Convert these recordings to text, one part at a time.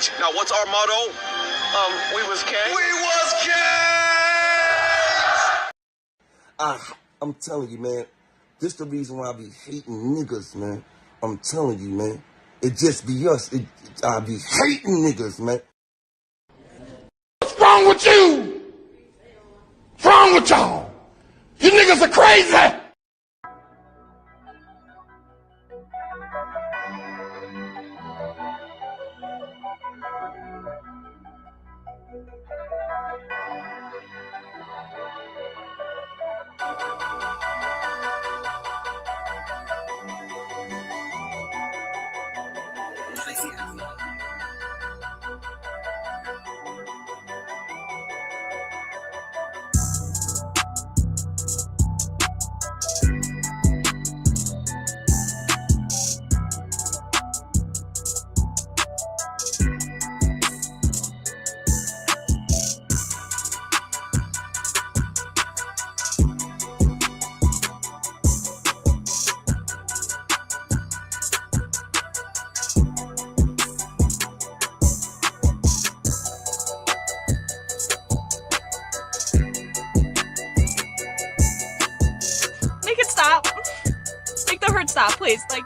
Rich. Now, what's our motto? We was kings. We was kings! I'm telling you, man. This the reason why I be hating niggas, man. I'm telling you, man. It just be us. I be hating niggas, man. What's wrong with you? What's wrong with y'all? You niggas are crazy! Make it stop. Make the hurt stop, please. Like.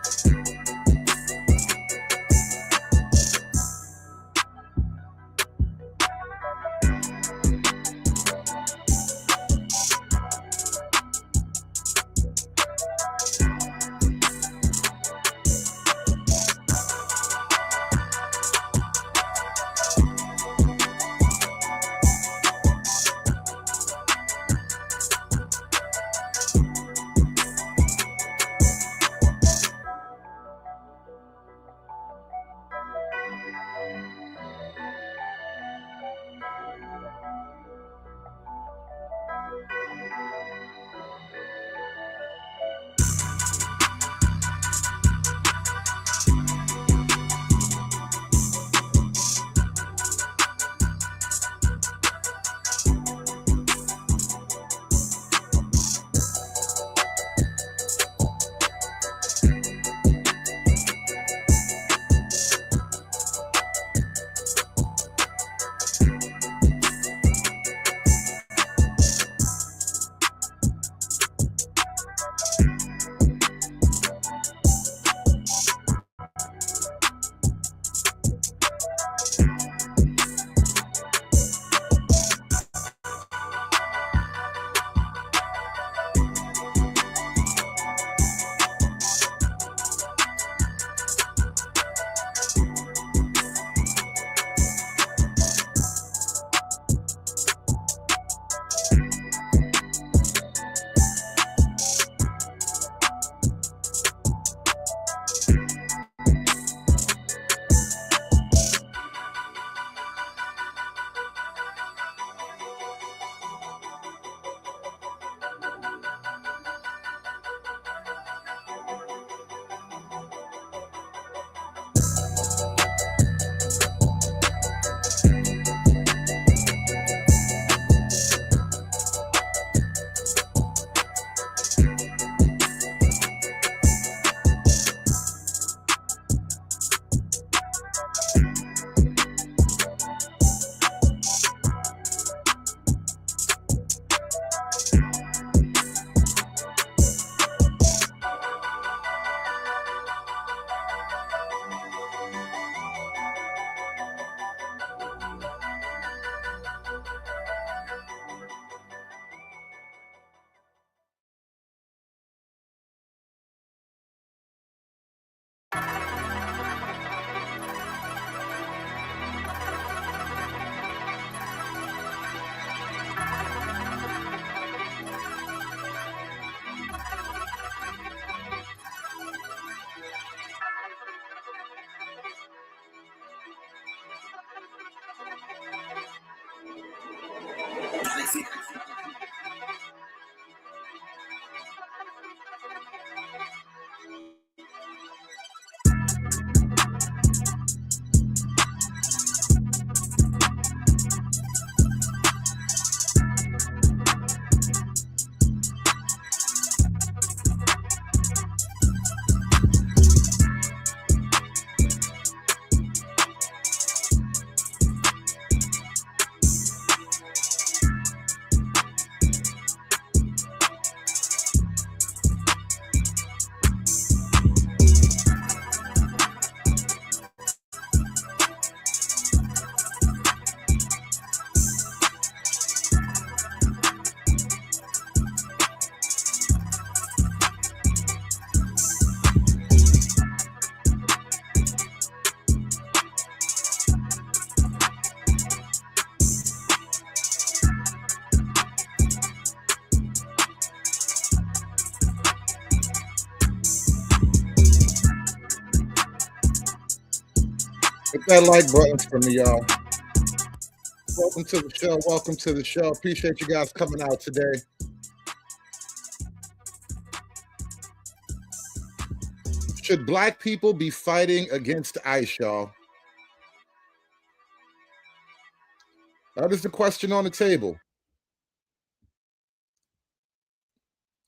Hit that like button for me, y'all. Welcome to the show. Welcome to the show. Appreciate you guys coming out today. Should black people be fighting against ICE, y'all? That is the question on the table.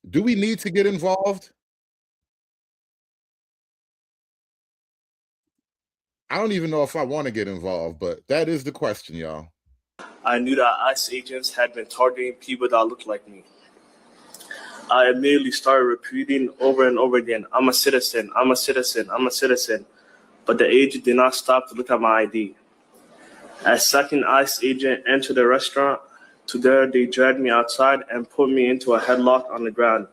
Do we need to get involved? I don't even know if I want to get involved, but that is the question, y'all. I knew that ICE agents had been targeting people that looked like me. I immediately started repeating over and over again, I'm a citizen, I'm a citizen, I'm a citizen. But the agent did not stop to look at my ID. As second ICE agent entered the restaurant, they dragged me outside and put me into a headlock on the ground.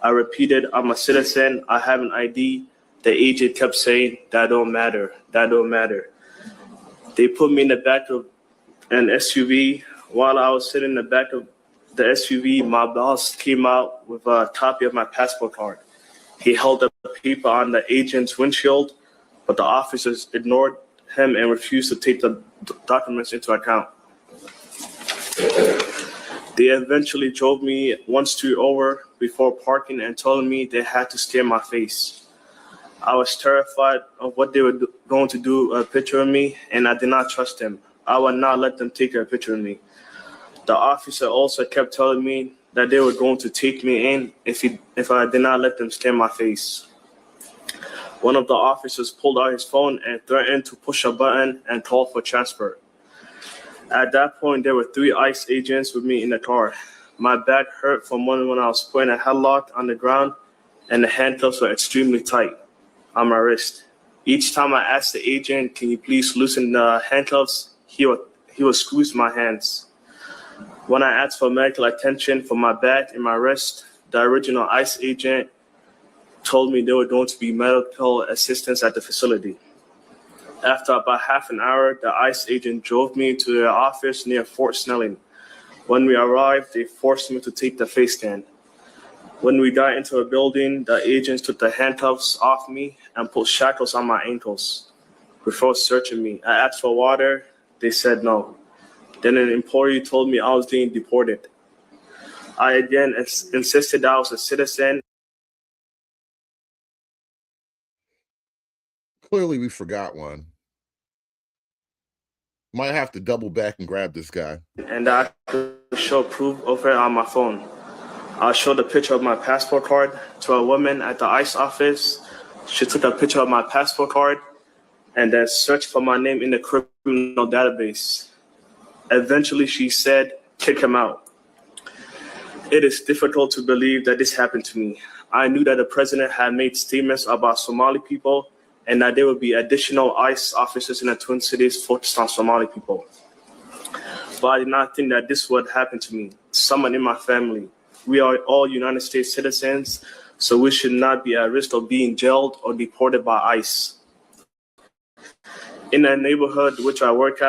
I repeated, I'm a citizen, I have an ID. The agent kept saying, that don't matter, that don't matter. They put me in the back of an SUV. While I was sitting in the back of the SUV, my boss came out with a copy of my passport card. He held up the paper on the agent's windshield, but the officers ignored him and refused to take the documents into account. They eventually drove me one street over before parking and told me they had to scan my face. I was terrified of what they were going to do a picture of me, and I did not trust them. I would not let them take a picture of me. The officer also kept telling me that they were going to take me in if I did not let them scan my face. One of the officers pulled out his phone and threatened to push a button and call for transfer. At that point, there were 3 ICE agents with me in the car. My back hurt from when I was put in a headlock on the ground, and the handcuffs were extremely tight on my wrist. Each time I asked the agent, can you please loosen the handcuffs, he would squeeze my hands. When I asked for medical attention for my back and my wrist, the original ICE agent told me there were going to be medical assistance at the facility. After about half an hour, the ICE agent drove me to their office near Fort Snelling. When we arrived, they forced me to take the face scan. When we got into a building, the agents took the handcuffs off me and put shackles on my ankles before searching me. I asked for water. They said no. Then an employee told me I was being deported. I again insisted I was a citizen. Clearly, we forgot one. Might have to double back and grab this guy. And I could show proof of it on my phone. I showed a picture of my passport card to a woman at the ICE office. She took a picture of my passport card and then searched for my name in the criminal database. Eventually, she said, kick him out. It is difficult to believe that this happened to me. I knew that the president had made statements about Somali people and that there would be additional ICE officers in the Twin Cities focused on Somali people. But I did not think that this would happen to me, someone in my family. We are all United States citizens, so we should not be at risk of being jailed or deported by ICE. In the neighborhood in which I work,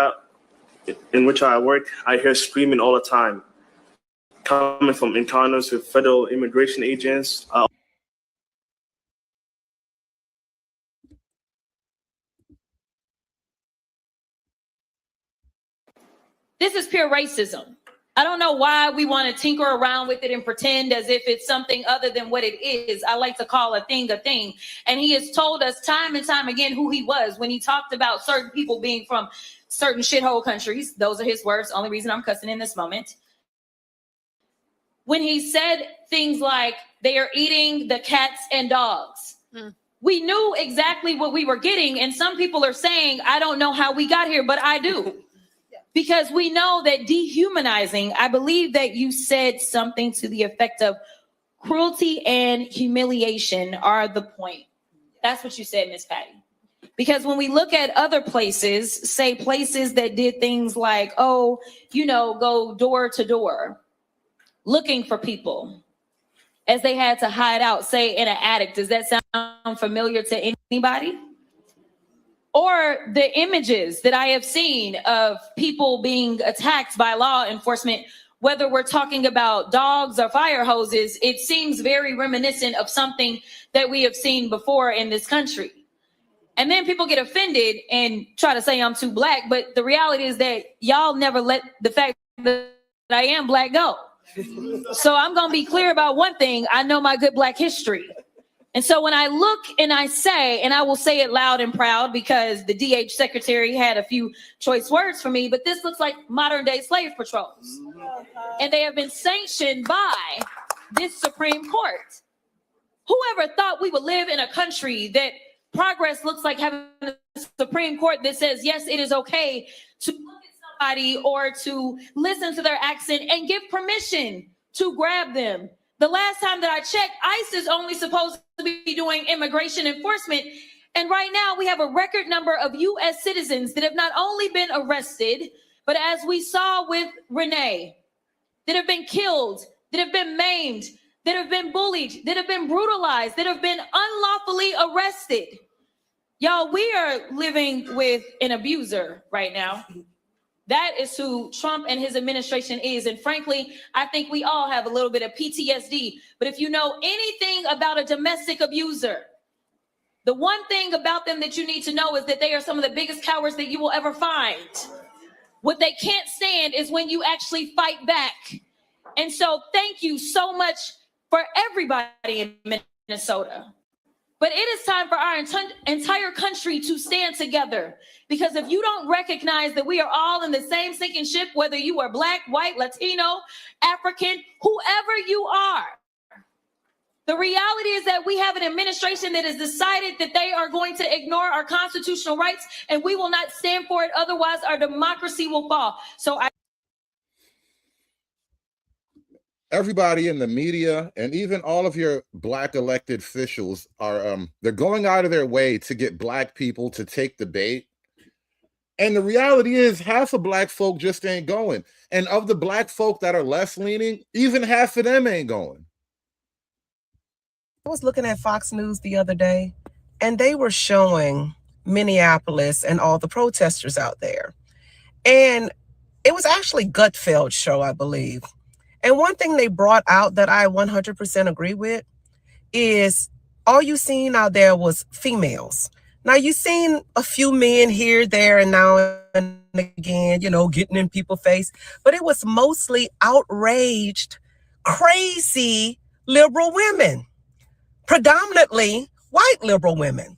I hear screaming all the time, coming from encounters with federal immigration agents. This is pure racism. I don't know why we want to tinker around with it and pretend as if it's something other than what it is. I like to call a thing a thing. And he has told us time and time again who he was when he talked about certain people being from certain shithole countries. Those are his words. Only reason I'm cussing in this moment. When he said things like they are eating the cats and dogs. We knew exactly what we were getting. And some people are saying, I don't know how we got here, but I do. Because we know that dehumanizing, I believe that you said something to the effect of cruelty and humiliation are the point. That's what you said, Miss Patty. Because when we look at other places, say places that did things like, go door to door, looking for people as they had to hide out, say in an attic. Does that sound familiar to anybody? Or the images that I have seen of people being attacked by law enforcement, whether we're talking about dogs or fire hoses, it seems very reminiscent of something that we have seen before in this country. And then people get offended and try to say I'm too black. But the reality is that y'all never let the fact that I am black go. So I'm going to be clear about one thing. I know my good black history. And so when I look and I say, and I will say it loud and proud because the DH secretary had a few choice words for me, but this looks like modern day slave patrols. And they have been sanctioned by this Supreme Court. Whoever thought we would live in a country that progress looks like having a Supreme Court that says, yes, it is okay to look at somebody or to listen to their accent and give permission to grab them. The last time that I checked, ICE is only supposed to be doing immigration enforcement. And right now we have a record number of U.S. citizens that have not only been arrested, but as we saw with Renee, that have been killed, that have been maimed, that have been bullied, that have been brutalized, that have been unlawfully arrested. Y'all, we are living with an abuser right now. That is who Trump and his administration is. And frankly, I think we all have a little bit of PTSD. But if you know anything about a domestic abuser, the one thing about them that you need to know is that they are some of the biggest cowards that you will ever find. What they can't stand is when you actually fight back. And so thank you so much for everybody in Minnesota. But it is time for our entire country to stand together. Because if you don't recognize that we are all in the same sinking ship, whether you are black, white, Latino, African, whoever you are, the reality is that we have an administration that has decided that they are going to ignore our constitutional rights, and we will not stand for it. Otherwise, our democracy will fall. So everybody in the media and even all of your black elected officials are they're going out of their way to get black people to take the bait. And the reality is half of black folk just ain't going. And of the black folk that are less leaning, even half of them ain't going. I was looking at Fox News the other day, and they were showing Minneapolis and all the protesters out there. And it was actually Gutfeld's show, I believe. And one thing they brought out that I 100% agree with is all you seen out there was females. Now, you seen a few men here, there, and now and again, you know, getting in people's face. But it was mostly outraged, crazy liberal women, predominantly white liberal women.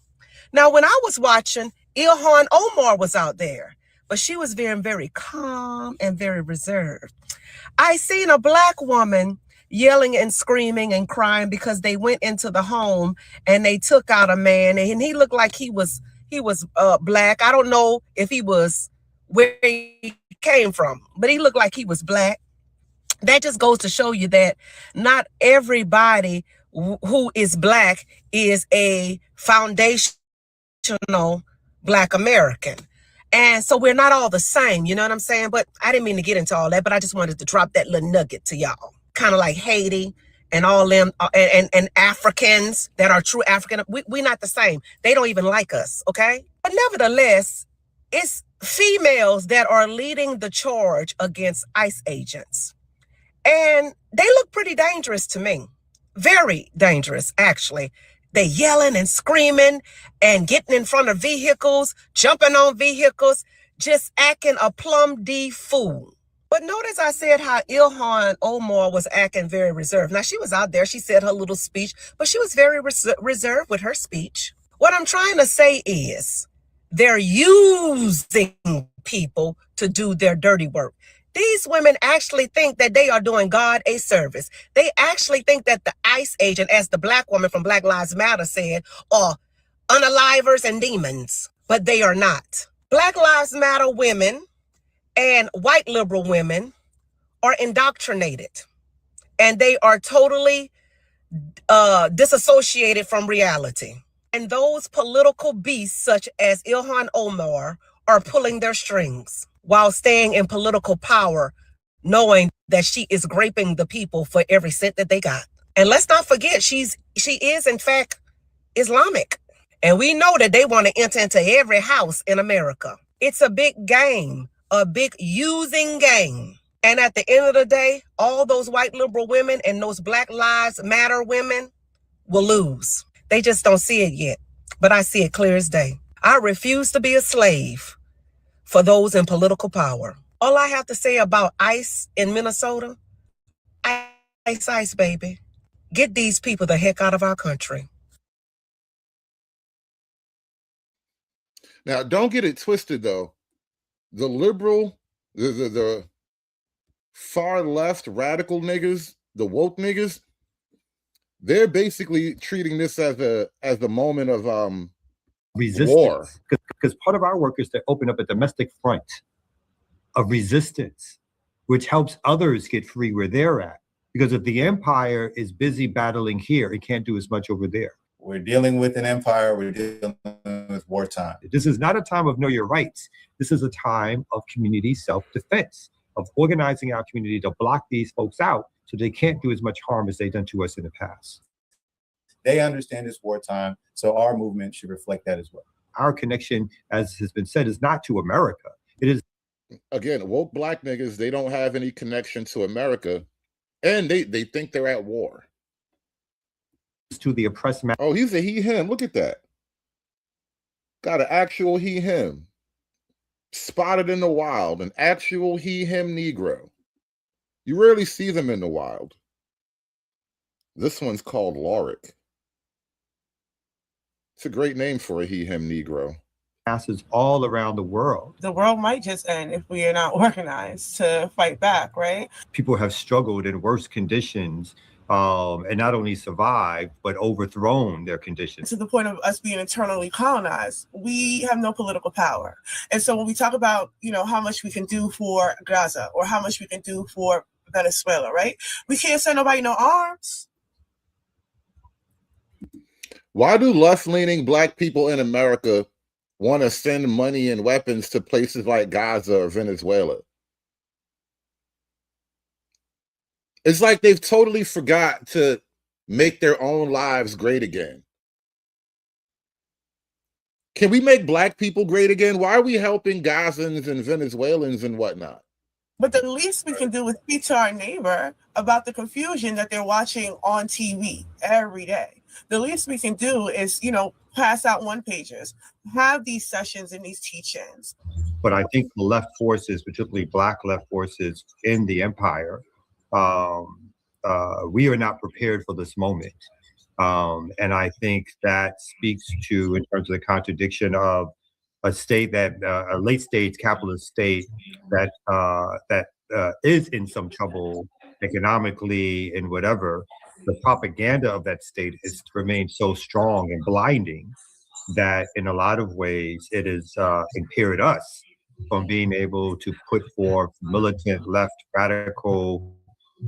Now, when I was watching, Ilhan Omar was out there, but she was very, very calm and very reserved. I seen a black woman yelling and screaming and crying because they went into the home and they took out a man, and he looked like he was black. I don't know if he was where he came from, but he looked like he was black. That just goes to show you that not everybody who is black is a foundational black American. And so we're not all the same, you know what I'm saying? But I didn't mean to get into all that, but I just wanted to drop that little nugget to y'all. Kind of like Haiti and all them and Africans that are true African. We're not the same. They don't even like us, okay? But nevertheless, it's females that are leading the charge against ICE agents. And they look pretty dangerous to me. Very dangerous, actually. They yelling and screaming and getting in front of vehicles, jumping on vehicles, just acting a plum D fool. But notice I said how Ilhan Omar was acting very reserved. Now, she was out there. She said her little speech, but she was very reserved with her speech. What I'm trying to say is they're using people to do their dirty work. These women actually think that they are doing God a service. They actually think that the ICE agent, as the black woman from Black Lives Matter said, are unalivers and demons, but they are not. Black Lives Matter women and white liberal women are indoctrinated, and they are totally disassociated from reality. And those political beasts such as Ilhan Omar are pulling their strings while staying in political power, knowing that she is graping the people for every cent that they got. And let's not forget, she is in fact Islamic. And we know that they want to enter into every house in America. It's a big game, a big using game. And at the end of the day, all those white liberal women and those Black Lives Matter women will lose. They just don't see it yet, but I see it clear as day. I refuse to be a slave for those in political power. All I have to say about ICE in Minnesota, ice, ice, baby. Get these people the heck out of our country. Now, don't get it twisted, though. The liberal, the far left radical niggas, the woke niggas, they're basically treating this as a moment of resistance. war. Because part of our work is to open up a domestic front of resistance, which helps others get free where they're at. Because if the empire is busy battling here, it can't do as much over there. We're dealing with an empire. We're dealing with wartime. This is not a time of know your rights. This is a time of community self-defense, of organizing our community to block these folks out so they can't do as much harm as they've done to us in the past. They understand it's wartime, so our movement should reflect that as well. Our connection, as has been said, is not to America. It is, again, woke black niggas, they don't have any connection to America, and they think they're at war. To the oppressed man. Oh, he's a he, him. Look at that. Got an actual he, him. Spotted in the wild, an actual he, him Negro. You rarely see them in the wild. This one's called Lorik. It's a great name for a he, him Negro. Passes all around the world. The world might just end if we are not organized to fight back, right? People have struggled in worse conditions and not only survived, but overthrown their conditions. To the point of us being internally colonized, we have no political power. And so when we talk about, how much we can do for Gaza or how much we can do for Venezuela, right? We can't send nobody no arms. Why do left-leaning black people in America want to send money and weapons to places like Gaza or Venezuela? It's like they've totally forgot to make their own lives great again. Can we make black people great again? Why are we helping Gazans and Venezuelans and whatnot? But the least we can do is speak to our neighbor about the confusion that they're watching on TV every day. The least we can do is, pass out one-pagers, have these sessions and these teach-ins. But I think the left forces, particularly black left forces in the empire, we are not prepared for this moment. And I think that speaks to, in terms of the contradiction of a state that, a late stage capitalist state that is in some trouble economically and whatever. The propaganda of that state has remained so strong and blinding that in a lot of ways it has impaired us from being able to put forth militant left radical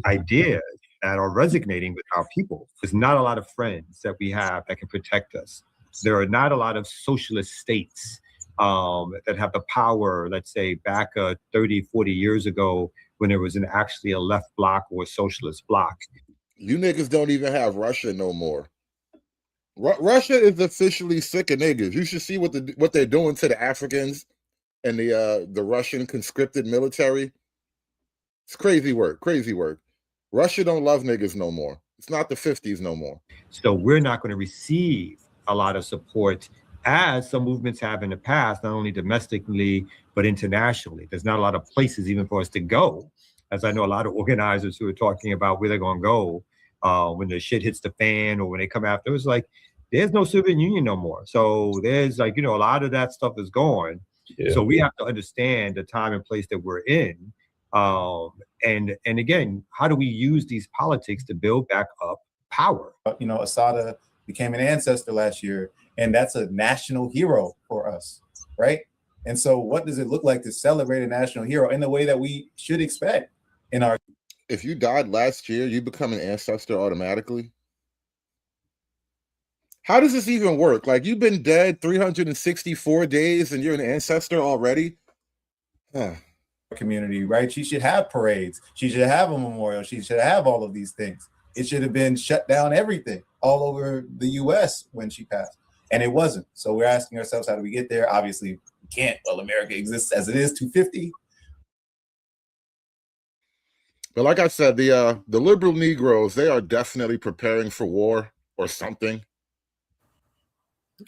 ideas that are resonating with our people. There's not a lot of friends that we have that can protect us. There are not a lot of socialist states that have the power, let's say back 30, 40 years ago when there was actually a left bloc or a socialist bloc. You niggas don't even have Russia no more. Russia is officially sick of niggas. You should see what they're doing to the Africans and the Russian conscripted military. It's crazy work, crazy work. Russia don't love niggas no more. It's not the 50s no more. So we're not going to receive a lot of support as some movements have in the past, not only domestically, but internationally. There's not a lot of places even for us to go. As I know a lot of organizers who are talking about where they're going to go when the shit hits the fan or when they come after. It was like, there's no Soviet Union no more. So there's a lot of that stuff is gone. Yeah. So we have to understand the time and place that we're in. And again, how do we use these politics to build back up power? Asada became an ancestor last year, and that's a national hero for us, right? And so what does it look like to celebrate a national hero in the way that we should expect in our... If you died last year, you become an ancestor automatically? How does this even work? Like, you've been dead 364 days and you're an ancestor already? Community, right? She should have parades. She should have a memorial. She should have all of these things. It should have been shut down everything all over the US when she passed. And it wasn't. So we're asking ourselves, how do we get there? Obviously, we can't. Well, America exists as it is, 250. But like I said, the liberal Negroes, they are definitely preparing for war or something.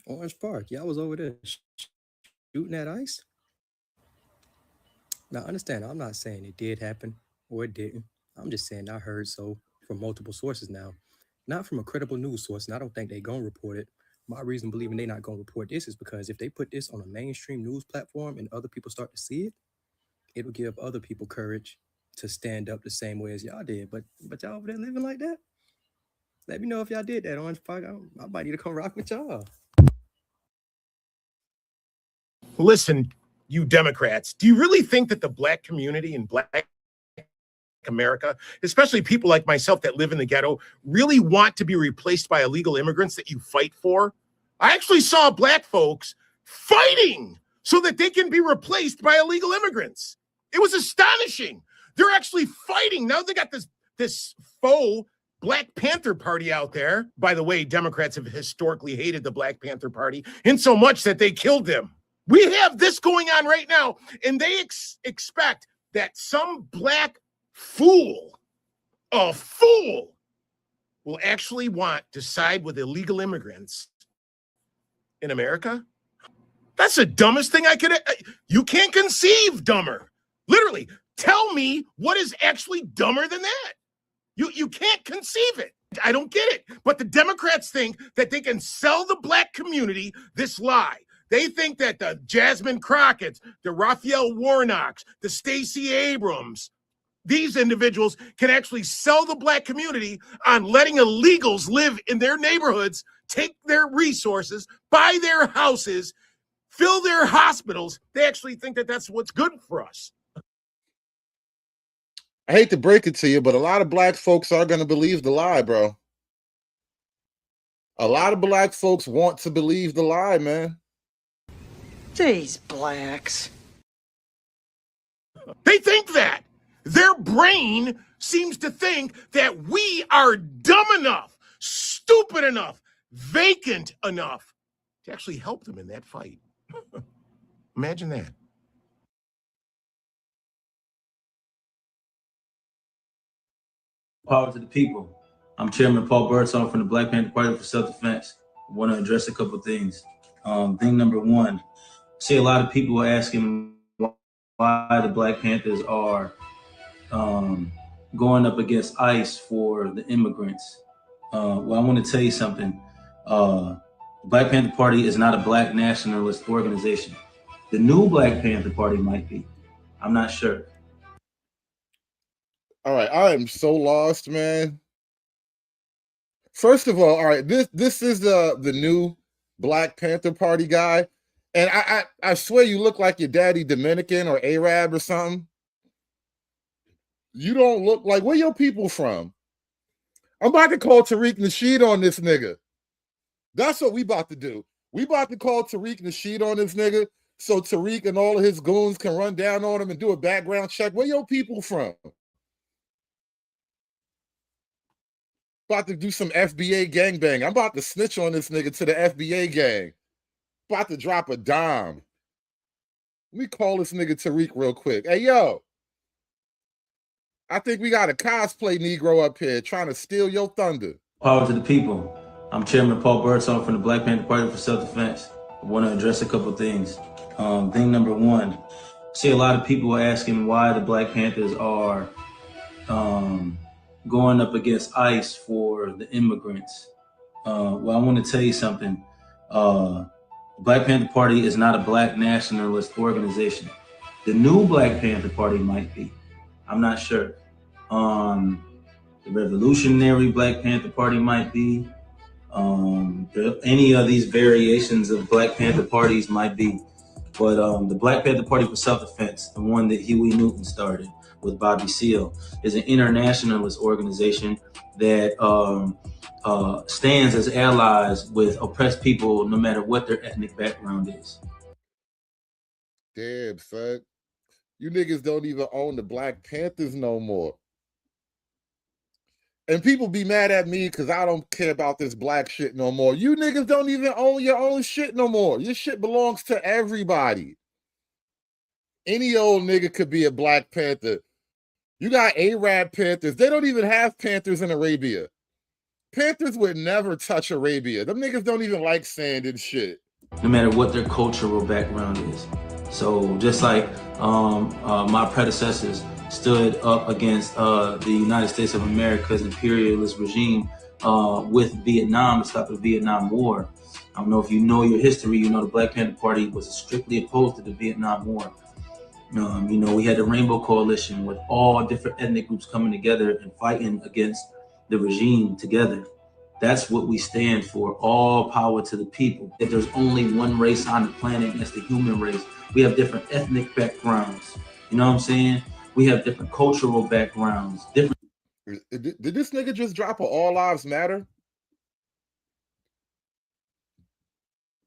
Orange Park. Y'all was over there shooting at ICE. Now, understand, I'm not saying it did happen or it didn't. I'm just saying I heard so from multiple sources now, not from a credible news source, and I don't think they gonna report it. My reason believing they not gonna report this is because if they put this on a mainstream news platform and other people start to see it, it'll give other people courage to stand up the same way as y'all did. But y'all over there living like that? Let me know if y'all did that, Orange Park. I might need to come rock with y'all. Listen, you Democrats, do you really think that the black community and black America, especially people like myself that live in the ghetto, really want to be replaced by illegal immigrants that you fight for? I actually saw black folks fighting so that they can be replaced by illegal immigrants. It was astonishing. They're actually fighting. Now they got this faux Black Panther Party out there. By the way, Democrats have historically hated the Black Panther Party in so much that they killed them. We have this going on right now, and they expect that some black fool, a fool, will actually want to side with illegal immigrants in America? That's the dumbest thing I could. You can't conceive dumber. Literally, tell me what is actually dumber than that. You can't conceive it. I don't get it. But the Democrats think that they can sell the black community this lie. They think that the Jasmine Crockett's, the Raphael Warnocks, the Stacey Abrams, these individuals can actually sell the black community on letting illegals live in their neighborhoods, take their resources, buy their houses, fill their hospitals. They actually think that that's what's good for us. I hate to break it to you, but a lot of black folks are going to believe the lie, bro. A lot of black folks want to believe the lie, man. These blacks. They think that. Their brain seems to think that we are dumb enough, stupid enough, vacant enough to actually help them in that fight. Imagine that. Power to the people. I'm Chairman Paul Birdsong from the Black Panther Party for Self-Defense. I want to address a couple things. Thing number one, see a lot of people are asking why the Black Panthers are going up against ICE for the immigrants. Well, I want to tell you something. The Black Panther Party is not a black nationalist organization. The new Black Panther Party might be. I'm not sure. All right, I am so lost, man. First of all right, this is the new Black Panther Party guy, and I swear you look like your daddy Dominican or Arab or something. You don't look like, where your people from? I'm about to call Tariq Nasheed on this nigga. That's what we about to do. We about to call Tariq Nasheed on this nigga so Tariq and all of his goons can run down on him and do a background check. Where your people from? About to do some FBA gangbang. I'm about to snitch on this nigga to the FBA gang. About to drop a dime. Let me call this nigga Tariq real quick. Hey, yo. I think we got a cosplay Negro up here trying to steal your thunder. Power to the people. I'm Chairman Paul Birdsong from the Black Panther Party for Self-Defense. I want to address a couple things. Thing number one, see a lot of people are asking why the Black Panthers are going up against ICE for the immigrants. Well, I want to tell you something. The Black Panther Party is not a black nationalist organization. The new Black Panther Party might be. I'm not sure. The Revolutionary Black Panther Party might be. Any of these variations of Black Panther parties might be. But the Black Panther Party for Self-Defense, the one that Huey Newton started with Bobby Seale, is an internationalist organization that stands as allies with oppressed people no matter what their ethnic background is. Damn, son. You niggas don't even own the Black Panthers no more. And people be mad at me because I don't care about this black shit no more. You niggas don't even own your own shit no more. Your shit belongs to everybody. Any old nigga could be a Black Panther. You got Arab Panthers. They don't even have Panthers in Arabia. Panthers would never touch Arabia. Them niggas don't even like sand and shit. No matter what their cultural background is. So just like my predecessors stood up against the United States of America's imperialist regime with Vietnam to stop the Vietnam War. I don't know if you know your history, you know the Black Panther Party was strictly opposed to the Vietnam War. You know, we had the Rainbow Coalition with all different ethnic groups coming together and fighting against the regime together. That's what we stand for, all power to the people. If there's only one race on the planet, that's the human race. We have different ethnic backgrounds. You know what I'm saying? We have different cultural backgrounds. Different. Did this nigga just drop a All Lives Matter?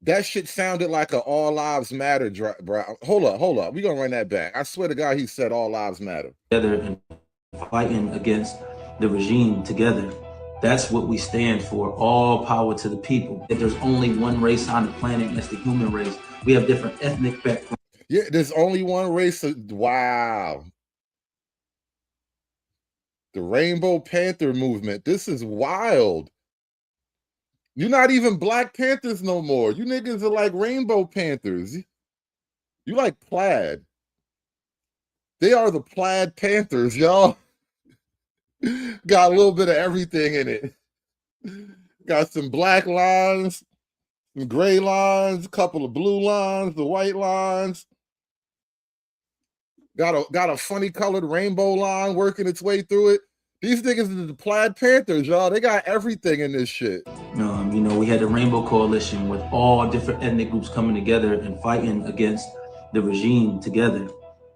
That shit sounded like a All Lives Matter drop, bro. Hold up. We gonna run that back. I swear to God, he said All Lives Matter. Together and fighting against the regime together. That's what we stand for, all power to the people. If there's only one race on the planet, that's the human race. We have different ethnic backgrounds. Yeah, there's only one race. Wow. The Rainbow Panther movement. This is wild. You're not even Black Panthers no more. You niggas are like Rainbow Panthers. You like plaid. They are the plaid Panthers, y'all. Got a little bit of everything in it. Got some black lines, some gray lines, a couple of blue lines, the white lines. Got a funny colored rainbow line working its way through it. These niggas are the plaid Panthers, y'all. They got everything in this shit. You know, we had the Rainbow Coalition with all different ethnic groups coming together and fighting against the regime together.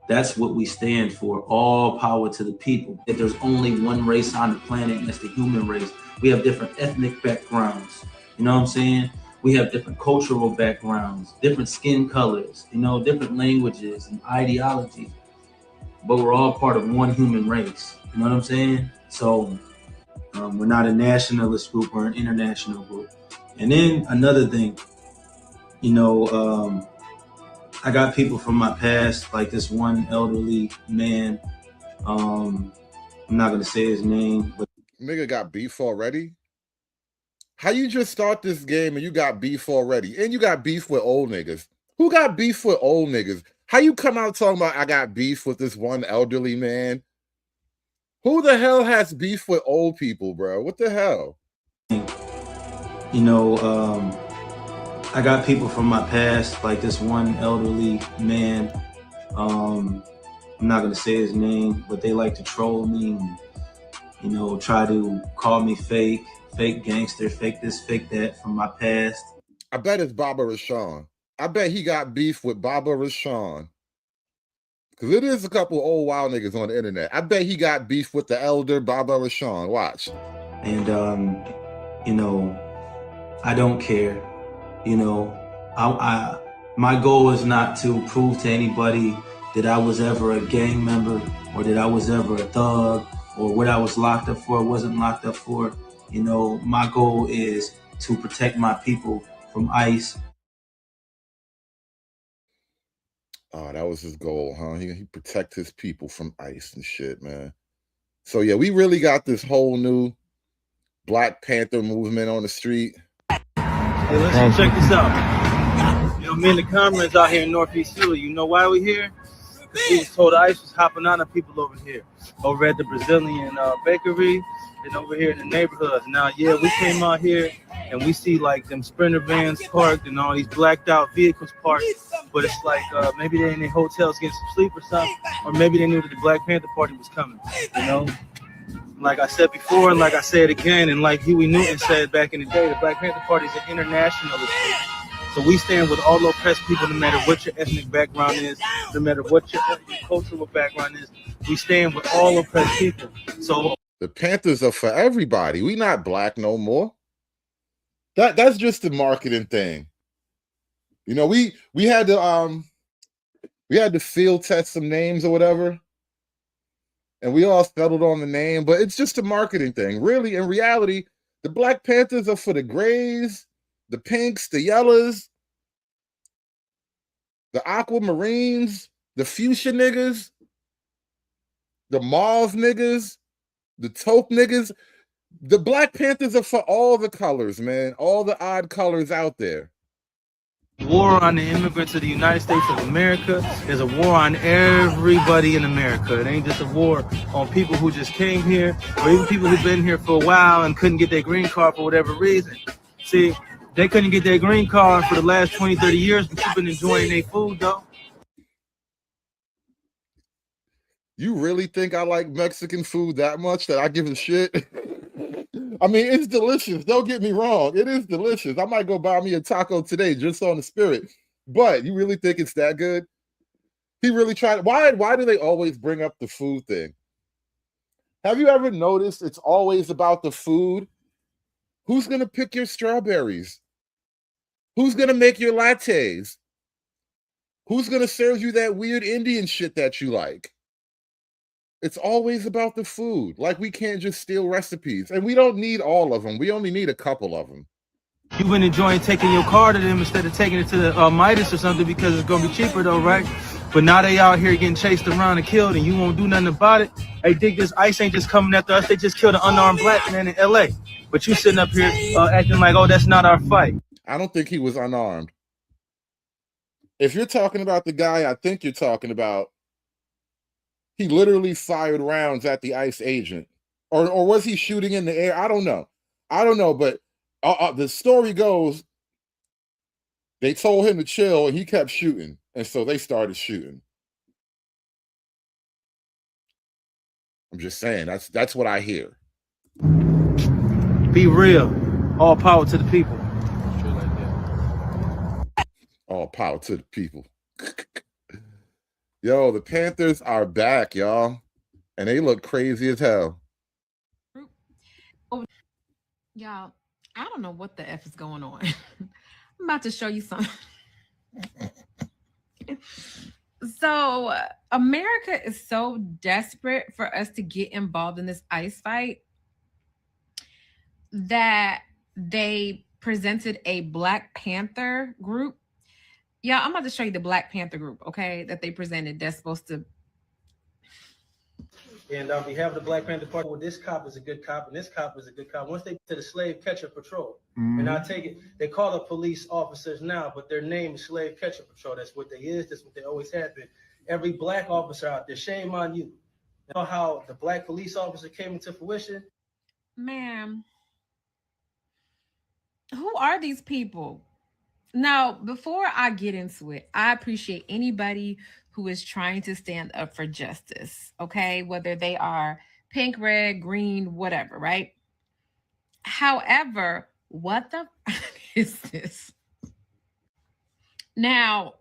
That's what we stand for, all power to the people. If there's only one race on the planet, that's the human race. We have different ethnic backgrounds. You know what I'm saying? We have different cultural backgrounds, different skin colors, you know, different languages and ideologies. But we're all part of one human race. You know what I'm saying? So we're not a nationalist group, we're an international group. And then another thing, you know, I got people from my past, like this one elderly man. I'm not gonna say his name, but nigga got beef already. How you just start this game and you got beef already, and you got beef with old niggas? Who got beef with old niggas? How you come out talking about I got beef with this one elderly man? Who the hell has beef with old people, bro? What the hell? You know, I got people from my past, like this one elderly man. I'm not gonna say his name, but they like to troll me and, you know, try to call me fake gangster, fake this, fake that from my past. I bet it's Baba Rashawn. I bet he got beef with Baba Rashawn. Because it is a couple old wild niggas on the internet. I bet he got beef with the elder Baba Rashawn. Watch. And, you know, I don't care. You know, my goal is not to prove to anybody that I was ever a gang member or that I was ever a thug or what I was locked up for, wasn't locked up for. You know, my goal is to protect my people from ICE. Oh, that was his goal, huh? He protect his people from ICE and shit, man. So yeah, we really got this whole new Black Panther movement on the street. Hey, listen, check this out. You know, me and the Camerons out here in Northeast Philly, you know why we here? Because we was told ICE was hopping on the people over here, over at the Brazilian bakery and over here in the neighborhoods. Now, yeah, we came out here and we see like them Sprinter vans parked and all these blacked out vehicles parked, but it's like maybe they're in their hotels getting some sleep or something, or maybe they knew that the Black Panther Party was coming, you know? Like I said before, and like I said again, and like Huey Newton said back in the day, the Black Panther Party is an internationalist group. So we stand with all oppressed people, no matter what your ethnic background is, no matter what your cultural background is. We stand with all oppressed people. So the Panthers are for everybody. We not black no more. That's just the marketing thing. You know, we had to field test some names or whatever. And we all settled on the name, but it's just a marketing thing. Really, in reality, the Black Panthers are for the grays, the pinks, the yellows, the aquamarines, the fuchsia niggas, the mauve niggas, the taupe niggas. The Black Panthers are for all the colors, man. All the odd colors out there. War on the immigrants of the United States of America is a war on everybody in America. It ain't just a war on people who just came here, or even people who've been here for a while and couldn't get their green card for whatever reason. See, they couldn't get their green card for the last 20, 30 years, but you've been enjoying their food, though. You really think I like Mexican food that much that I give a shit? I mean, it's delicious. Don't get me wrong. It is delicious. I might go buy me a taco today just on the spirit. But you really think it's that good? He really tried. Why do they always bring up the food thing? Have you ever noticed it's always about the food? Who's going to pick your strawberries? Who's going to make your lattes? Who's going to serve you that weird Indian shit that you like? It's always about the food. Like, we can't just steal recipes. And we don't need all of them. We only need a couple of them. You've been enjoying taking your car to them instead of taking it to the Midas or something because it's going to be cheaper, though, right? But now they out here getting chased around and killed, and you won't do nothing about it. Hey, dig, this ICE ain't just coming after us. They just killed an unarmed black man in L.A. But you sitting up here acting like, oh, that's not our fight. I don't think he was unarmed. If you're talking about the guy I think you're talking about, he literally fired rounds at the ICE agent. Or was he shooting in the air? I don't know. But the story goes, they told him to chill, and he kept shooting. And so they started shooting. I'm just saying, that's what I hear. Be real. All power to the people. All power to the people. Yo, the Panthers are back, y'all. And they look crazy as hell. Y'all, I don't know what the F is going on. I'm about to show you something. So, America is so desperate for us to get involved in this ICE fight that they presented a Black Panther group. Yeah, I'm about to show you the Black Panther group, okay, that they presented that's supposed to. And on behalf of the Black Panther Party, well, this cop is a good cop, and this cop is a good cop. Once they to the slave catcher patrol, and I take it, they call the police officers now, but their name is slave catcher patrol. That's what they is. That's what they always have been. Every black officer out there, shame on you. You know how the black police officer came into fruition? Ma'am, who are these people? Now, before I get into it, I appreciate anybody who is trying to stand up for justice, okay? Whether they are pink, red, green, whatever, right? However, what the is this? Now,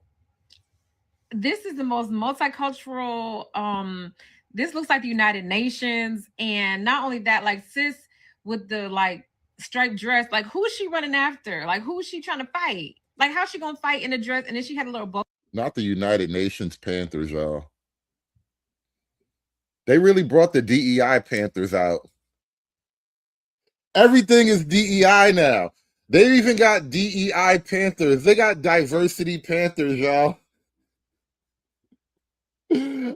this is the most multicultural, this looks like the United Nations. And not only that, like sis with the like striped dress, like who is she running after? Like who is she trying to fight? Like how's she gonna fight in a dress? And then she had a little bow. Not the United Nations Panthers, y'all. They really brought the DEI Panthers out. Everything is DEI now. They even got DEI Panthers. They got diversity Panthers, y'all.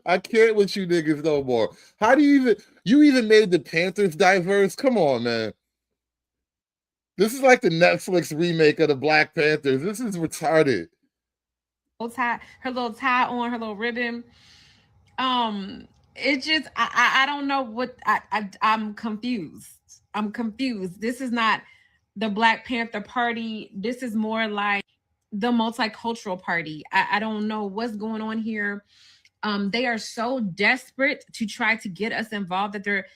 I can't with you niggas no more. How do you even made the Panthers diverse? Come on, man. This is like the Netflix remake of the Black Panthers. This is retarded. Her little tie on, her little ribbon. It just I don't know what I'm confused. I'm confused. This is not the Black Panther Party. This is more like the multicultural party. I don't know what's going on here. They are so desperate to try to get us involved that they're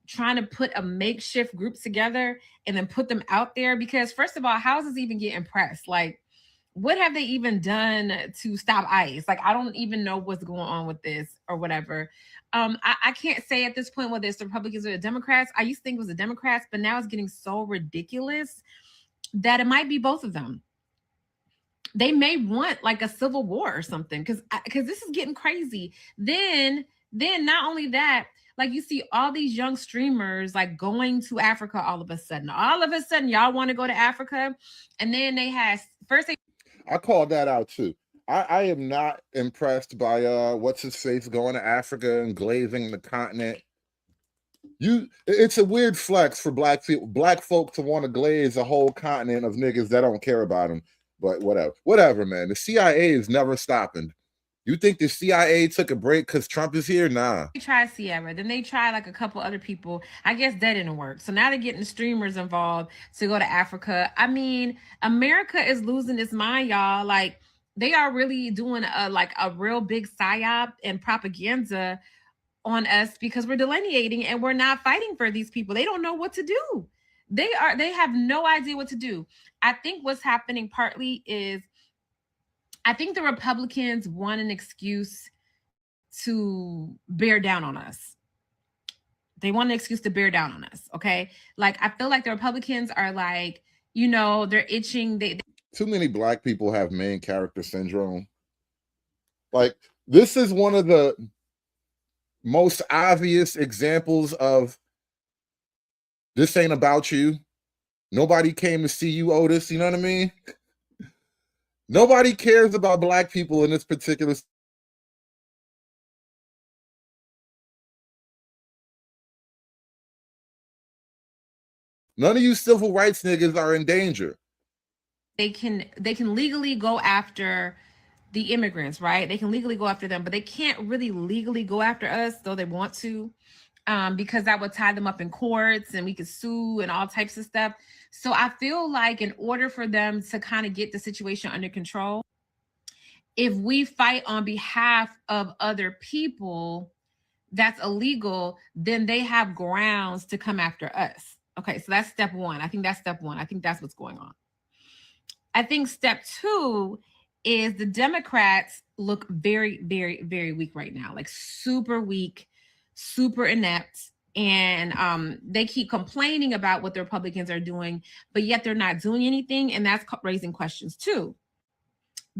trying to put a makeshift group together and then put them out there. Because first of all, how does this even get impressed? Like, what have they even done to stop ICE? Like, I don't even know what's going on with this or whatever. I can't say at this point whether it's the Republicans or the Democrats. I used to think it was the Democrats, but now it's getting so ridiculous that it might be both of them. They may want like a civil war or something because this is getting crazy. Then not only that, like you see all these young streamers like going to Africa all of a sudden. All of a sudden, y'all want to go to Africa, and then they had first. I called that out too. I am not impressed by what's his face going to Africa and glazing the continent. It's a weird flex for black folk to want to glaze a whole continent of niggas that don't care about them. But whatever, man. The CIA is never stopping. You think the CIA took a break because Trump is here? Nah. They tried Sierra, then they tried like a couple other people. I guess that didn't work. So now they're getting the streamers involved to go to Africa. I mean, America is losing its mind, y'all. Like, they are really doing a real big psyop and propaganda on us because we're delineating and we're not fighting for these people. They don't know what to do. They have no idea what to do. I think what's happening partly is I think the Republicans want an excuse to bear down on us. They want an excuse to bear down on us. Okay. Like, I feel like the Republicans are like, you know, they're itching. Too many black people have main character syndrome. Like, this is one of the most obvious examples of this ain't about you. Nobody came to see you, Otis. You know what I mean? Nobody cares about black people in this particular. None of you civil rights niggas are in danger. They can legally go after the immigrants, right? They can legally go after them, but they can't really legally go after us, though they want to, because that would tie them up in courts and we could sue and all types of stuff. So I feel like in order for them to kind of get the situation under control, if we fight on behalf of other people that's illegal, then they have grounds to come after us. Okay, so that's step one. I think that's step one. I think that's what's going on. I think step two is the Democrats look very, very, very weak right now, like super weak, super inept. And they keep complaining about what the Republicans are doing, but yet they're not doing anything. And that's raising questions too.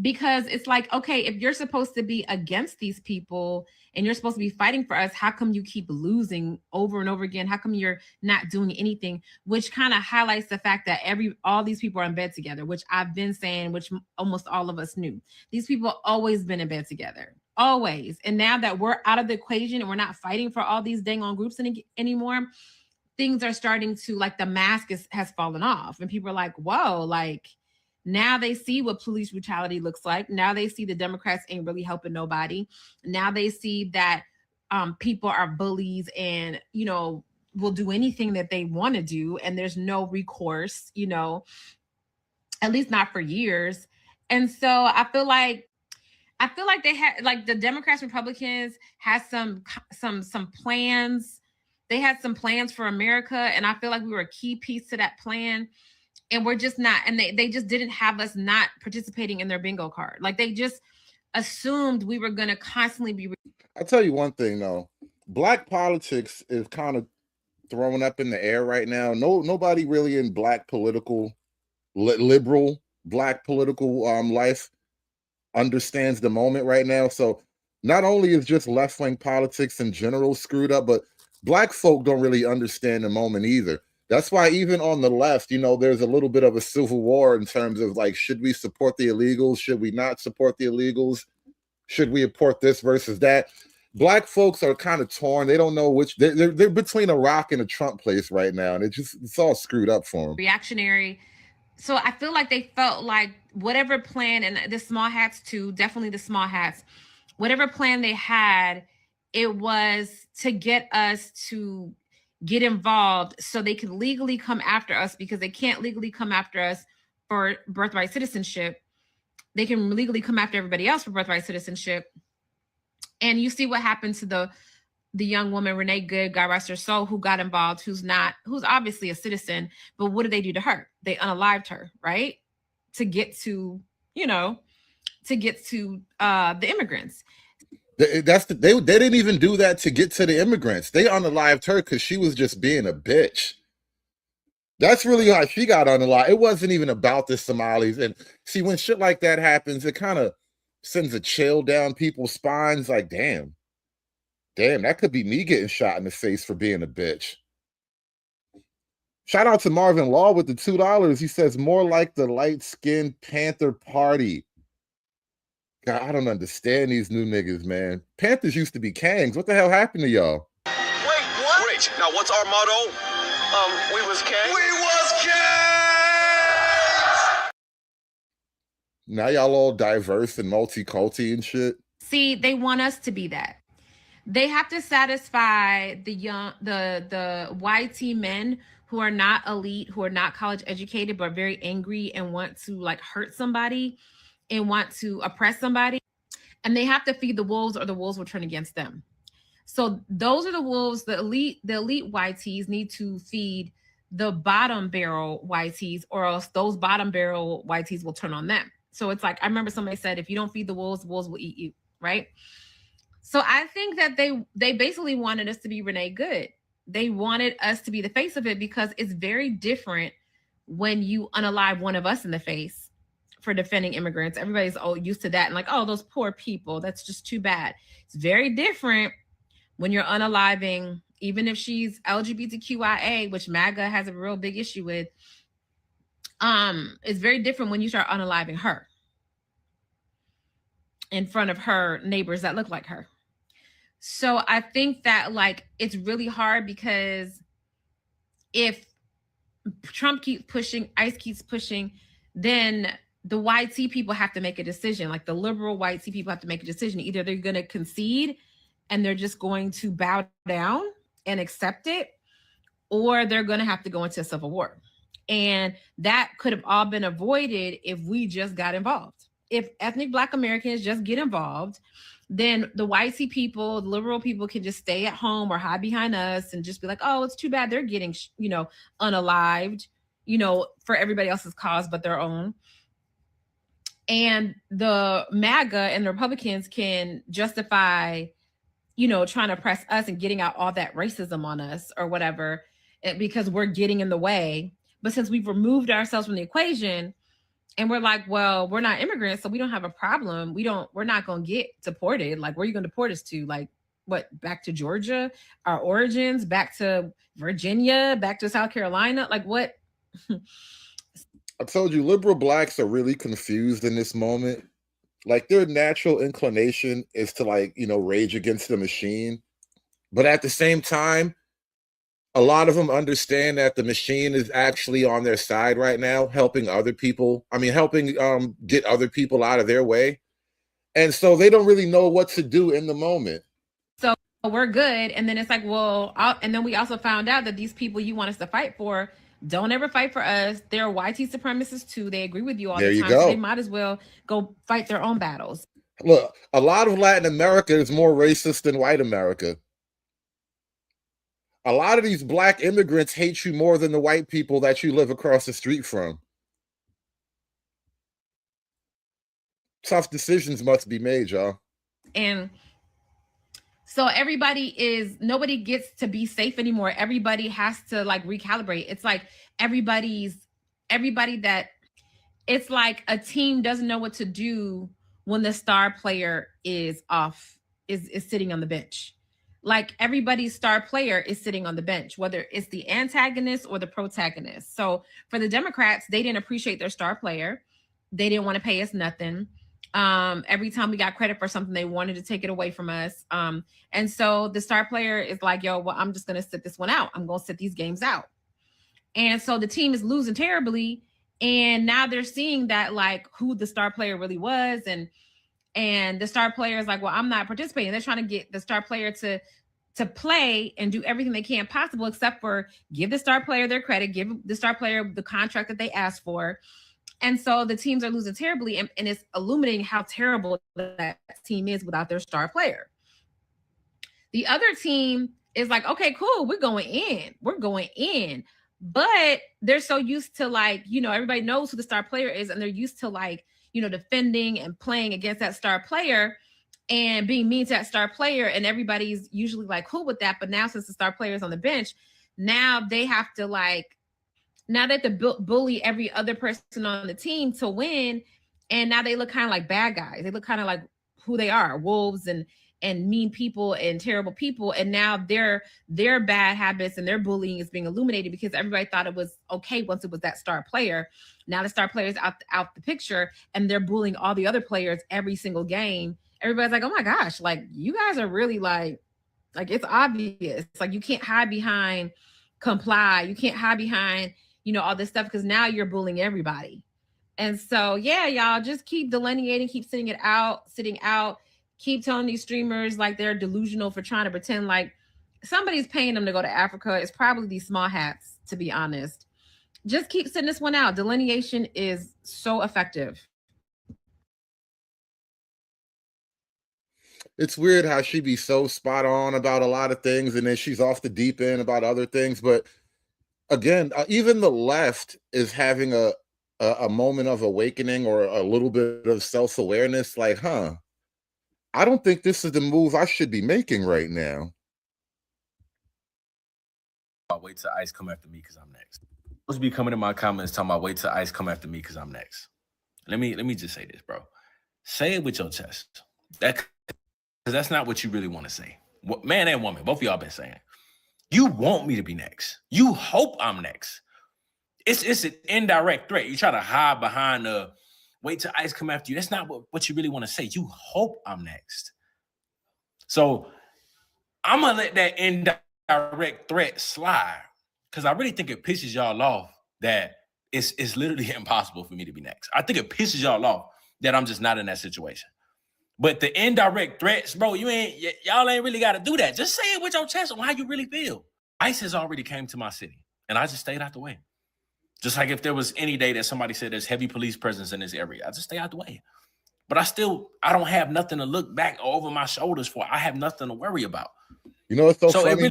Because it's like, okay, if you're supposed to be against these people and you're supposed to be fighting for us, how come you keep losing over and over again? How come you're not doing anything? Which kind of highlights the fact that all these people are in bed together, which I've been saying, which almost all of us knew. These people always been in bed together, always. And now that we're out of the equation and we're not fighting for all these dang on groups anymore, things are starting to, like, the mask has fallen off. And people are like, whoa, like, now they see what police brutality looks like. Now they see the Democrats ain't really helping nobody. Now they see that people are bullies and, you know, will do anything that they want to do. And there's no recourse, you know, at least not for years. And so I feel like they had, like, the Democrats, Republicans had some plans. They had some plans for America. And I feel like we were a key piece to that plan. And we're just not, and they just didn't have us not participating in their bingo card. Like, they just assumed we were going to constantly be. I'll tell you one thing though, black politics is kind of thrown up in the air right now. Nobody really in black political, liberal black political life understands the moment right now. So not only is just left-wing politics in general screwed up, but black folk don't really understand the moment either. That's why even on the left, you know, there's a little bit of a civil war in terms of, like, should we support the illegals? Should we not support the illegals? Should we support this versus that? Black folks are kind of torn. They don't know which. They're between a rock and a Trump place right now, and it's all screwed up for them. Reactionary. So I feel like they felt like whatever plan, and the small hats too, definitely the small hats, whatever plan they had, it was to get us to get involved so they can legally come after us, because they can't legally come after us for birthright citizenship. They can legally come after everybody else for birthright citizenship. And you see what happened to the young woman, Renee Good, God rest her soul, who got involved, who's obviously a citizen, but what did they do to her? They unalived her, right? To get to the immigrants. They didn't even do that to get to the immigrants. They unalived her because she was just being a bitch. That's really how she got unalived. It wasn't even about the Somalis. And see, when shit like that happens, it kind of sends a chill down people's spines. Like, damn, that could be me getting shot in the face for being a bitch. Shout out to Marvin Law with the $2. He says, more like the light-skinned Panther Party. God, I don't understand these new niggas, man. Panthers used to be Kangs. What the hell happened to y'all? Wait, what? Right. Now, what's our motto? We was kings. We was kings. Now y'all all diverse and multi-culti and shit. See, they want us to be that. They have to satisfy the YT men who are not elite, who are not college educated, but very angry and want to like hurt somebody and want to oppress somebody. And they have to feed the wolves, or the wolves will turn against them. So those are the wolves. The elite YTs need to feed the bottom barrel YTs, or else those bottom barrel YTs will turn on them. So it's like, I remember somebody said, if you don't feed the wolves will eat you, right? So I think that they basically wanted us to be Renee Good. They wanted us to be the face of it, because it's very different when you unalive one of us in the face for defending immigrants. Everybody's used to that and like, oh, those poor people, that's just too bad. It's very different when you're unaliving, even if she's LGBTQIA, which MAGA has a real big issue with. It's very different when you start unaliving her in front of her neighbors that look like her. So I think that like it's really hard, because if Trump keeps pushing, ICE keeps pushing, then the YT people have to make a decision. Like the liberal YT people have to make a decision. Either they're going to concede and they're just going to bow down and accept it, or they're going to have to go into a civil war. And that could have all been avoided if we just got involved. If ethnic Black Americans just get involved, then the YT people, the liberal people, can just stay at home or hide behind us and just be like, oh, it's too bad they're getting, unalived, for everybody else's cause but their own. And the MAGA and the Republicans can justify, trying to press us and getting out all that racism on us or whatever, because we're getting in the way. But since we've removed ourselves from the equation, and we're like, well, we're not immigrants, so we don't have a problem. We're not going to get deported. Like, where are you going to deport us to? Like, what, back to Georgia, our origins, back to Virginia, back to South Carolina? Like, what? I told you, liberal Blacks are really confused in this moment. Like, their natural inclination is to, like, rage against the machine. But at the same time, a lot of them understand that the machine is actually on their side right now, helping other people. Helping get other people out of their way. And so they don't really know what to do in the moment. So we're good. And then it's like, well, and then we also found out that these people you want us to fight for don't ever fight for us. They're YT supremacists too. They agree with you all the time. So they might as well go fight their own battles. Look, a lot of Latin America is more racist than white America. A lot of these Black immigrants hate you more than the white people that you live across the street from. Tough decisions must be made, y'all. And so nobody gets to be safe anymore. Everybody has to like recalibrate. It's like it's like a team doesn't know what to do when the star player is off, is sitting on the bench. Like everybody's star player is sitting on the bench, whether it's the antagonist or the protagonist. So for the Democrats, they didn't appreciate their star player. They didn't want to pay us nothing. Every time we got credit for something, they wanted to take it away from us. And so the star player is like, yo, well, I'm just going to sit this one out. I'm going to sit these games out. And so the team is losing terribly. And now they're seeing that like who the star player really was. And the star player is like, well, I'm not participating. They're trying to get the star player to play and do everything they can possible, except for give the star player their credit, give the star player the contract that they asked for. And so the teams are losing terribly. And it's illuminating how terrible that team is without their star player. The other team is like, okay, cool. We're going in. But they're so used to like, everybody knows who the star player is. And they're used to like, defending and playing against that star player and being mean to that star player. And everybody's usually like cool with that. But now since the star player is on the bench, now they have to bully every other person on the team to win. And now they look kind of like bad guys. They look kind of like who they are, wolves and mean people and terrible people. And now their bad habits and their bullying is being illuminated because everybody thought it was okay once it was that star player. Now the star player is out the picture and they're bullying all the other players every single game. Everybody's like, oh my gosh, like you guys are really like Like, it's obvious. It's like, you can't hide behind comply. You can't hide behind, all this stuff, because now you're bullying everybody. And so, yeah, y'all just keep delineating, keep sitting out, keep telling these streamers like they're delusional for trying to pretend like somebody's paying them to go to Africa. It's probably these small hats, to be honest. Just keep sitting this one out. Delineation is so effective. It's weird how she be so spot on about a lot of things, and then she's off the deep end about other things. But again, even the left is having a moment of awakening or a little bit of self-awareness. Like, I don't think this is the move I should be making right now. I'll wait till ICE come after me because I'm next. Supposed to be coming in my comments talking about wait till ICE come after me because I'm next. Let me just say this, bro. Say it with your chest. Because that's not what you really want to say. Man and woman, both of y'all been saying. You want me to be next. You hope I'm next. It's an indirect threat. You try to hide behind the wait till ICE come after you. That's not what you really want to say. You hope I'm next. So I'm going to let that indirect threat slide because I really think it pisses y'all off that it's literally impossible for me to be next. I think it pisses y'all off that I'm just not in that situation. But the indirect threats, bro, y'all ain't really got to do that. Just say it with your chest on how you really feel. ICE has already came to my city, and I just stayed out the way. Just like if there was any day that somebody said there's heavy police presence in this area, I just stay out the way. But I don't have nothing to look back over my shoulders for. I have nothing to worry about. You know what's so funny?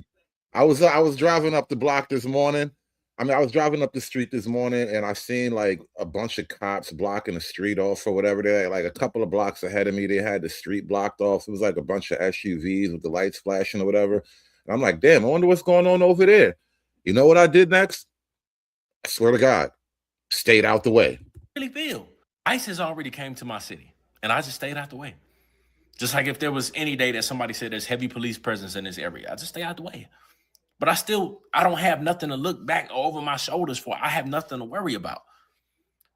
I was driving up the block this morning. I was driving up the street this morning, and I seen like a bunch of cops blocking the street off or whatever. They like a couple of blocks ahead of me. They had the street blocked off. It was like a bunch of SUVs with the lights flashing or whatever. And I'm like, damn, I wonder what's going on over there. You know what I did next? I swear to God, stayed out the way. Really feel ICE has already came to my city, and I just stayed out the way. Just like if there was any day that somebody said there's heavy police presence in this area, I just stay out the way. But I don't have nothing to look back over my shoulders for. I have nothing to worry about.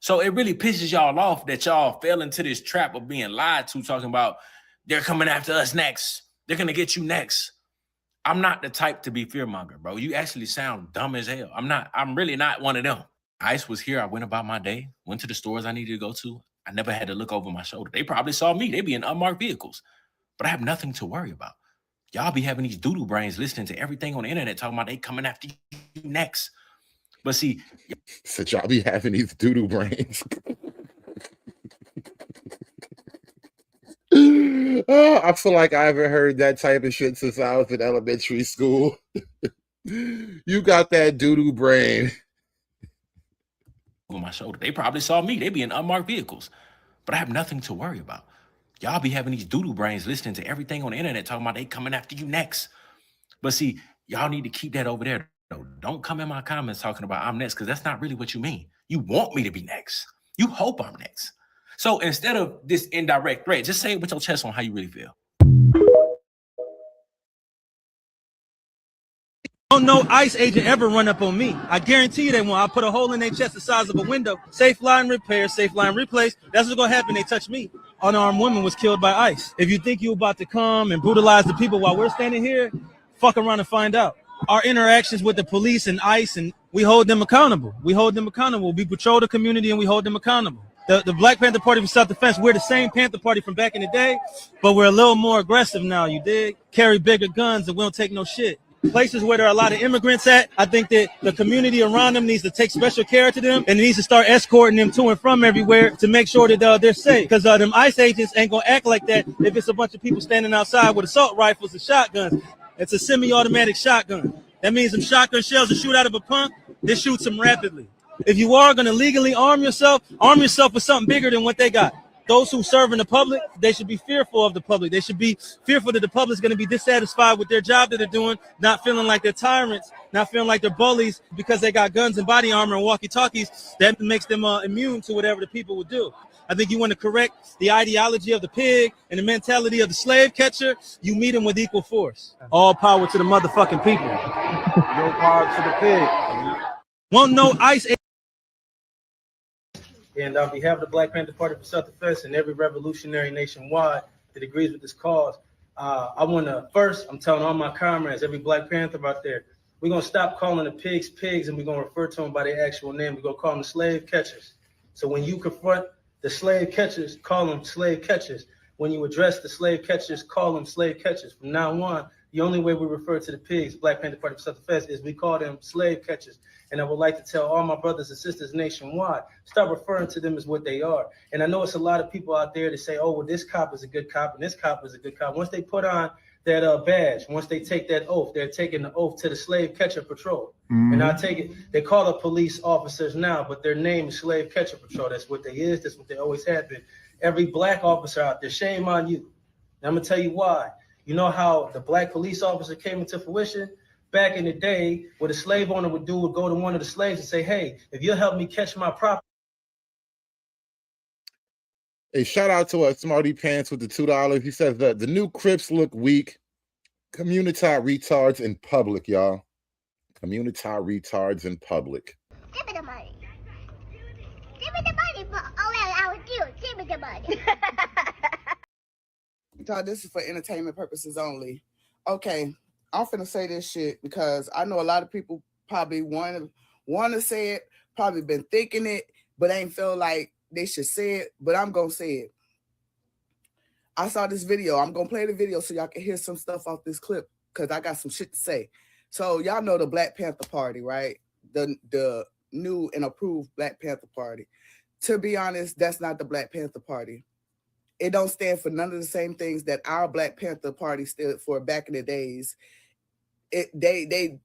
So it really pisses y'all off that y'all fell into this trap of being lied to, talking about they're coming after us next. They're going to get you next. I'm not the type to be fearmonger, bro. You actually sound dumb as hell. I'm really not one of them. ICE was here. I went about my day, went to the stores I needed to go to. I never had to look over my shoulder. They probably saw me. They be in unmarked vehicles. But I have nothing to worry about. Y'all be having these doodle brains listening to everything on the internet talking about they coming after you next. But see, said y'all be having these doodle brains. I feel like I haven't heard that type of shit since I was in elementary school. You got that doodle brain. On my shoulder. They probably saw me. They be in unmarked vehicles. But I have nothing to worry about. Y'all be having these doodle brains listening to everything on the internet talking about they coming after you next. But see, y'all need to keep that over there. Don't come in my comments talking about I'm next, because that's not really what you mean. You want me to be next. You hope I'm next. So instead of this indirect threat, just say it with your chest on how you really feel. Don't no ICE agent ever run up on me. I guarantee you they won't. I'll put a hole in their chest the size of a window. Safe line repair, safe line replace. That's what's going to happen. They touch me. Unarmed woman was killed by ICE. If you think you're about to come and brutalize the people while we're standing here, fuck around and find out. Our interactions with the police and ICE, and we hold them accountable. We patrol the community and we hold them accountable. The Black Panther Party for Self-Defense, we're the same Panther Party from back in the day, but we're a little more aggressive now, you dig? Carry bigger guns and we don't take no shit. Places where there are a lot of immigrants at, I think that the community around them needs to take special care to them and it needs to start escorting them to and from everywhere to make sure that they're safe. Because them ICE agents ain't going to act like that if it's a bunch of people standing outside with assault rifles and shotguns. It's a semi-automatic shotgun. That means them shotgun shells that shoot out of a pump, they shoot them rapidly. If you are going to legally arm yourself with something bigger than what they got. Those who serve in the public, they should be fearful of the public. They should be fearful that the public is going to be dissatisfied with their job that they're doing, not feeling like they're tyrants, not feeling like they're bullies because they got guns and body armor and walkie-talkies. That makes them immune to whatever the people would do. I think you want to correct the ideology of the pig and the mentality of the slave catcher. You meet them with equal force. All power to the motherfucking people. No power to the pig. Won't no ICE. And on behalf of the Black Panther Party for Self-Defense and every revolutionary nationwide that agrees with this cause, I'm telling all my comrades, every Black Panther out there, we're going to stop calling the pigs pigs, and we're going to refer to them by their actual name. We're going to call them slave catchers. So when you confront the slave catchers, call them slave catchers. When you address the slave catchers, call them slave catchers. From now on, the only way we refer to the pigs, Black Panther Party for Self-Defense, is we call them slave catchers. And I would like to tell all my brothers and sisters nationwide, start referring to them as what they are. And I know it's a lot of people out there that say, oh, well, this cop is a good cop and this cop is a good cop. Once they put on that badge, once they take that oath, they're taking the oath to the slave catcher patrol. Mm-hmm. And I take it, they call it police officers now, but their name is slave catcher patrol. That's what they is. That's what they always have been. Every Black officer out there, shame on you. And I'm gonna tell you why. You know how the Black police officer came into fruition? Back in the day, what a slave owner would do would go to one of the slaves and say, hey, if you'll help me catch my property. Hey, shout out to Smarty Pants with the $2. He says that the new Crips look weak. Community retards in public, y'all. Community retards in public. Give me the money. Give me the money for all that I would do. Give me the money. This is for entertainment purposes only. Okay, I'm finna say this shit because I know a lot of people probably want to say it, probably been thinking it, but ain't feel like they should say it, but I'm gonna say it. I saw this video. I'm gonna play the video so y'all can hear some stuff off this clip because I got some shit to say. So y'all know the Black Panther Party, right? The new and approved Black Panther Party. To be honest, that's not the Black Panther Party. It don't stand for none of the same things that our Black Panther Party stood for back in the days. They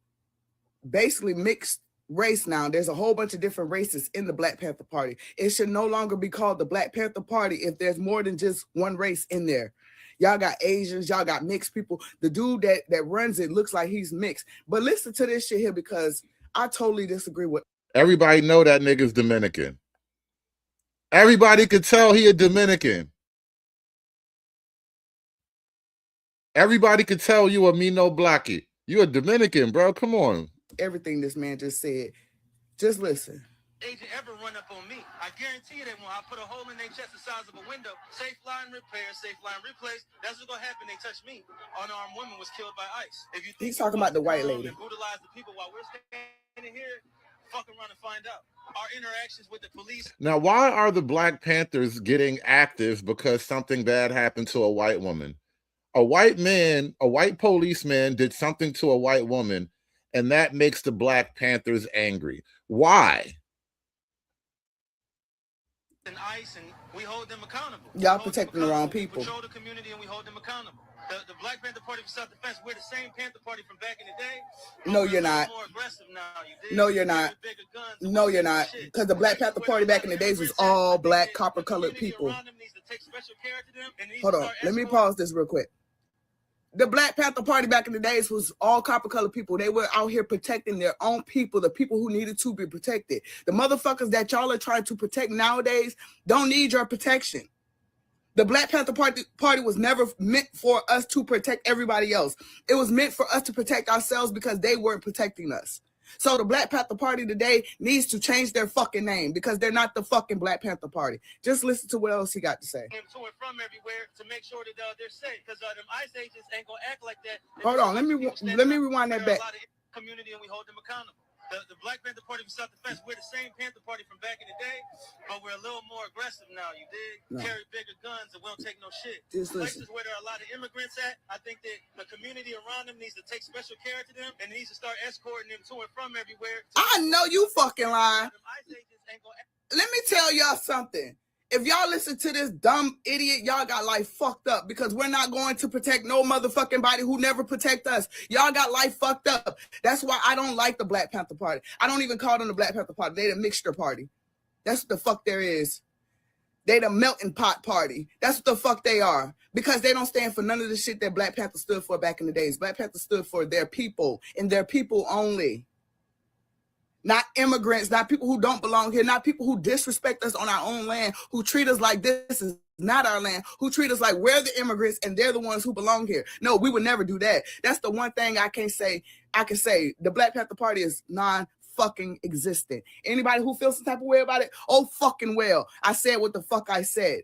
basically mixed race now. There's a whole bunch of different races in the Black Panther Party. It should no longer be called the Black Panther Party if there's more than just one race in there. Y'all got Asians, y'all got mixed people. The dude that runs it looks like he's mixed. But listen to this shit here because I totally disagree with. Everybody know that nigga's Dominican. Everybody could tell he a Dominican. Everybody could tell you a Mino Blackie. You a Dominican, bro. Come on. Everything this man just said. Just listen. Agent ever run up on me. I guarantee you they won't. I put a hole in their chest the size of a window. Safe line repair, safe line replace. That's what's gonna happen. They touch me. Unarmed woman was killed by ICE. If you think he's talking about the white lady. And brutalize the people while we're standing here, fuck around and find out. Our interactions with the police. Now, why are the Black Panthers getting active because something bad happened to a white woman? A white man, a white policeman did something to a white woman, and that makes the Black Panthers angry. Why? And ICE, and we hold them accountable. Y'all protecting the wrong people. Control the community and we hold them accountable. The Black Panther Party for Self-Defense, we're the same Panther Party from back in the day. No, you're not. More aggressive now, no, you're not. No, you're not. Because the Black Panther Party back in the days was all black, copper-colored people. Hold on. Let me pause this real quick. The Black Panther Party back in the days was all copper-colored people. They were out here protecting their own people, the people who needed to be protected. The motherfuckers that y'all are trying to protect nowadays don't need your protection. The Black Panther Party was never meant for us to protect everybody else. It was meant for us to protect ourselves because they weren't protecting us. So the Black Panther Party today needs to change their fucking name because they're not the fucking Black Panther Party. Just listen to what else he got to say. To and from everywhere to make sure that they're safe because them ICE agents ain't gonna act like that. Hold on, let me rewind that back. Community and we hold them accountable. The Black Panther Party for Self-Defense, we're the same Panther Party from back in the day, but we're a little more aggressive now, you dig? No. Carry bigger guns and we don't take no shit. Places where there are a lot of immigrants at, I think that the community around them needs to take special care to them and needs to start escorting them to and from everywhere. I know you fucking lying. Let me tell y'all something. If y'all listen to this dumb idiot, y'all got life fucked up because we're not going to protect no motherfucking body who never protect us. Y'all got life fucked up. That's why I don't like the Black Panther Party. I don't even call them the Black Panther Party. They the mixture party. That's what the fuck there is. They the melting pot party. That's what the fuck they are. Because they don't stand for none of the shit that Black Panther stood for back in the days. Black Panther stood for their people and their people only. Not immigrants, not people who don't belong here, not people who disrespect us on our own land, who treat us like this is not our land, who treat us like we're the immigrants and they're the ones who belong here. No, we would never do that. That's the one thing I can say. The Black Panther Party is non-fucking existent. Anybody who feels some type of way about it, oh fucking well. I said what the fuck I said.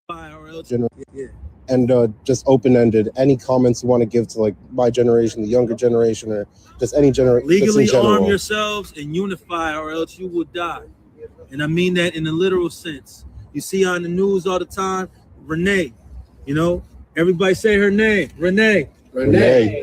And just open-ended, any comments you want to give to like my generation, the younger generation, or just any generation? Legally arm yourselves and unify, or else you will die. And I mean that in a literal sense. You see on the news all the time, Renee, you know, everybody say her name, Renee.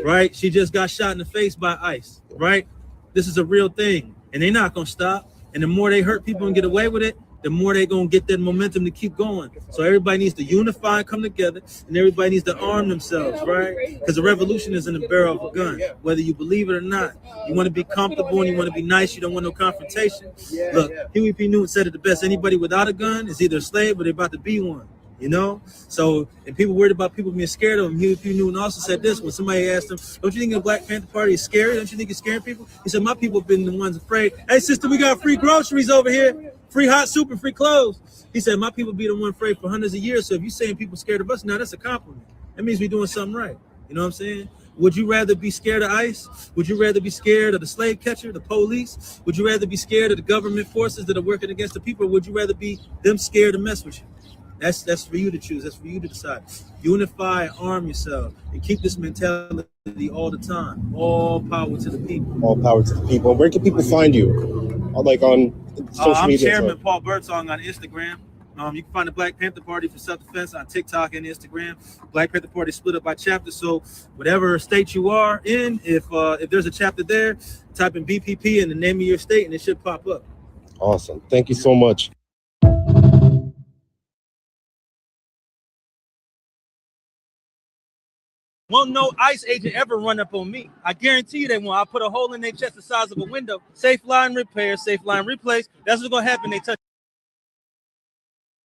Right? She just got shot in the face by ICE, right? This is a real thing, and they're not gonna stop. And the more they hurt people and get away with it, the more they're gonna get that momentum to keep going. So everybody needs to unify and come together, and everybody needs to arm themselves, right? Because the revolution is in the barrel of a gun, whether you believe it or not. You want to be comfortable and you want to be nice, you don't want no confrontation. Look, Huey P. Newton said it the best: anybody without a gun is either a slave or they're about to be one. You know, so if people worried about people being scared of him, Huey P. Newton also said this when somebody asked him, "Don't you think the Black Panther Party is scary? Don't you think it's scaring people?" He said, "My people have been the ones afraid. Hey, sister, we got free groceries over here, free hot soup and free clothes." He said, "My people be the one afraid for hundreds of years. So if you're saying people scared of us, now that's a compliment. That means we're doing something right. You know what I'm saying? Would you rather be scared of ICE? Would you rather be scared of the slave catcher, the police? Would you rather be scared of the government forces that are working against the people? Or would you rather be them scared to mess with you? That's for you to choose. That's for you to decide. Unify, arm yourself, and keep this mentality all the time. All power to the people. All power to the people. Where can people find you? Like on social media? I'm Chairman Paul Birdsong on Instagram. You can find the Black Panther Party for Self-Defense on TikTok and Instagram. Black Panther Party split up by chapter, so whatever state you are in, if there's a chapter there, type in BPP and the name of your state, and it should pop up. Awesome. Thank you so much. Won't no ICE agent ever run up on me. I guarantee you they won't. I'll put a hole in their chest the size of a window. Safe line repair, safe line replace. That's what's going to happen. They touch.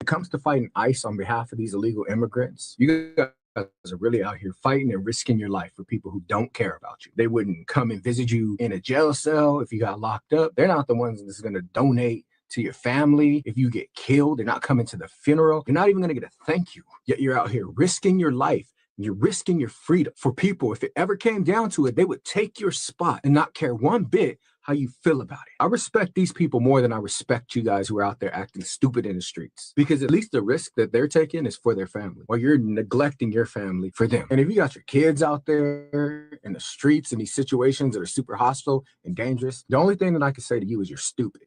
When it comes to fighting ICE on behalf of these illegal immigrants, you guys are really out here fighting and risking your life for people who don't care about you. They wouldn't come and visit you in a jail cell if you got locked up. They're not the ones that's going to donate to your family. If you get killed, they're not coming to the funeral. You're not even going to get a thank you. Yet you're out here risking your life. You're risking your freedom for people. If it ever came down to it, they would take your spot and not care one bit how you feel about it. I respect these people more than I respect you guys who are out there acting stupid in the streets, because at least the risk that they're taking is for their family, while you're neglecting your family for them. And if you got your kids out there in the streets in these situations that are super hostile and dangerous, the only thing that I can say to you is you're stupid.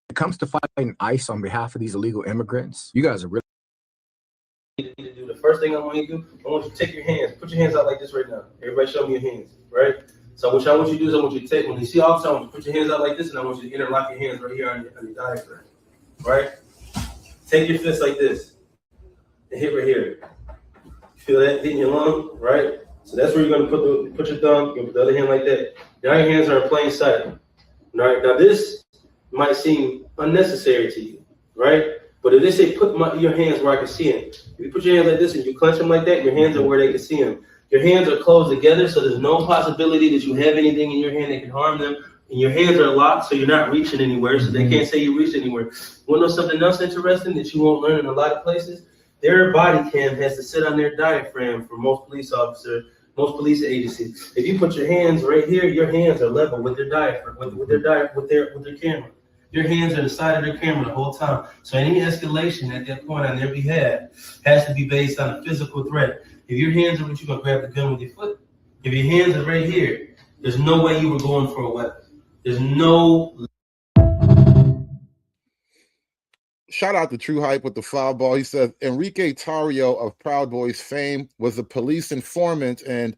When it comes to fighting ICE on behalf of these illegal immigrants, you guys are really To do the first thing I want you to do, I want you to take your hands, put your hands out like this right now. Everybody show me your hands, right? So what I want you to do is I want you to take, when you see officer, I want you to put your hands out like this, and I want you to interlock your hands right here on your diaphragm, right? Take your fist like this, and hit right here. Feel that hitting your lung, right? So that's where you're gonna put your thumb, you're gonna put the other hand like that. Now your hands are in plain sight. All right, now this might seem unnecessary to you, right? But if they say put your hands where I can see them, if you put your hands like this and you clench them like that, your hands are where they can see them. Your hands are closed together, so there's no possibility that you have anything in your hand that can harm them. And your hands are locked, so you're not reaching anywhere, so they can't say you reached anywhere. Want to know something else interesting that you won't learn in a lot of places? Their body cam has to sit on their diaphragm for most police officers, most police agencies. If you put your hands right here, your hands are level with their diaphragm, with their camera. Your hands are the side of their camera the whole time. So any escalation at that point on their behalf has to be based on a physical threat. If your hands are what you're gonna grab the gun with your foot. If your hands are right here, there's no way you were going for a weapon. There's no. Shout out to True Hype with the foul ball. He says Enrique Tarrio of Proud Boys fame was a police informant, and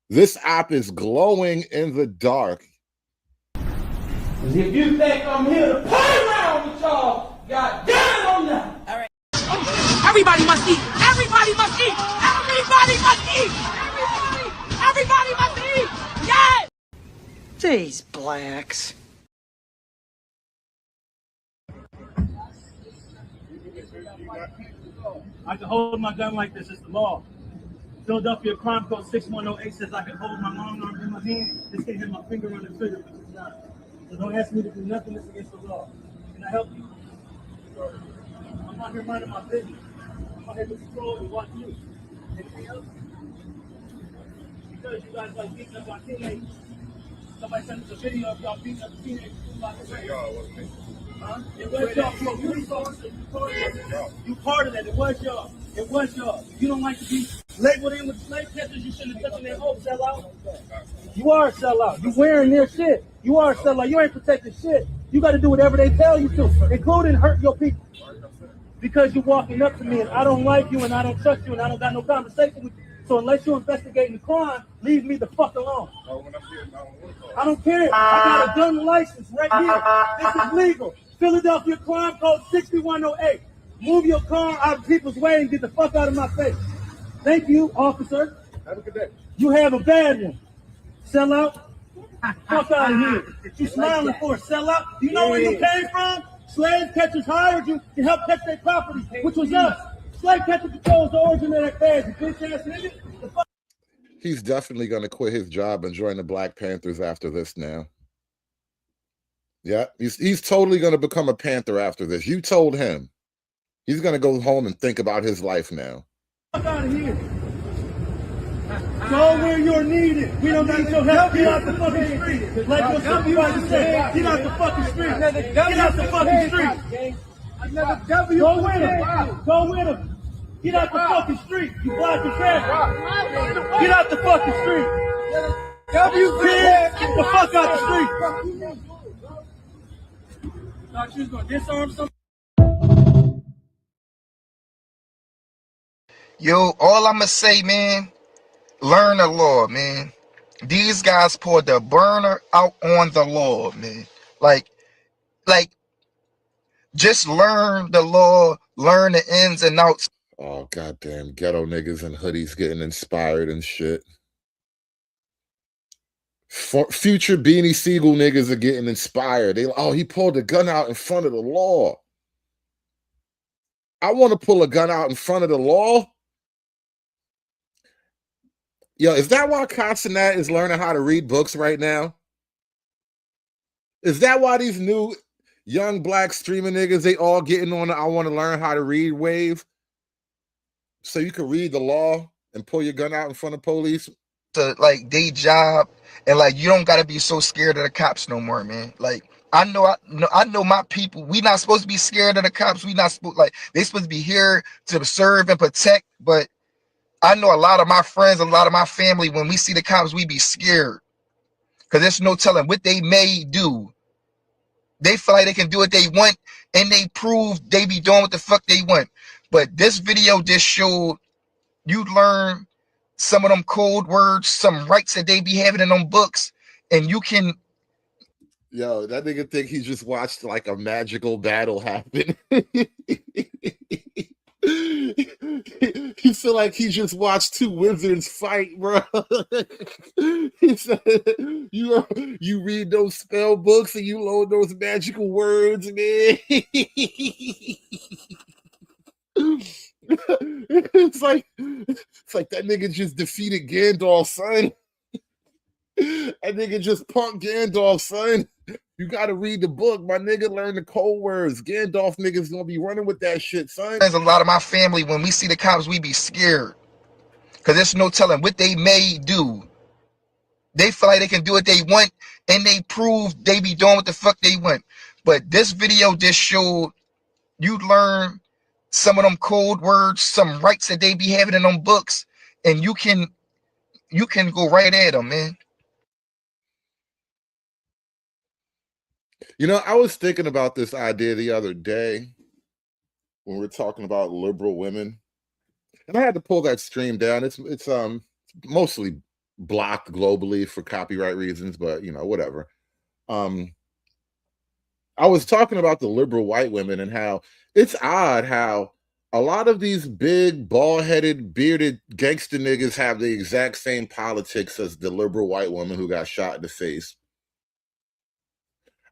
this app is glowing in the dark. If you think I'm here to play around with y'all, goddamn I'm not. All right. Everybody must eat. Everybody must eat. Everybody must eat. Everybody must eat. Yes. These blacks. I can hold my gun like this. It's the law. Philadelphia Crime Code 6108 says I can hold my long arm in my hand. This can't hit my finger on the trigger, which is not. So don't ask me to do nothing that's against the law. Can I help you? I'm not here minding my business. I'm out here to control and watch you. Anything else? Because you guys like beating up our teammates. Somebody sent us a video of y'all beating up the teenagers. It was y'all. You part of that. It was y'all. It was yours. You don't like to be labeled in with slave catchers. You shouldn't have touched their hope, sellout. You are a sellout. You wearing their shit. You are a sellout. You ain't protecting shit. You got to do whatever they tell you to, including hurt your people. Because you're walking up to me and I don't like you and I don't trust you and I don't got no conversation with you. So unless you're investigating the crime, leave me the fuck alone. I don't care. I got a gun license right here. This is legal. Philadelphia Crime Code 6108. Move your car out of people's way and get the fuck out of my face. Thank you, officer. Have a good day. You have a bad one. Sellout. Fuck out of here. You smiling for a sellout? Do you know where you came from? Slave catchers hired you to help catch their property, which was us. Slave catcher controls the origin of that bag, you bitch ass nigga. He's definitely going to quit his job and join the Black Panthers after this now. Yeah, he's totally going to become a Panther after this. You told him. He's going to go home and think about his life now. Fuck out of here. Go where you're needed. We don't need your help. Get out the fucking street. Like your supervisor said, get out the fucking street. Get out the fucking street. Go with him. Go with him. Get out the fucking street. You blocking traffic. Get out the fucking street. Get the fuck out the street. Thought you was gonna disarm somebody? Yo, all I'ma say, man, learn the law, man. These guys poured the burner out on the law, man. Like, just learn the law, learn the ins and outs. Oh, goddamn ghetto niggas and hoodies getting inspired and shit. Future Beanie Siegel niggas are getting inspired. He pulled a gun out in front of the law. I want to pull a gun out in front of the law. Yo, is that why Consonant is learning how to read books right now? Is that why these new young black streamer niggas, they all getting on the I want to learn how to read wave? So you can read the law and pull your gun out in front of police? To like day job, and like you don't gotta be so scared of the cops no more, man. Like I know my people. We not supposed to be scared of the cops. We not supposed they supposed to be here to serve and protect. But I know a lot of my friends, a lot of my family, when we see the cops, we be scared because there's no telling what they may do. They feel like they can do what they want, and they prove they be doing what the fuck they want. But this video just showed you learn some of them code words, some rights that they be having in them books, and you can. Yo, that nigga think he just watched like a magical battle happen. He feel like he just watched two wizards fight, bro. He said, you read those spell books and you load those magical words, man. It's like that nigga just defeated Gandalf, son. That nigga just punked Gandalf, son. You gotta read the book, my nigga. Learn the code words. Gandalf niggas gonna be running with that shit, son. There's a lot of my family, when we see the cops, we be scared because there's no telling what they may do. They feel like they can do what they want, and they prove they be doing what the fuck they want. But this video just showed you learn some of them code words, some rights that they be having in them books, and you can go right at them, man. You know, I was thinking about this idea the other day when we were talking about liberal women, and I had to pull that stream down. It's mostly blocked globally for copyright reasons, but you know, whatever. I was talking about the liberal white women and how it's odd how a lot of these big, bald-headed, bearded gangster niggas have the exact same politics as the liberal white woman who got shot in the face.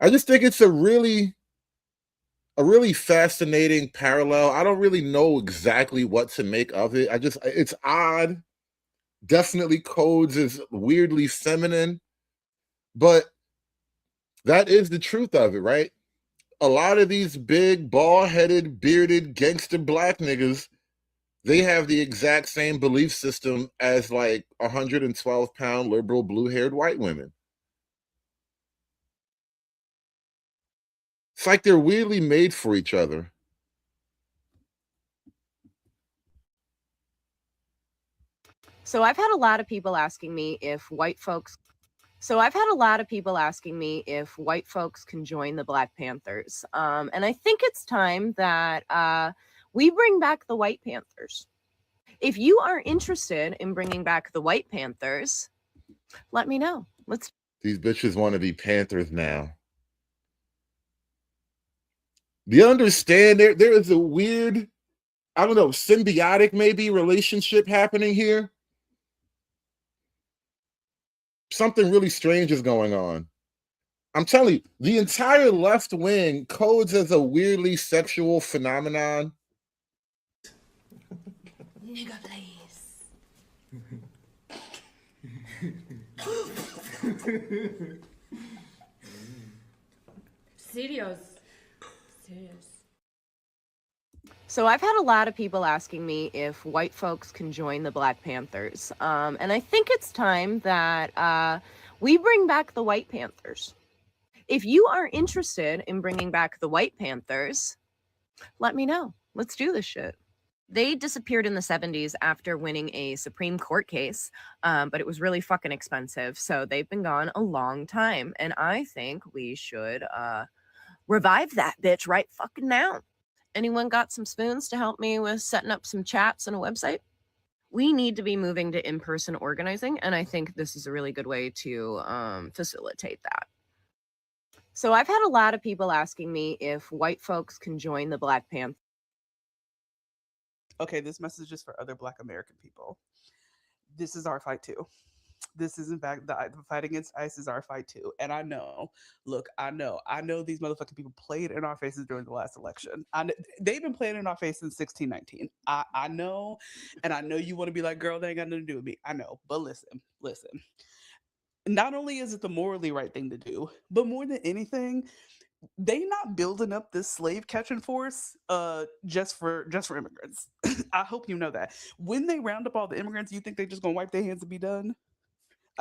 I just think it's a really fascinating parallel. I don't really know exactly what to make of it. It's odd. Definitely codes is weirdly feminine, but that is the truth of it, right? A lot of these big, bald-headed, bearded, gangster black niggas, they have the exact same belief system as like 112-pound liberal blue-haired white women. It's like they're weirdly made for each other. So I've had a lot of people asking me if white folks can join the Black Panthers. And I think it's time that we bring back the White Panthers. If you are interested in bringing back the White Panthers, let me know. These bitches want to be Panthers now. Do you understand? There is a weird, I don't know, symbiotic maybe relationship happening here. Something really strange is going on. I'm telling you, the entire left wing codes as a weirdly sexual phenomenon. Nigga, please. Serious. So I've had a lot of people asking me if white folks can join the Black Panthers. And I think it's time that we bring back the White Panthers. If you are interested in bringing back the White Panthers, let me know. Let's do this shit. They disappeared in the 70s after winning a Supreme Court case, but it was really fucking expensive. So they've been gone a long time. And I think we should revive that bitch right fucking now. Anyone got some spoons to help me with setting up some chats and a website? We need to be moving to in-person organizing, and I think this is a really good way to facilitate that. So I've had a lot of people asking me if white folks can join the Black Panthers. Okay, this message is for other Black American people. This is our fight too. This is in fact the fight against ICE is our fight too. And I know, look, I know these motherfucking people played in our faces during the last election. They've been playing in our face since 1619. I know, and I know you want to be like, girl, they ain't got nothing to do with me. I know, but listen. Not only is it the morally right thing to do, but more than anything, they not building up this slave catching force just for immigrants. I hope you know that. When they round up all the immigrants, you think they just gonna wipe their hands and be done?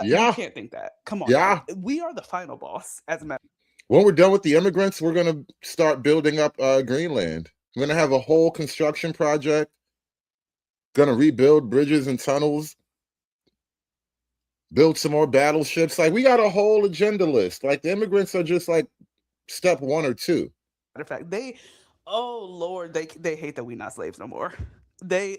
Yeah. You can't think that. Come on. Yeah. Now. We are the final boss, as a matter. When we're done with the immigrants, we're gonna start building up Greenland. We're gonna have a whole construction project. Gonna rebuild bridges and tunnels. Build some more battleships. Like, we got a whole agenda list. Like, the immigrants are just like step 1 or 2. Matter of fact, they hate that we not slaves no more. They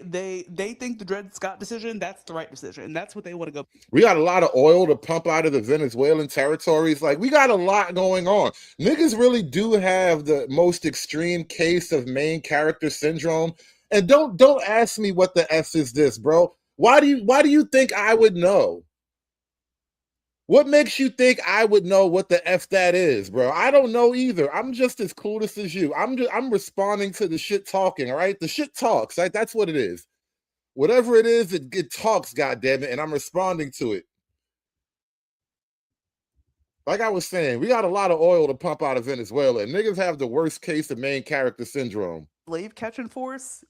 think the Dred Scott decision, that's the right decision. That's what they want to go. We got a lot of oil to pump out of the Venezuelan territories. Like, we got a lot going on. Niggas really do have the most extreme case of main character syndrome. And don't ask me what the F is this, bro. Why do you think I would know? What makes you think I would know what the F that is, bro? I don't know either. I'm just as clueless as you. I'm responding to the shit talking, all right? The shit talks, right? That's what it is. Whatever it is, it talks, goddammit, and I'm responding to it. Like I was saying, we got a lot of oil to pump out of Venezuela, and niggas have the worst case of main character syndrome. Slave catching force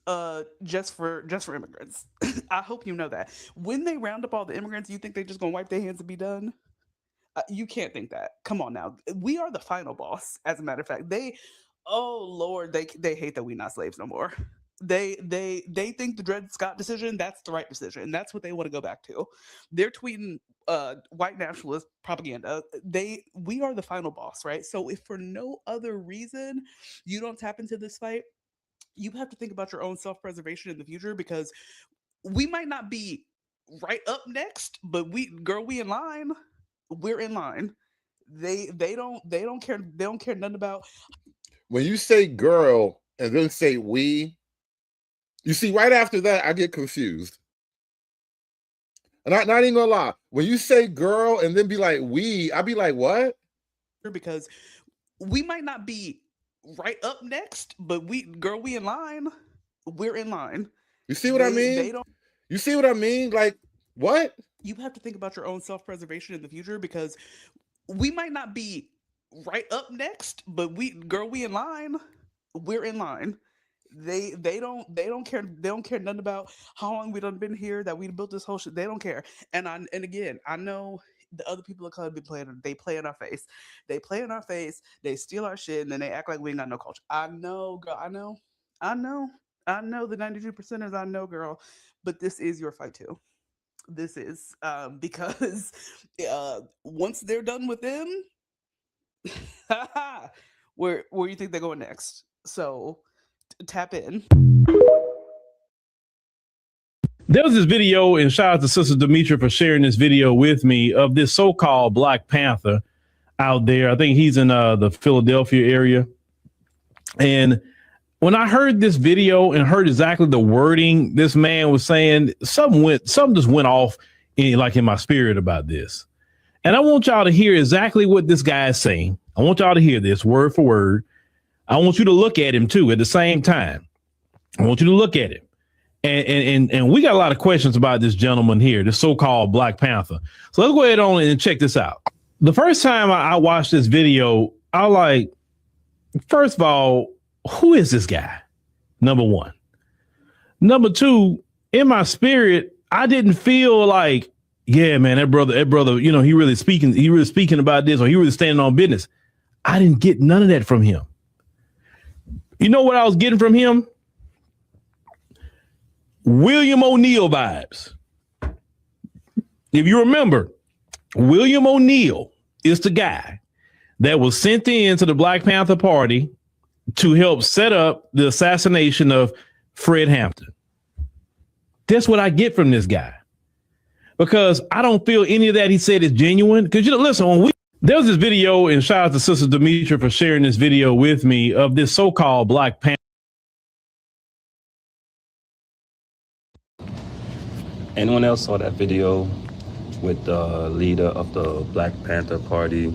just for immigrants. I hope you know that. When they round up all the immigrants, you think they just gonna wipe their hands and be done? You can't think that. Come on now. We are the final boss, as a matter of fact. They hate that we not slaves no more. They think the Dred Scott decision, that's the right decision. That's what they want to go back to. They're tweeting white nationalist propaganda. We are the final boss, right? So if for no other reason you don't tap into this fight, you have to think about your own self-preservation in the future, because we might not be right up next, but we in line. We're in line. They don't care nothing about. When you say girl and then say we, you see, right after that, I get confused. And not even gonna lie. When you say girl and then be like we, I'd be like, what? Because we might not be right up next, but we in line. We're in line. You see what I mean? You see what I mean? Like, what? You have to think about your own self-preservation in the future, because we might not be right up next, but we in line. We're in line. They don't care nothing about how long we done been here, that we built this whole shit. They don't care. And again, I know the other people of color be playing. They play in our face. They play in our face. They steal our shit, and then they act like we ain't got no culture. I know, girl. I know the 92%ers. I know, girl. But this is your fight too. this is, because once they're done with them, where do you think they're going next? So tap in. There was this video, and shout out to Sister Demetra for sharing this video with me, of this so-called Black Panther out there. I think he's in the Philadelphia area. And when I heard this video and heard exactly the wording this man was saying, something just went off in my spirit about this. And I want y'all to hear exactly what this guy is saying. I want y'all to hear this word for word. I want you to look at him too at the same time. I want you to look at him. And we got a lot of questions about this gentleman here, the so-called Black Panther. So let's go ahead on and check this out. The first time I watched this video, I was like, first of all, who is this guy? Number one. Number two, in my spirit, I didn't feel like, yeah, man, that brother, he really speaking about this, or he really standing on business. I didn't get none of that from him. You know what I was getting from him? William O'Neill vibes. If you remember, William O'Neill is the guy that was sent in to the Black Panther Party to help set up the assassination of Fred Hampton. That's what I get from this guy, because I don't feel any of that he said is genuine. Because, listen, there was this video, and shout out to Sister Demetra for sharing this video with me, of this so-called Black Panther. Anyone else saw that video with the leader of the Black Panther Party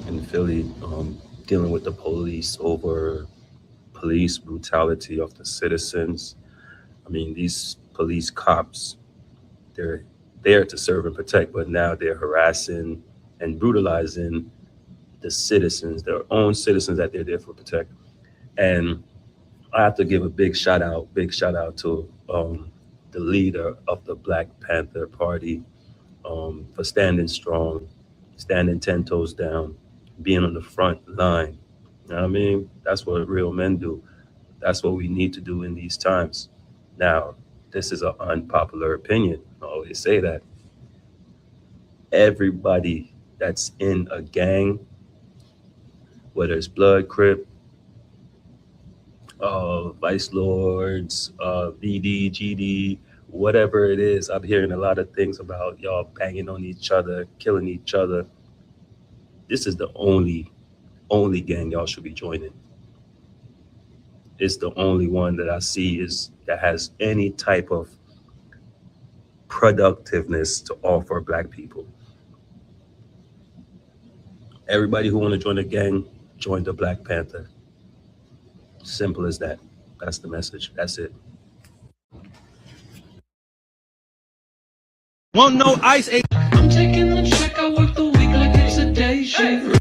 in Philly dealing with the police over police brutality of the citizens? I mean, these police cops, they're there to serve and protect, but now they're harassing and brutalizing the citizens, their own citizens that they're there for protect. And I have to give a big shout out to the leader of the Black Panther Party for standing strong, standing 10 toes down, being on the front line. You know what I mean? That's what real men do. That's what we need to do in these times. Now, this is an unpopular opinion. I always say that. Everybody that's in a gang, whether it's Blood, Crip, Vice Lords, VD, GD, whatever it is, I'm hearing a lot of things about y'all banging on each other, killing each other. This is the only gang y'all should be joining. It's the only one that I see that has any type of productiveness to offer Black people. Everybody who want to join a gang, join the Black Panther. Simple as that. That's the message. That's it. Well, no ice. I'm taking the check. I work the week like it's a day shift.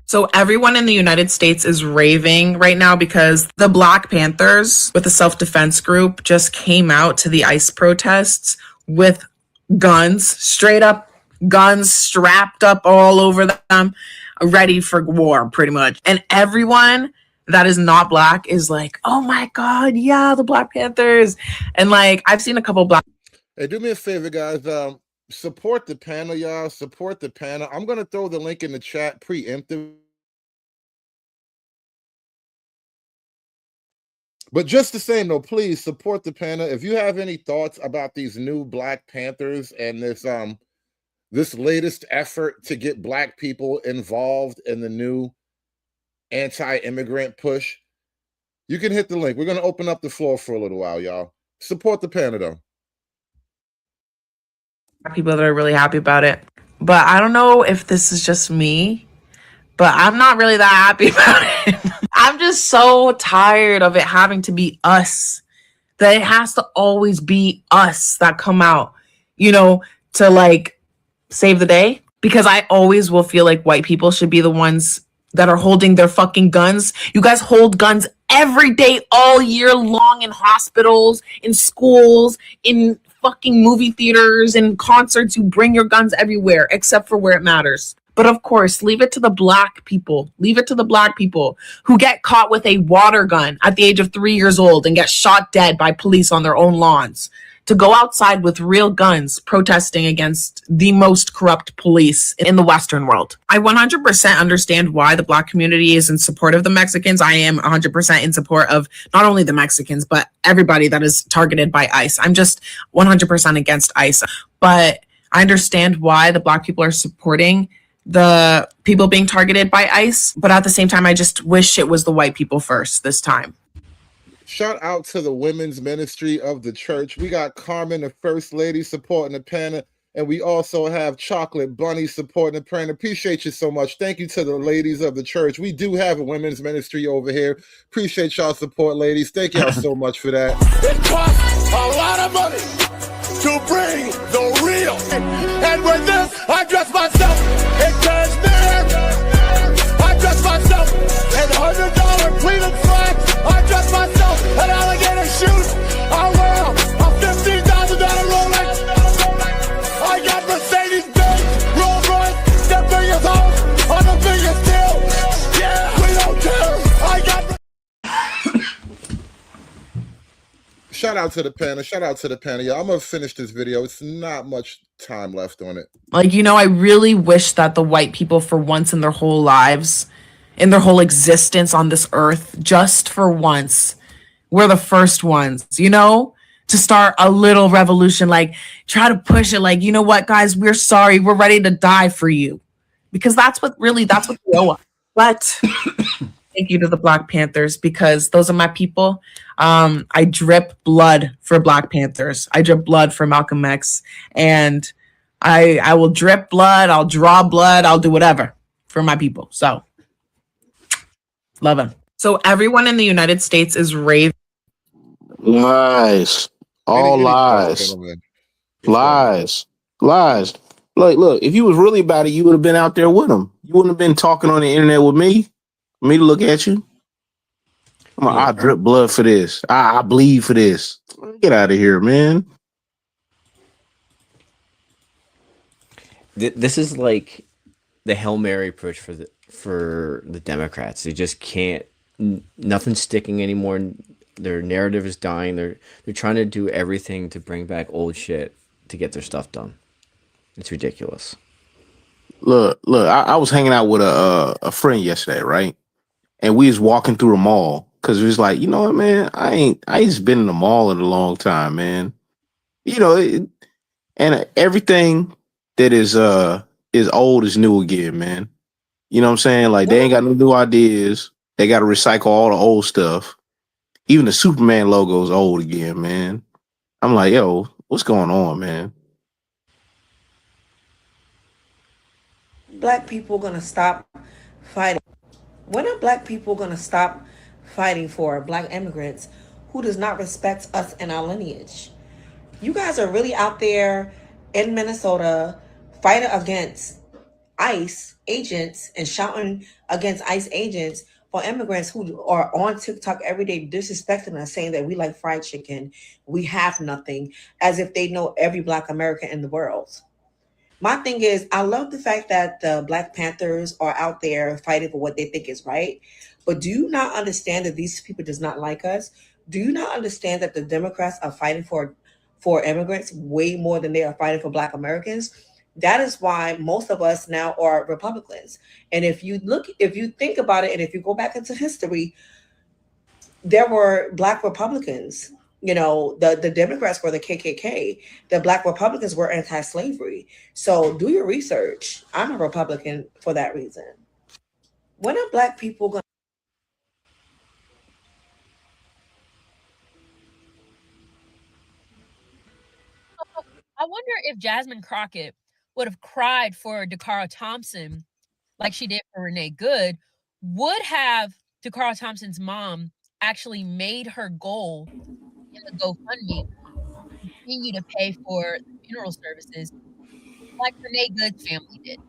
So everyone in the United States is raving right now because the Black Panthers, with a self-defense group, just came out to the ICE protests with guns, straight up guns strapped up all over them, ready for war, pretty much. And everyone that is not Black is like, oh my God, yeah, the Black Panthers. And I've seen a couple Black. Hey, do me a favor, guys. Support the panel, y'all. Support the panel. I'm going to throw the link in the chat preemptive. But just the same, though, please support the panel. If you have any thoughts about these new Black Panthers and this latest effort to get Black people involved in the new anti-immigrant push, you can hit the link. We're going to open up the floor for a little while, y'all. Support the panel, though. People that are really happy about it. But I don't know if this is just me, but I'm not really that happy about it. I'm just so tired of it having to be us, that it has to always be us that come out, to save the day. Because I always will feel like white people should be the ones that are holding their fucking guns. You guys hold guns every day, all year long, in hospitals, in schools, in fucking movie theaters and concerts. You bring your guns everywhere except for where it matters. But of course, leave it to the Black people. Leave it to the Black people who get caught with a water gun at the age of 3 years old and get shot dead by police on their own lawns. to go outside with real guns protesting against the most corrupt police in the Western world. I 100% understand why the Black community is in support of the Mexicans. I am 100% in support of not only the Mexicans, but everybody that is targeted by ICE. I'm just 100% against ICE. But I understand why the Black people are supporting the people being targeted by ICE. But at the same time, I just wish it was the white people first this time. Shout out to the women's ministry of the church. We got Carmen, the first lady, supporting the panel. And we also have Chocolate Bunny supporting the panel. Appreciate you so much. Thank you to the ladies of the church. We do have a women's ministry over here. Appreciate y'all support, ladies. Thank y'all so much for that. It costs a lot of money to bring the real. And with this, I dress myself in cashmere. I dress myself in $100 pleated slacks. I dress myself in alligator shoes. I wear a $15,000 Rolex. I got Mercedes-Benz, Rolls Royce, the biggest house on the biggest deal. Yeah, we don't care. I got. Shout out to the panel. Shout out to the panel. Yeah, I'm gonna finish this video. It's not much time left on it. Like, you know, I really wish that the white people, for once in their whole lives, in their whole existence on this earth, just for once, we're the first ones, you know, to start a little revolution. Like, try to push it. Like, you know what, guys, we're sorry. We're ready to die for you. Because that's what we owe us. But thank you to the Black Panthers, because those are my people. I drip blood for Black Panthers. I drip blood for Malcolm X. And I will drip blood. I'll draw blood. I'll do whatever for my people. So, love him. So everyone in the United States is raving. Lies. All lies. Lies. Lies. Look, if you was really about it, you would have been out there with them. You wouldn't have been talking on the internet with me. For me to look at you. I drip blood for this. I bleed for this. Get out of here, man. This is like the Hail Mary approach for the Democrats. They just can't. Nothing's sticking anymore. Their narrative is dying. They're trying to do everything to bring back old shit to get their stuff done. It's ridiculous. Look. I was hanging out with a friend yesterday, right? And we was walking through the mall because we was like, you know what, man? I ain't just been in the mall in a long time, man. You know, and everything that is old is new again, man. You know what I'm saying? Like, they ain't got no new ideas. They got to recycle all the old stuff. Even the Superman logo is old again, man. I'm like, yo, what's going on, man? Black people gonna stop fighting? When are Black people gonna stop fighting for Black immigrants who does not respect us and our lineage? You guys are really out there in Minnesota fighting against ICE agents and shouting against ICE agents for immigrants who are on TikTok every day disrespecting us, saying that we like fried chicken, we have nothing, as if they know every Black American in the world. My thing is, I love the fact that the Black Panthers are out there fighting for what they think is right. But do you not understand that these people does not like us? Do you not understand that the Democrats are fighting for immigrants way more than they are fighting for Black Americans? That is why most of us now are Republicans. And if you think about it, and if you go back into history, there were Black Republicans. You know, the Democrats were the KKK. The Black Republicans were anti-slavery. So do your research. I'm a Republican for that reason. When are Black people going? I wonder if Jasmine Crockett would have cried for Dakara Thompson like she did for Renee Good. Would have Dakara Thompson's mom actually made her goal in the GoFundMe continue to pay for funeral services like Renee Good's family did?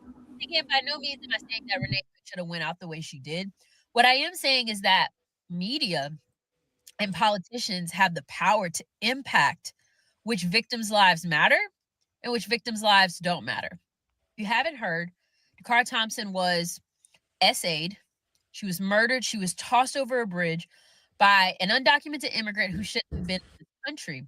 Again, by no means am I saying that Renee Good should have went out the way she did. What I am saying is that media and politicians have the power to impact which victims' lives matter and which victims' lives don't matter. If you haven't heard, Dakara Thompson was essayed. She was murdered. She was tossed over a bridge by an undocumented immigrant who shouldn't have been in this country.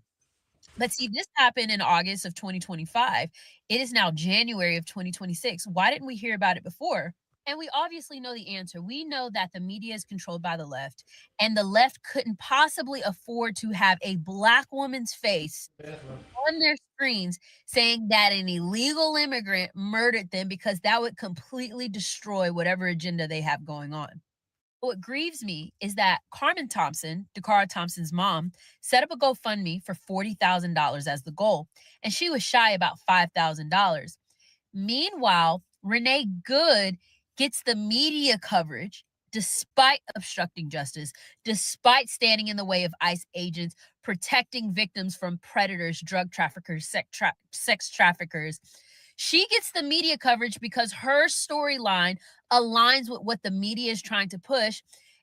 But see, this happened in August of 2025. It is now January of 2026. Why didn't we hear about it before? And we obviously know the answer. We know that the media is controlled by the left, and the left couldn't possibly afford to have a black woman's face on their screens saying that an illegal immigrant murdered them, because that would completely destroy whatever agenda they have going on. What grieves me is that Carmen Thompson, Dakara Thompson's mom, set up a GoFundMe for $40,000 as the goal, and she was shy about $5,000. Meanwhile, Renee Good gets the media coverage despite obstructing justice, despite standing in the way of ICE agents, protecting victims from predators, drug traffickers, sex traffickers. She gets the media coverage because her storyline aligns with what the media is trying to push,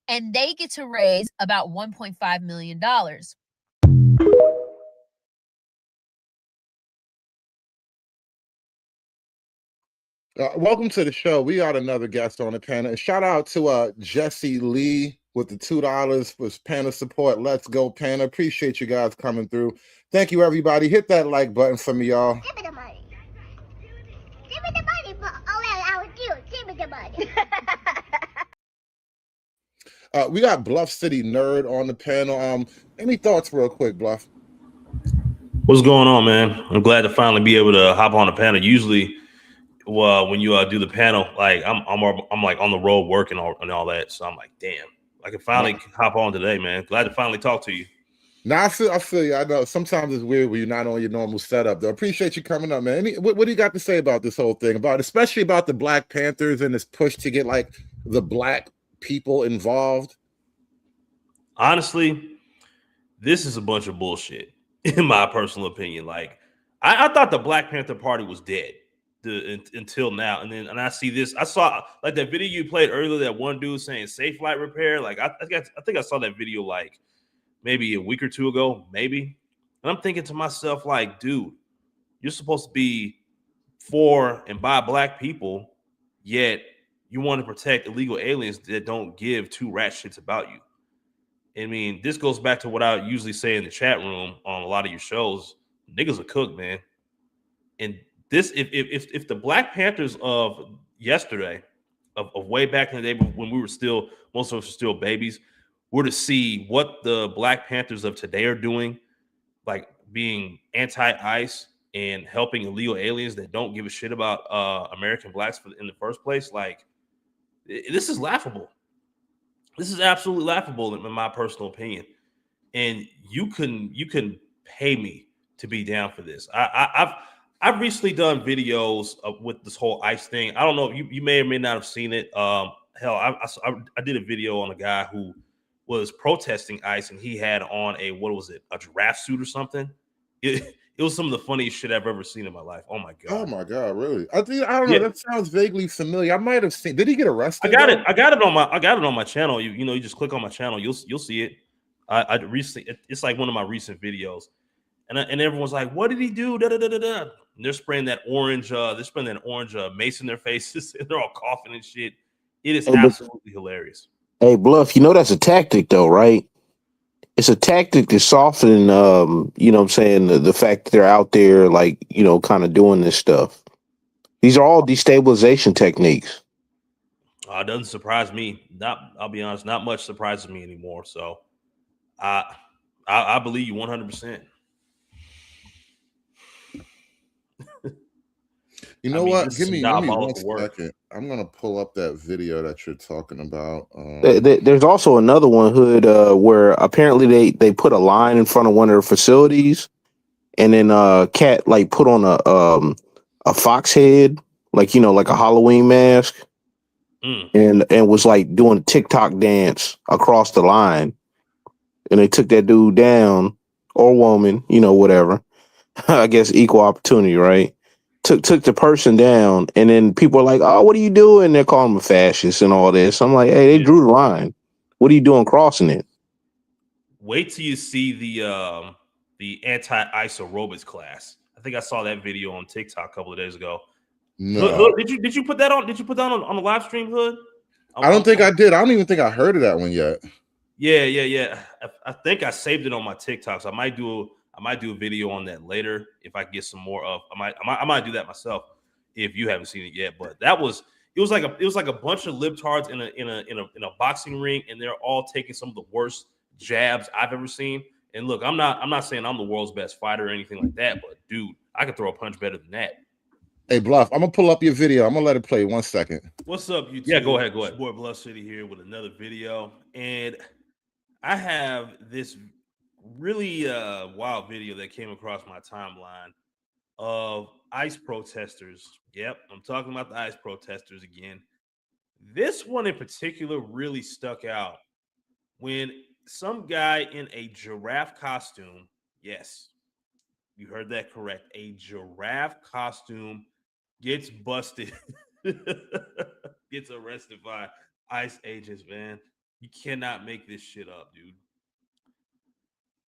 and they get to raise about $1.5 million. Welcome to the show. We got another guest on the panel. And shout out to Jesse Lee with the $2 for panel support. Let's go, panel. Appreciate you guys coming through. Thank you, everybody. Hit that like button for me, y'all. Give me the money. Give me the money for I would do. Give me the money. We got Bluff City Nerd on the panel. Any thoughts real quick, Bluff? What's going on, man? I'm glad to finally be able to hop on the panel. Usually, when you do the panel, like I'm like on the road working and all that, so I'm like, damn, I can finally hop on today, man. Glad to finally talk to you. Now I feel you. I know sometimes it's weird when you're not on your normal setup, though. Appreciate you coming up, man. What do you got to say about this whole thing, especially about the Black Panthers and this push to get like the black people involved? Honestly, this is a bunch of bullshit, in my personal opinion. Like, I thought the Black Panther Party was dead until now, and I see this. I saw like that video you played earlier. That one dude saying "safe flight repair." Like, I think I saw that video like maybe a week or two ago, maybe. And I'm thinking to myself, like, dude, you're supposed to be for and by black people, yet you want to protect illegal aliens that don't give two rat shits about you. I mean, this goes back to what I usually say in the chat room on a lot of your shows. Niggas are cooked, man. And this, if the Black Panthers of yesterday, of way back in the day when we were still, most of us were still babies, were to see what the Black Panthers of today are doing, like being anti-ICE and helping illegal aliens that don't give a shit about American blacks in the first place, like this is laughable. This is absolutely laughable in my personal opinion. And you can pay me to be down for this. I've recently done videos with this whole ICE thing. I don't know if you may or may not have seen it. Hell, I did a video on a guy who was protesting ICE, and he had on a giraffe suit or something. It was some of the funniest shit I've ever seen in my life. Oh my god! Oh my god! Really? I don't know. That sounds vaguely familiar. I might have seen. Did he get arrested? I got it on my channel. You just click on my channel. You'll see it. I recently. It's like one of my recent videos, and everyone's like, "What did he do?" Da, da, da, da, da. And they're spraying that orange. Mace in their faces. And they're all coughing and shit. It is absolutely hilarious. Hey, Bluff, that's a tactic though, right? It's a tactic to soften, you know what I'm saying, the fact that they're out there, like, kind of doing this stuff. These are all destabilization techniques. It doesn't surprise me. I'll be honest, not much surprises me anymore. So I believe you 100%. You know what? Give me 1 second. I'm gonna pull up that video that you're talking about. There's also another one, Hood, where apparently they put a line in front of one of their facilities, and then Cat like put on a fox head, like like a Halloween mask, and was like doing a TikTok dance across the line, and they took that dude down, or woman, whatever. I guess equal opportunity, right? Took the person down, and then people are like, "Oh, what are you doing?" They're calling him a fascist and all this. I'm like, "Hey, they drew the line. What are you doing crossing it?" Wait till you see the anti-ICE aerobics class. I think I saw that video on TikTok a couple of days ago. No. Hood, did you put that on? Did you put that on the live stream, Hood? I don't think I did. I don't even think I heard of that one yet. Yeah. I think I saved it on my TikTok, so I might do I might do a video on that later if I get some more of. I might do that myself if you haven't seen it yet. But it was like a bunch of libtards in a boxing ring, and they're all taking some of the worst jabs I've ever seen. And look, I'm not saying I'm the world's best fighter or anything like that, but dude, I can throw a punch better than that. Hey, Bluff, I'm gonna pull up your video. I'm gonna let it play 1 second. What's up, YouTube? Yeah, go ahead. It's your boy Bluff City here with another video, and I have this really wild video that came across my timeline of ICE protesters. Yep, I'm talking about the ICE protesters again. This one in particular really stuck out when some guy in a giraffe costume, yes, you heard that correct, a giraffe costume gets busted, gets arrested by ICE agents, man. You cannot make this shit up, dude.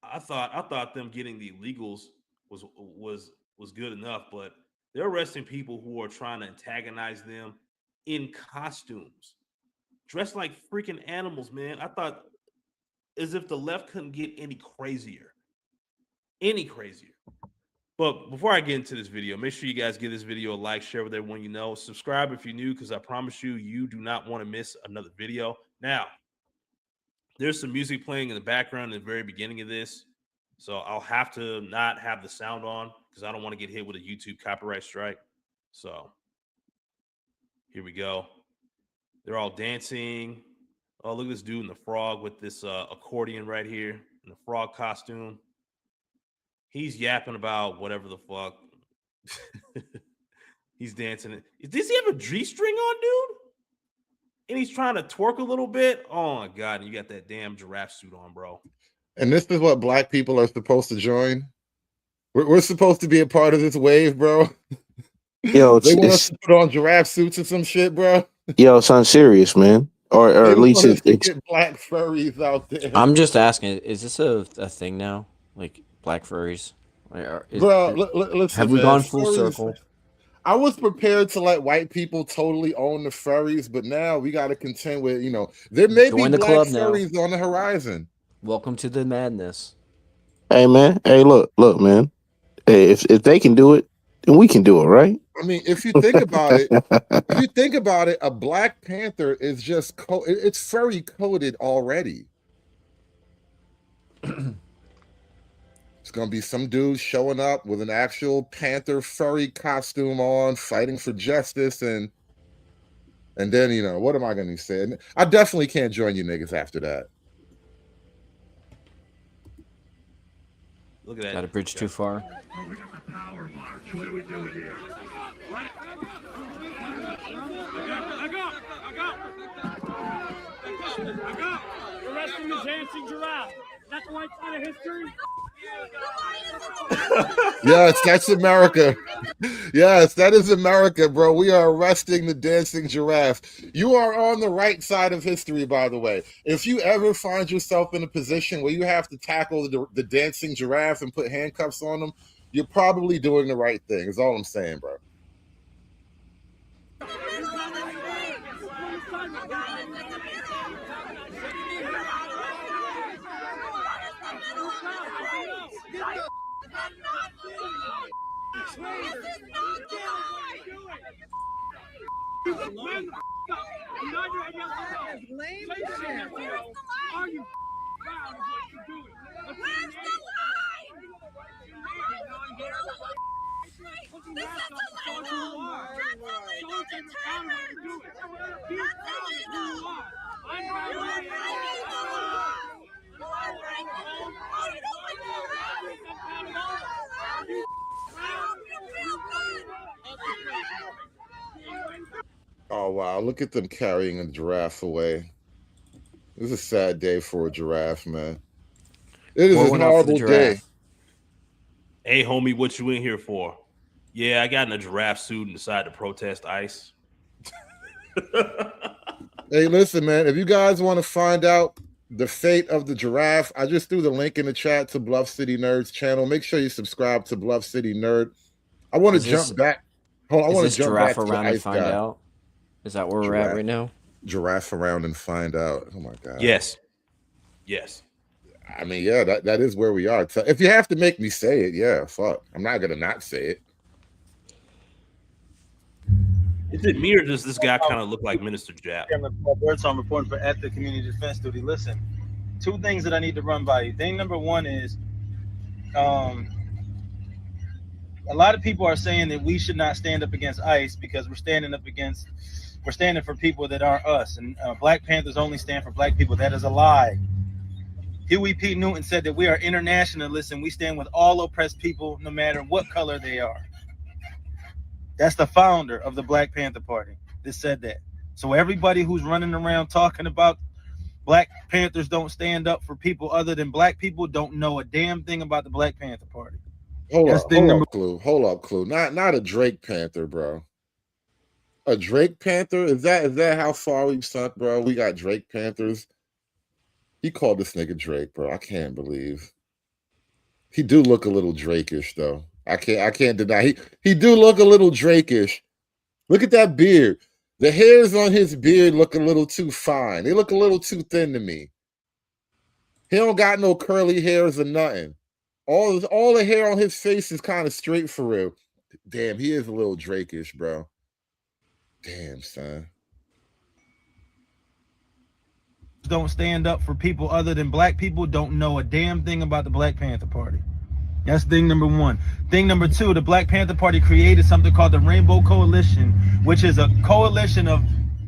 I thought them getting the illegals was good enough, but they're arresting people who are trying to antagonize them in costumes, dressed like freaking animals, man. I thought as if the left couldn't get any crazier. Any crazier. But before I get into this video, make sure you guys give this video a like, share with everyone you know. Subscribe if you're new, because I promise you, you do not want to miss another video. Now, there's some music playing in the background in the very beginning of this, so I'll have to not have the sound on because I don't want to get hit with a YouTube copyright strike. So here we go. They're all dancing. Oh, look at this dude in the frog with this accordion right here in the frog costume. He's yapping about whatever the fuck. He's dancing. Does he have a G-string on, dude? And he's trying to twerk a little bit. Oh my God! And you got that damn giraffe suit on, bro. And this is what black people are supposed to join. We're supposed to be a part of this wave, bro. Yo, they want us to put on giraffe suits or some shit, bro. Yo, it's unserious, man. Or at least it's get black furries out there. I'm just asking, is this a thing now? Like black furries? Bro, listen, have we gone full furries, circle? I was prepared to let white people totally own the furries, but now we got to contend with, there may be black furries on the horizon. Welcome to the madness. Hey, man. Hey, look, man. Hey, if they can do it, then we can do it, right? I mean, if you think about it, a Black Panther is just it's furry coded already. It's gonna be some dude showing up with an actual panther furry costume on, fighting for justice, and then what am I gonna say? I definitely can't join you niggas after that. Look at that. Got a bridge too far. What are we doing here? You're arresting the dancing giraffe. That's the right side of history. Yes, that's America. Yes, that is America, bro. We are arresting the dancing giraffe. You are on the right side of history, by the way. If you ever find yourself in a position where you have to tackle the dancing giraffe and put handcuffs on them, you're probably doing the right thing, is all I'm saying, bro. Oh wow, look at them carrying a giraffe away. This is a sad day for a giraffe, man. It is a horrible day. Hey, homie, what you in here for? Yeah, I got in a giraffe suit and decided to protest ICE. Hey, listen, man, if you guys want to find out the fate of the giraffe, I just threw the link in the chat to Bluff City Nerd's channel. Make sure you subscribe to Bluff City Nerd. I want to jump back. Hold on, I want to jump back to the ICE find guy. out? Is that where we're at right now? Giraffe around and find out. Oh my God. Yes. Yes. I mean, yeah, that is where we are. So if you have to make me say it, yeah, fuck. I'm not gonna not say it. Is it me or does this guy kind of look like Minister Jap? Words on reporting for active community defense duty. Listen, two things that I need to run by you. Thing number one is, a lot of people are saying that we should not stand up against ICE because we're standing for people that aren't us, and Black Panthers only stand for black people. That is a lie. Huey P. Newton said that we are internationalists and we stand with all oppressed people, no matter what color they are. That's the founder of the Black Panther Party that said that. So everybody who's running around talking about Black Panthers don't stand up for people other than black people don't know a damn thing about the Black Panther Party. Hold up, Clue. Not a Drake Panther, bro. A Drake Panther? Is that how far we've sunk, bro? We got Drake Panthers. He called this nigga Drake, bro. I can't believe. He do look a little Drake-ish, though. I can't deny. He do look a little Drake-ish. Look at that beard. The hairs on his beard look a little too fine. They look a little too thin to me. He don't got no curly hairs or nothing. All the hair on his face is kind of straight for real. Damn, he is a little Drake-ish, bro. Damn, son. Don't stand up for people other than black people don't know a damn thing about the Black Panther Party. That's thing number one. Thing number two, the Black Panther Party created something called the Rainbow Coalition, which is a coalition of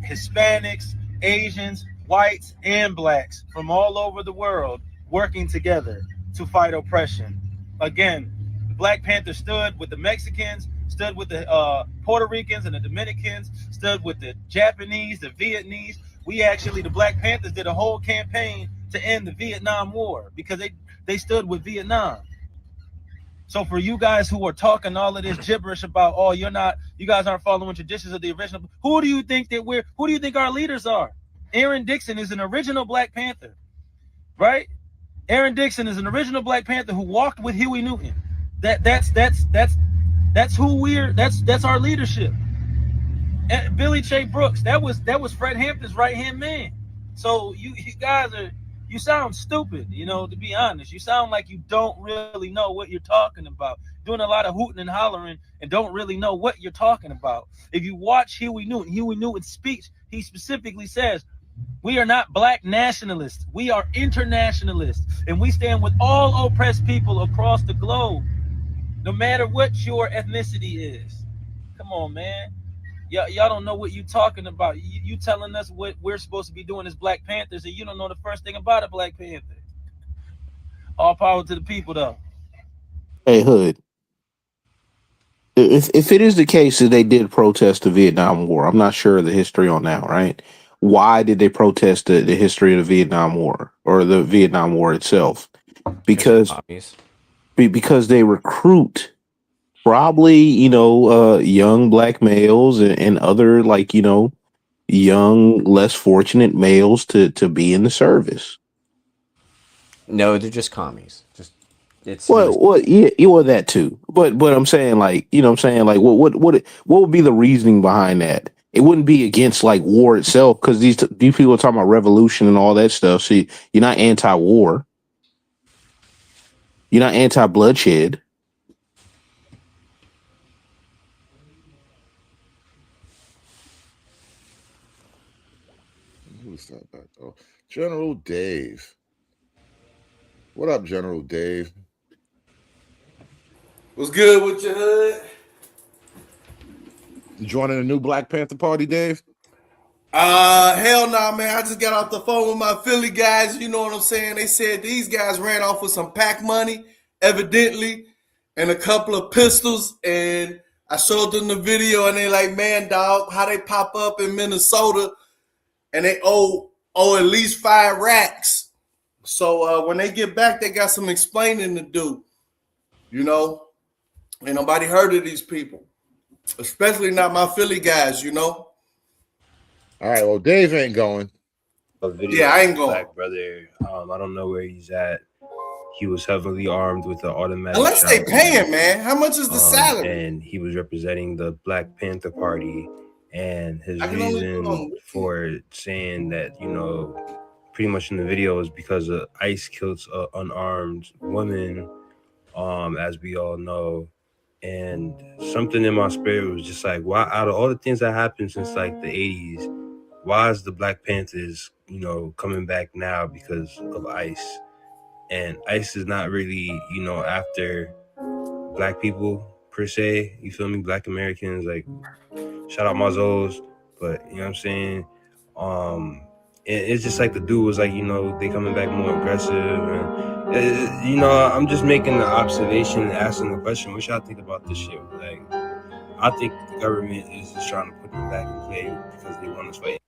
Hispanics, Asians, whites, and blacks from all over the world working together to fight oppression. Again, the Black Panther stood with the Mexicans, stood with the Puerto Ricans and the Dominicans, stood with the Japanese, the Vietnamese. The Black Panthers did a whole campaign to end the Vietnam War because they stood with Vietnam. So for you guys who are talking all of this gibberish about, oh, you guys aren't following traditions of the original, who do you think our leaders are? Aaron Dixon is an original Black Panther, right? Aaron Dixon is an original Black Panther who walked with Huey Newton. That's our leadership. And Billy J. Brooks, that was Fred Hampton's right-hand man. So you guys sound stupid, to be honest. You sound like you don't really know what you're talking about. Doing a lot of hooting and hollering and don't really know what you're talking about. If you watch Huey Newton's speech, he specifically says, we are not black nationalists. We are internationalists. And we stand with all oppressed people across the globe, no matter what your ethnicity is. Come on, man. Y'all don't know what you talking about. You telling us what we're supposed to be doing as Black Panthers, and you don't know the first thing about a Black Panther. All power to the people, though. Hey, Hood. If it is the case that they did protest the Vietnam War, I'm not sure of the history on that, right? Why did they protest the history of the Vietnam War or the Vietnam War itself? Because they recruit probably, young black males and other young, less fortunate males to be in the service. No, they're just commies. Well, yeah, that too. But I'm saying, what would be the reasoning behind that? It wouldn't be against war itself because these people are talking about revolution and all that stuff. See, you're not anti-war. You're not anti-bloodshed. Who's that back? Oh, General Dave. What up, General Dave? What's good with your hood? You joining a new Black Panther Party, Dave? Hell nah, man. I just got off the phone with my Philly guys. You know what I'm saying? They said these guys ran off with some pack money, evidently, and a couple of pistols. And I showed them the video, and they like, man, dog, how they pop up in Minnesota, and they owe at least 5 racks. So when they get back, they got some explaining to do. Ain't nobody heard of these people, especially not my Philly guys. All right, well, Dave ain't going. Yeah, I ain't going. Black brother, I don't know where he's at. He was heavily armed with the automatic. Unless they paying, man. How much is the salary? And he was representing the Black Panther Party, and his reason for saying that, pretty much in the video is because ICE kills unarmed women, as we all know. And something in my spirit was just like, why, out of all the things that happened since like the 80s, why is the Black Panthers, coming back now because of ICE? And ICE is not really, after Black people per se. You feel me? Black Americans, like, shout out Mazos, but you know what I'm saying? And it's just like the dude was like, they coming back more aggressive, and I'm just making the observation and asking the question, what y'all think about this shit? Like, I think the government is just trying to put them back in play because they want us fight.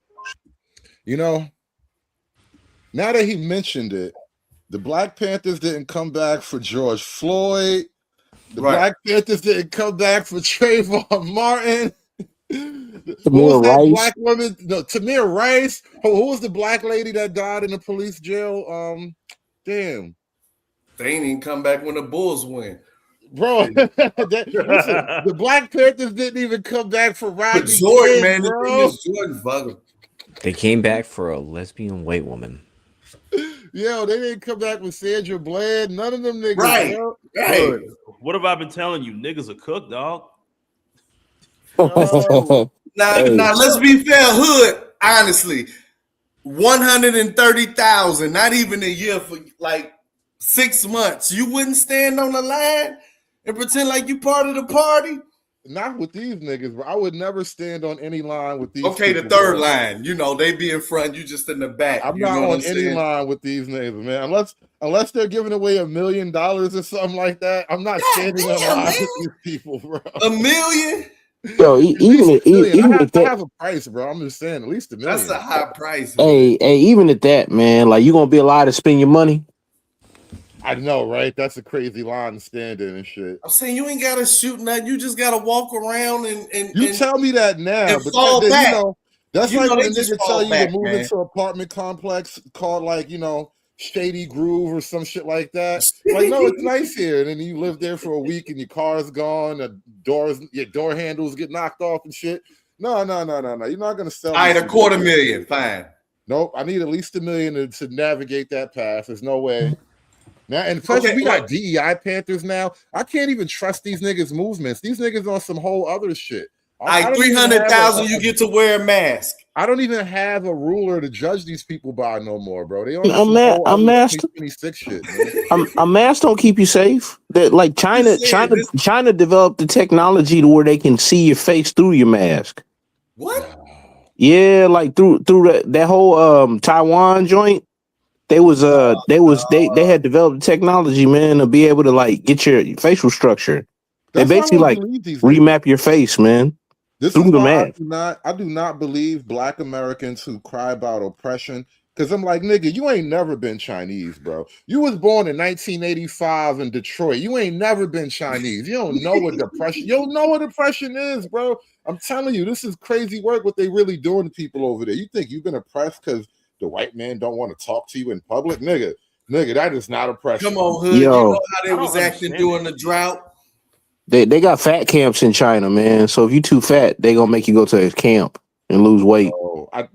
Now that he mentioned it, the Black Panthers didn't come back for George Floyd. The Black Panthers didn't come back for Trayvon Martin. What was that black woman? No, Tamir Rice. Who was the black lady that died in the police jail? Damn. They ain't even come back when the Bulls win. Bro, listen, the Black Panthers didn't even come back for Rodney Jordan, King, man. bro. The thing is Jordan Bugger. They came back for a lesbian white woman. Yo, they didn't come back with Sandra Bland. None of them niggas. Right. Bro. Right. What have I been telling you? Niggas are cooked, dog. Now let's be fair, hood. Honestly, 130,000, not even a year, for like 6 months. You wouldn't stand on the line and pretend like you part of the party. Not with these niggas, bro. I would never stand on any line with these. Okay, people, the third bro. line. They be in front, you just in the back. I'm not on any line with these niggas, man. Unless they're giving away $1 million or something like that, I'm not standing on line with these people, bro. $1 million? Yo, even I have a price, bro. I'm just saying, at least $1 million. That's a high price. Hey, even at that, man, like you gonna be allowed to spend your money? I know, right? That's a crazy line to stand in and shit. I'm saying you ain't gotta shoot nothing. You just gotta walk around and you tell me that now, but fall back. That's like when a they nigga tell you to move into an apartment complex called Shady Groove or some shit like that. Like, no, it's nice here. And then you live there for a week and your car's gone, your door handles get knocked off and shit. No. You're not gonna sell. All right, $250,000, fine. Nope, I need at least $1 million to navigate that path. There's no way. Now, and especially we got DEI Panthers now. I can't even trust these niggas' movements. These niggas on some whole other shit. All right, 300,000, you get to wear a mask. I don't even have a ruler to judge these people by no more, bro. They on a mask. 2026 shit, man. A mask don't keep you safe. That like China developed the technology to where they can see your face through your mask. What? Yeah, like through that whole Taiwan joint. They had developed the technology, man, to be able to like get your facial structure. They basically like remap your face, man. Through the mask. I do not believe Black Americans who cry about oppression, because I'm like, nigga, you ain't never been Chinese, bro. You was born in 1985 in Detroit. You ain't never been Chinese. You don't know what depression. You don't know what oppression is, bro. I'm telling you, this is crazy work. What they really doing to people over there. You think you've been oppressed because the white man don't want to talk to you in public, nigga, that is not oppression. Come on, hood. You know how they was acting during the drought. They got fat camps in China, man. So if you too fat, they gonna make you go to a camp and lose weight.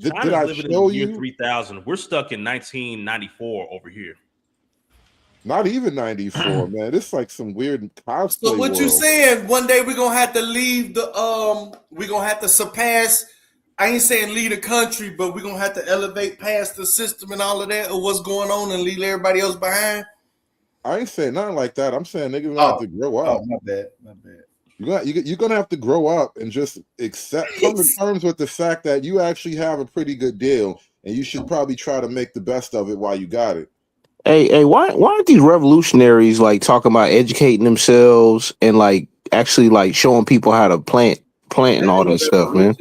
Did I living show in the year you? 3000. We're stuck in 1994 over here. Not even 94, man. It's like some weird cosplay. So what you saying? One day we're gonna have to leave we're gonna have to surpass. I ain't saying lead a country, but we're gonna have to elevate past the system and all of that, or what's going on, and leave everybody else behind. I ain't saying nothing like that. I'm saying niggas gonna have to grow up. Oh, my bad. You're gonna have to grow up and just come to terms with the fact that you actually have a pretty good deal, and you should probably try to make the best of it while you got it. Hey, why aren't these revolutionaries like talking about educating themselves and like actually like showing people how to plant and all that stuff, man?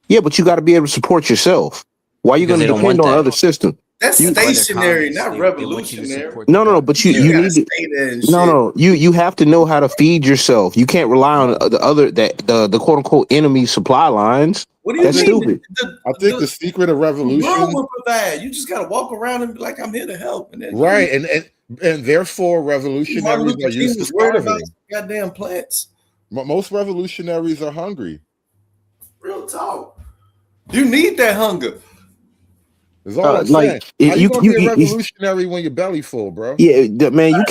Yeah, but you got to be able to support yourself. Why are you going to depend on other systems? That's stationary, not revolutionary. No, but you need to. No, you have to know how to feed yourself. You can't rely on the quote unquote enemy supply lines. What do you mean? Stupid. I think the secret of revolution. You just gotta walk around and be like, "I'm here to help." And right, and therefore revolutionaries are used to starving. Goddamn plants. Most revolutionaries are hungry. Real talk. You need that hunger. That's all I'm like saying. How you gonna be a revolutionary when your belly full, bro? Yeah, man, you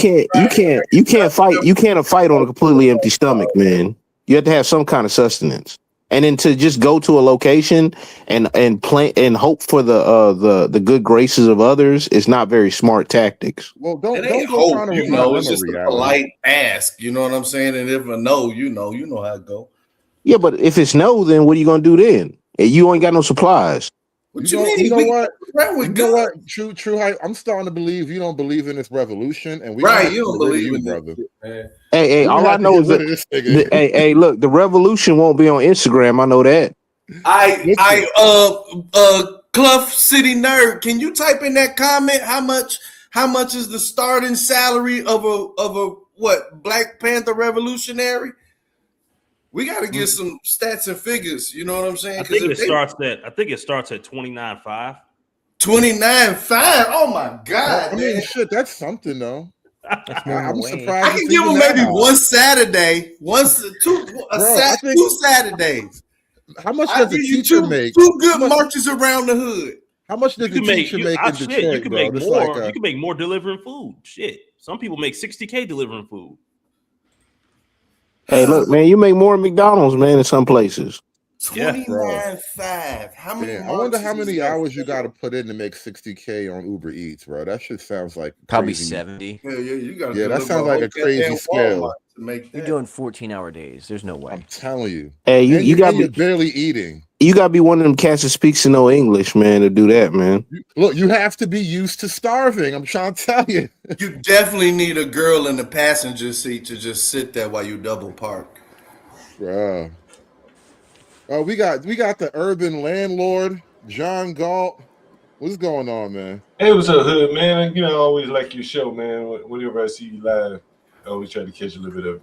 can't fight on a completely empty stomach, man. You have to have some kind of sustenance. And then to just go to a location and play and hope for the good graces of others is not very smart tactics. Well, It don't ain't go hope, trying to you remind know. them It's of just a reality. polite ask. You know what I'm saying? And if a no, you know how it go. Yeah, but if it's no, then what are you gonna do then? And you ain't got no supplies. What You you mean? know We what? around with You know guns. what? True hype. I'm starting to believe you don't believe in this revolution, and we Right, have to you get don't rid of believe you, in this brother. shit, man. Hey, We all I have to know get is rid that of this nigga. hey, look, the revolution won't be on Instagram. I know that. Clough City Nerd, can you type in that comment how much is the starting salary of a what Black Panther revolutionary? We got to get some stats and figures. You know what I'm saying? I think it starts at 29.5. 29.5. Oh my God, I mean, shit, that's something though. I'm surprised I it's can give even them that maybe high. one Saturday, two Saturdays. How much I'll does a give you teacher two make? good marches around the hood. How much does the teacher make in Detroit, you can bro? make Just more. like You can make more delivering food. Shit, some people make $60K delivering food. Hey, look, man, you make more at McDonald's, man, in some places. 29.5. How many? I wonder how marches many is that? hours you got to put in to make $60K on Uber Eats, bro. That shit sounds like Probably crazy. 70. Yeah, you got to. Yeah, that sounds like a crazy scale. To make that. You're doing 14-hour days. There's no way. I'm telling you. Hey, you gotta you're be barely eating. You gotta be one of them cats that speaks to no English, man, to do that, man. Look, you have to be used to starving. I'm trying to tell you. You definitely need a girl in the passenger seat to just sit there while you double park. Bro. Oh, we got the urban landlord, John Galt. What's going on, man? Hey, what's up, Hood, man? You know, I always like your show, man. Whenever I see you live, I always try to catch a little bit of it.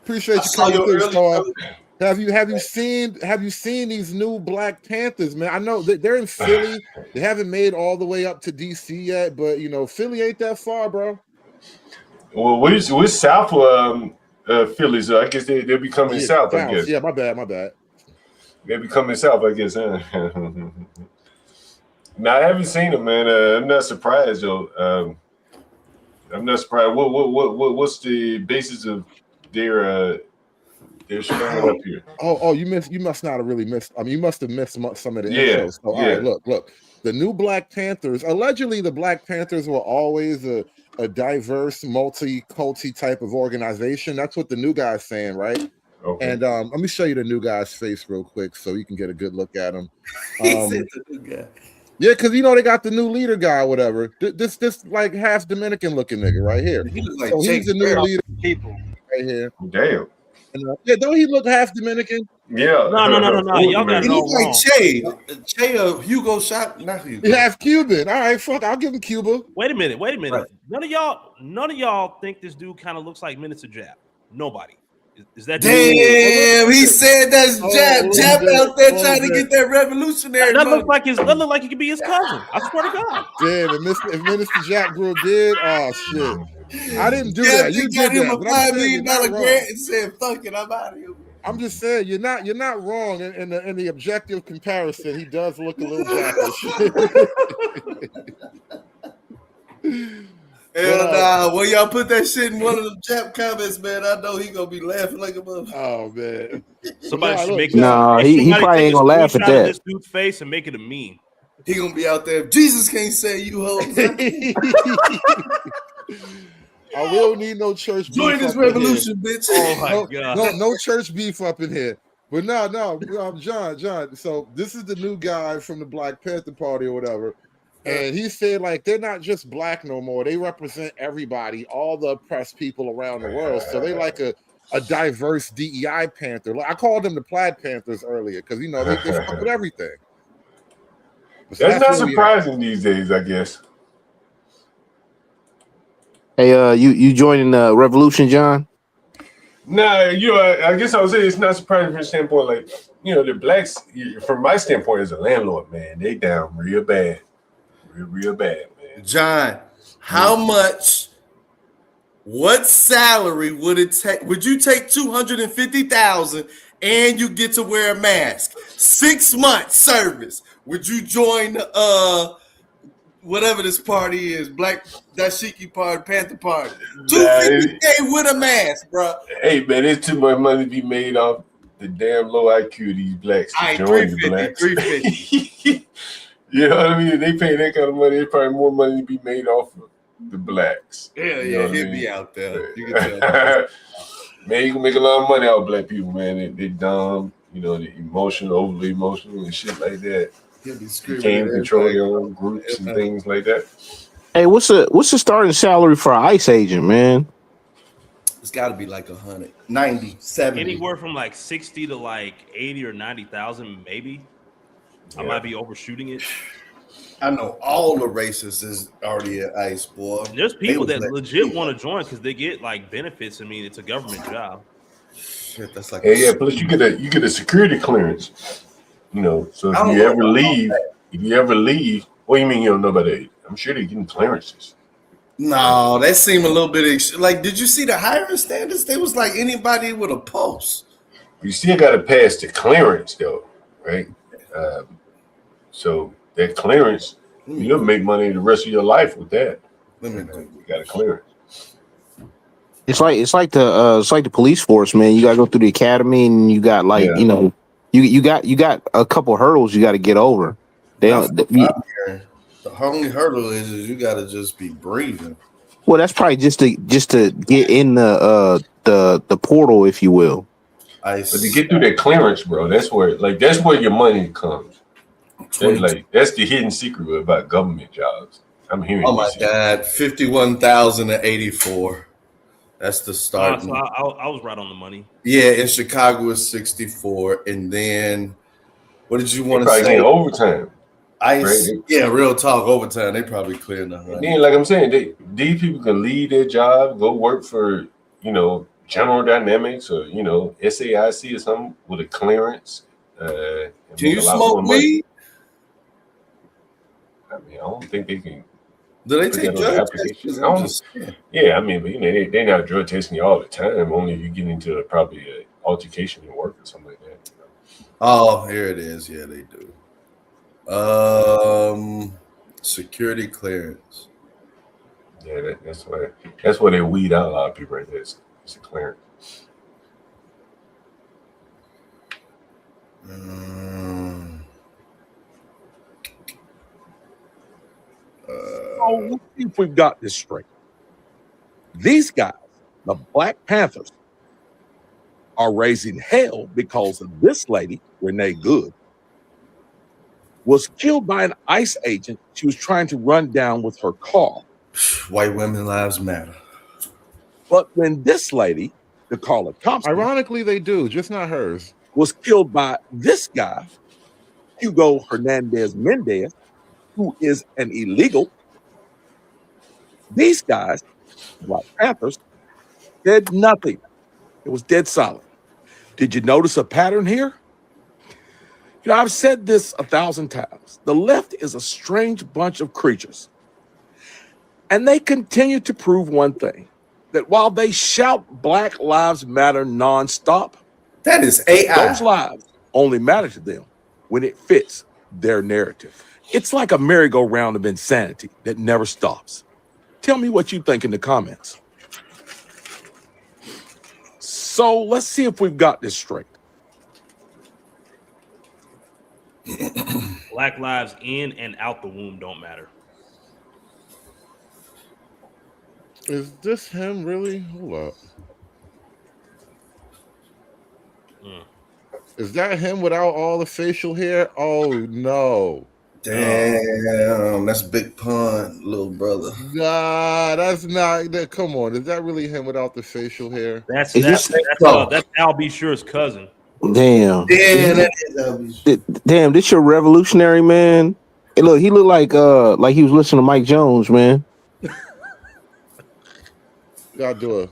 Appreciate you coming through. So, have you seen these new Black Panthers, man? I know they're in Philly. They haven't made all the way up to DC yet, but you know, Philly ain't that far, bro. Well, we're south of Philly, so I guess they'll be coming south, I guess. Yeah, my bad. They'll be coming south, I guess, huh? Now, I haven't seen them, man. I'm not surprised, though. I'm not surprised. What's the basis of their showing up here? Oh, you must not have really missed. I mean, you must have missed some of the intros. So, all right, look. The new Black Panthers. Allegedly, the Black Panthers were always a diverse, multi-culti type of organization. That's what the new guy's saying, right? Okay. And let me show you the new guy's face real quick so you can get a good look at him. He said the new guy. Yeah, because you know they got the new leader guy, or whatever. This like half Dominican looking nigga right here. He looks like So he's the new leader people right here. Damn. And, yeah, don't he look half Dominican? Yeah. No. Y'all got He it all looks like wrong. Che of Hugo Shop. Not Hugo. He half Cuban. All right, fuck. I'll give him Cuba. Wait a minute. Right. None of y'all think this dude kind of looks like Minister Jap. Nobody. Is that Damn, he said that's Jap out there trying to get that revolutionary. That looks like he could be his cousin. I swear to God. Damn, if Minister Jack grew a beard, oh shit. I didn't do that. You got did him that. a But I'm $5 saying million you're not grant wrong. and said, "Fuck it, I'm out of here." I'm just saying you're not wrong in the objective comparison. He does look a little Jackish. Hell nah, when y'all put that shit in one of them Jap comments, man, I know he gonna be laughing like a motherfucker. Oh man. Somebody should make he probably ain't gonna laugh at that. This dude's face and make it a meme. He gonna be out there. Jesus can't say you hoes. We don't need no church beef. Join this revolution, bitch. Oh my God. No church beef up in here. But no, John. So this is the new guy from the Black Panther Party or whatever. And he said, like, they're not just black no more. They represent everybody, all the oppressed people around the world. So they like a diverse DEI Panther. I called them the Plaid Panthers earlier because, you know, they fuck with everything. So that's not surprising these days, I guess. Hey, you joining the revolution, John? Nah, I guess I would say it's not surprising from the standpoint, like, you know, the blacks, from my standpoint as a landlord, man, they down real bad. Real bad, man. John, how much? What salary would it take? Would you take $250,000 and you get to wear a mask. 6 months service. Would you join whatever this party is, Black Dashiki Party, Panther Party? $250K with a mask, bro. Hey man, there's too much money to be made off the damn low IQ of these blacks to All right, join the blacks. 350. You know what I mean? If they pay that kind of money, there's probably more money to be made off of the blacks. Yeah, You know what I he'll mean? be out there. You can tell. Man, you can make a lot of money out of black people, man. They dumb, you know, they emotional, overly emotional and shit like that. He'll be You screaming can't at control everybody. your own groups and things like that. Hey, what's the starting salary for an ICE agent, man? It's got to be like 100, 90, 70. Anywhere from like 60 to like 80 or 90,000, maybe. I might be overshooting it. I know all the races is already at ICE, boy. There's people that legit want to join because they get like benefits. I mean, it's a government job. Shit, that's like Yeah, plus you get a security clearance. You know, so if you ever leave, what do you mean you don't know about that? I'm sure they're getting clearances. No, that seemed a little bit like. Did you see the hiring standards? They was like anybody with a pulse. You still got to pass the clearance, though, right? So that clearance, you'll make money the rest of your life with that. You got a clearance. It's like the police force, man. You gotta go through the academy, and you got you know, you got a couple hurdles you got to get over. The only hurdle is you got to just be breathing. Well, that's probably just to get in the portal, if you will. But to get through that clearance, bro, that's where your money comes. That's the hidden secret about government jobs. I'm hearing. Oh my God, 51,084. That's the start. So I was right on the money. Yeah, in Chicago it's 64, and then what did you want to say? say? Overtime. ICE, right? Yeah, real talk. Overtime, they probably clearing the honey. Then, like I'm saying, these people can leave their job, go work for General Dynamics or SAIC or something with a clearance. Can you smoke weed? I mean, I don't think they can. Do they take drug tests? Yeah, I mean, but they're not drug testing you all the time. Only if you get into probably an altercation in work or something like that. Oh, here it is. Yeah, they do. Security clearance. Yeah, that's where they weed out a lot of people right there. It's a clearance. Let's see if we've got this straight. These guys, the Black Panthers, are raising hell because of this lady, Renee Good, was killed by an ICE agent she was trying to run down with her car. White women lives matter. But when this lady, Dakara Thompson, ironically they do, just not hers, was killed by this guy, Hugo Hernandez Mendez, who is an illegal, these guys, Black Panthers, did nothing. It was dead silent. Did you notice a pattern here? You know, I've said this 1,000 times. The left is a strange bunch of creatures. And they continue to prove one thing, that while they shout Black Lives Matter nonstop, that is AI. Those lives only matter to them when it fits their narrative. It's like a merry-go-round of insanity that never stops. Tell me what you think in the comments. So let's see if we've got this straight. Black lives in and out the womb don't matter. Is this him really? Hold up. Is that him without all the facial hair? Oh no. Damn, that's Big Pun, little brother. Nah, that's not that. Come on, is that really him without the facial hair? That's Al B. Sure's cousin. Damn. Yeah, Damn, this your revolutionary, man. Hey, look, he looked like he was listening to Mike Jones, man. Gotta do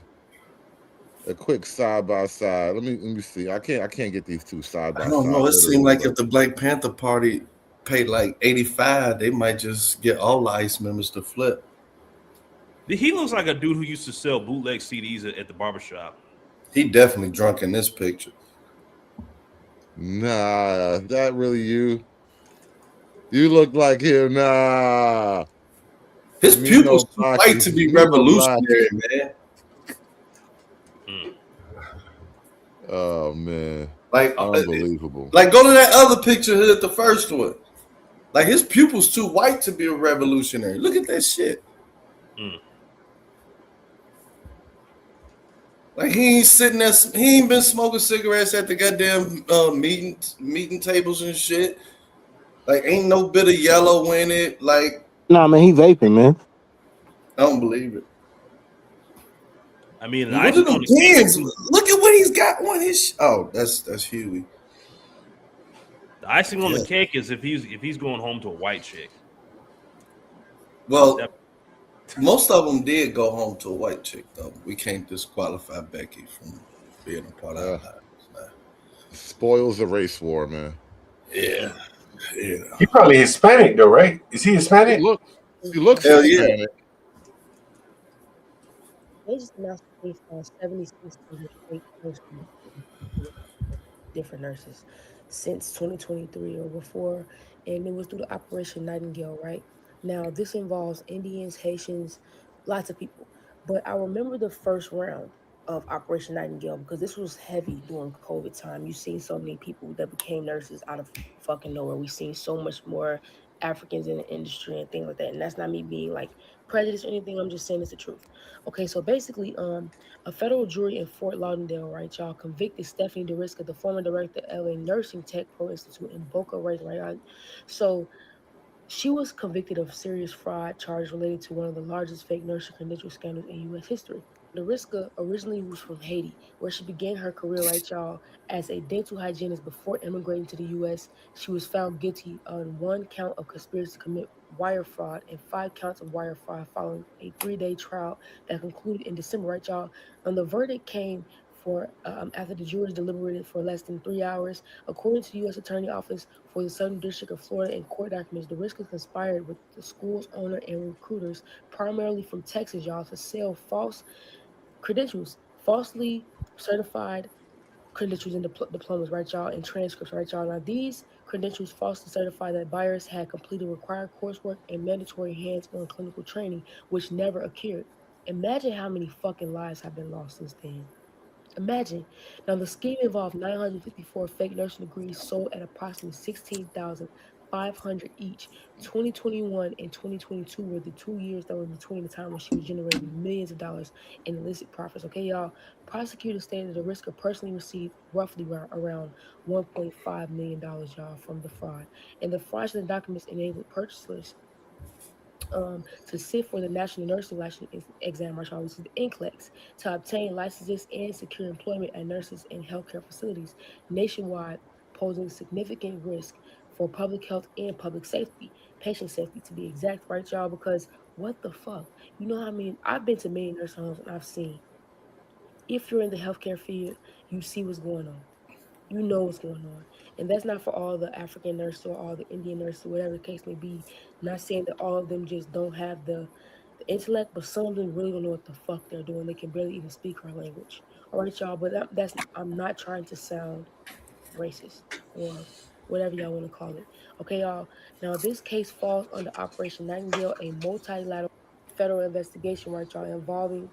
a quick side by side. Let me see. I can't get these two side by side. I don't know. It seemed like if the Black Panther Party paid like 85, they might just get all the ICE members to flip. He looks like a dude who used to sell bootleg CDs at the barbershop. He definitely drunk in this picture. Nah, that really you? You look like him. Nah. His Me no pupils too white blackie. to be Me no revolutionary, blackie. man. Oh man. Like, Unbelievable. like go to that other picture here, the first one. Like his pupils too white to be a revolutionary. Look at that shit. Like he ain't sitting there. He ain't been smoking cigarettes at the goddamn meeting tables and shit. Like ain't no bit of yellow in it. Like Nah, man, he vaping, man. I don't believe it. I mean, the What are icing on them the cake is pins? Look at what he's got on his. Oh, that's Huey. the icing on the Yeah. cake is if he's going home to a white chick. Well, most of them did go home to a white chick though. We can't disqualify Becky from being a part of our lives. Nah. Spoils the race war, man. Yeah. Yeah. He probably Hispanic though, right? Is he Hispanic? He looks Hell yeah. Hispanic. They just announced that they found 7,600 fake nurses, different nurses, since 2023 or before, and it was through the Operation Nightingale, right? Now, this involves Indians, Haitians, lots of people. But I remember the first round of Operation Nightingale because this was heavy during COVID time. You've seen so many people that became nurses out of fucking nowhere. We've seen so much more Africans in the industry and things like that. And that's not me being like prejudiced or anything. I'm just saying it's the truth. Okay, so basically, a federal jury in Fort Lauderdale, right, y'all, convicted Stephanie DeRisca, the former director of a nursing tech pro institute in Boca Raton, right? So she was convicted of serious fraud charges related to one of the largest fake nursing credential scandals in U.S. history. Deriska originally was from Haiti, where she began her career, right, y'all, as a dental hygienist before immigrating to the U.S. She was found guilty on one count of conspiracy to commit wire fraud and 5 counts of wire fraud following a 3-day trial that concluded in December, right, y'all? And the verdict came for after the jurors deliberated for less than 3 hours. According to the U.S. Attorney Office for the Southern District of Florida and court documents, the risk conspired with the school's owner and recruiters, primarily from Texas, y'all, to sell false credentials, falsely certified credentials and diplomas, right, y'all, and transcripts, right, y'all. Now, these credentials falsely certify that buyers had completed required coursework and mandatory hands-on clinical training, which never occurred. Imagine how many fucking lives have been lost since then. Imagine. Now, the scheme involved 954 fake nursing degrees sold at approximately 16,500 each. 2021 and 2022 were the 2 years that were between the time when she was generating millions of dollars in illicit profits. Okay, y'all. Prosecutors stated that Ariska personally received roughly around $1.5 million, y'all, from the fraud. And the fraudulent documents enabled purchasers to sit for the National Nursing License Exam, which is the NCLEX, to obtain licenses and secure employment at nurses and healthcare facilities nationwide, posing significant risk for public health and public safety, patient safety to be exact, right, y'all? Because what the fuck? You know what I mean? I've been to many nursing homes and I've seen, if you're in the healthcare field, you see what's going on. You know what's going on. And that's not for all the African nurses or all the Indian nurses, whatever the case may be. Not saying that all of them just don't have the intellect, but some of them really don't know what the fuck they're doing. They can barely even speak our language. All right, y'all. But I'm not trying to sound racist or whatever y'all want to call it. Okay, y'all. Now this case falls under Operation Nightingale, a multilateral federal investigation, right, y'all, involving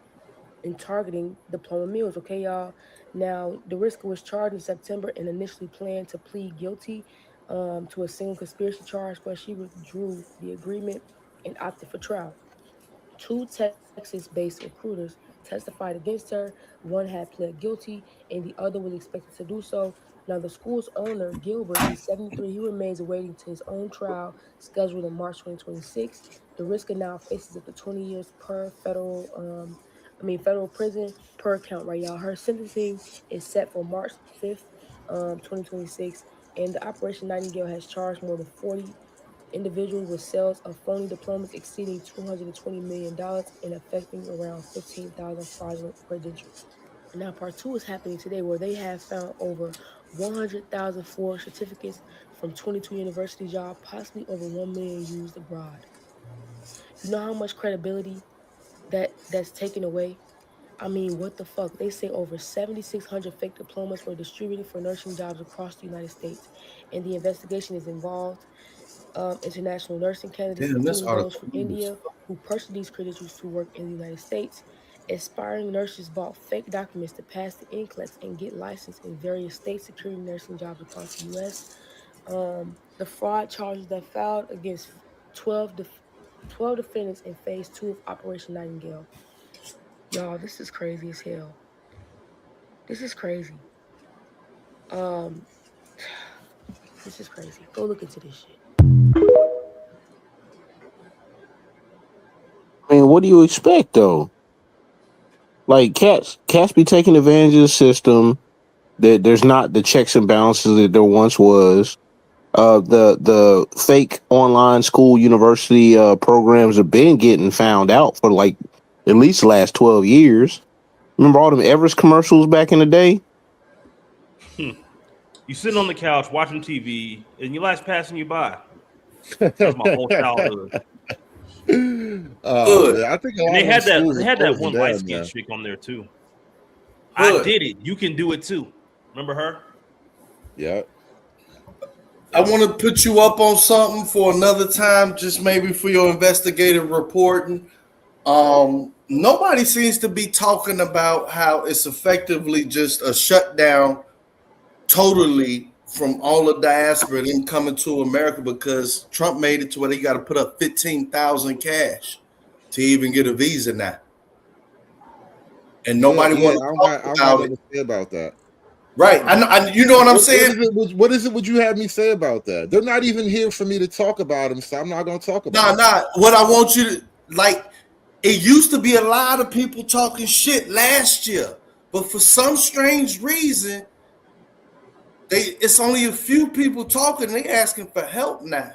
and targeting diploma mills. Okay, y'all. Now, DeRisca was charged in September and initially planned to plead guilty to a single conspiracy charge, but she withdrew the agreement and opted for trial. Two Texas-based recruiters testified against her. One had pled guilty, and the other was expected to do so. Now, the school's owner, Gilbert, he's 73. He remains awaiting to his own trial scheduled in March 2026. DeRisca now faces up to 20 years per federal prison per count. Right, y'all. Her sentencing is set for March 5th, 2026, and the Operation Nightingale has charged more than 40 individuals with sales of phony diplomas exceeding $220 million and affecting around 15,000 fraudulent credentials. Now, part two is happening today where they have found over 100,000 forged certificates from 22 universities, y'all, possibly over 1 million used abroad. You know how much credibility that's taken away? I mean, what the fuck? They say over 7,600 fake diplomas were distributed for nursing jobs across the United States, and the investigation is involved international nursing candidates, Damn, this including those article from was India who purchased these credentials to work in the United States. Aspiring nurses bought fake documents to pass the NCLEX and get licensed in various states, securing nursing jobs across the U.S. The fraud charges that filed against 12, 12 defendants in phase 2 of Operation Nightingale. Y'all, this is crazy as hell. This is crazy. Um, this is crazy. Go look into this shit. I mean, what do you expect though? Like cats be taking advantage of the system. That there's not the checks and balances that there once was. The fake online school university programs have been getting found out for like at least the last 12 years. Remember all them Everest commercials back in the day? You sitting on the couch watching TV, and your life's passing you by. That's my whole childhood. Oh Hood. man, I think a And lot they of them had that. schools They are had that closing one light down skinned now. chick on there too. I Hood. did it. You can do it too. Remember her? Yeah. I want to put you up on something for another time, just maybe for your investigative reporting. Nobody seems to be talking about how it's effectively just a shutdown totally from all of diaspora them coming to America because Trump made it to where they got to put up 15,000 cash to even get a visa now. And nobody Yeah, want to talk I don't got about it. nothing to say about that. Right. You know what I'm saying? What is it would you have me say about that? They're not even here for me to talk about them, so I'm not gonna talk about Nah. What I want you to like, it used to be a lot of people talking shit last year, but for some strange reason, it's only a few people talking. They asking for help now.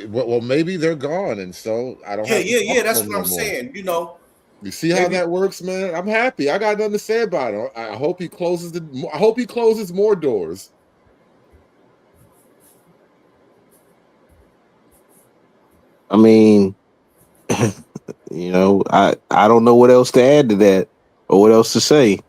Well, maybe they're gone, and so I don't have to talk to That's them what no I'm more. saying. You know, You see how that works, man? I'm happy. I got nothing to say about it. I hope he closes I hope he closes more doors. I mean, I don't know what else to add to that or what else to say.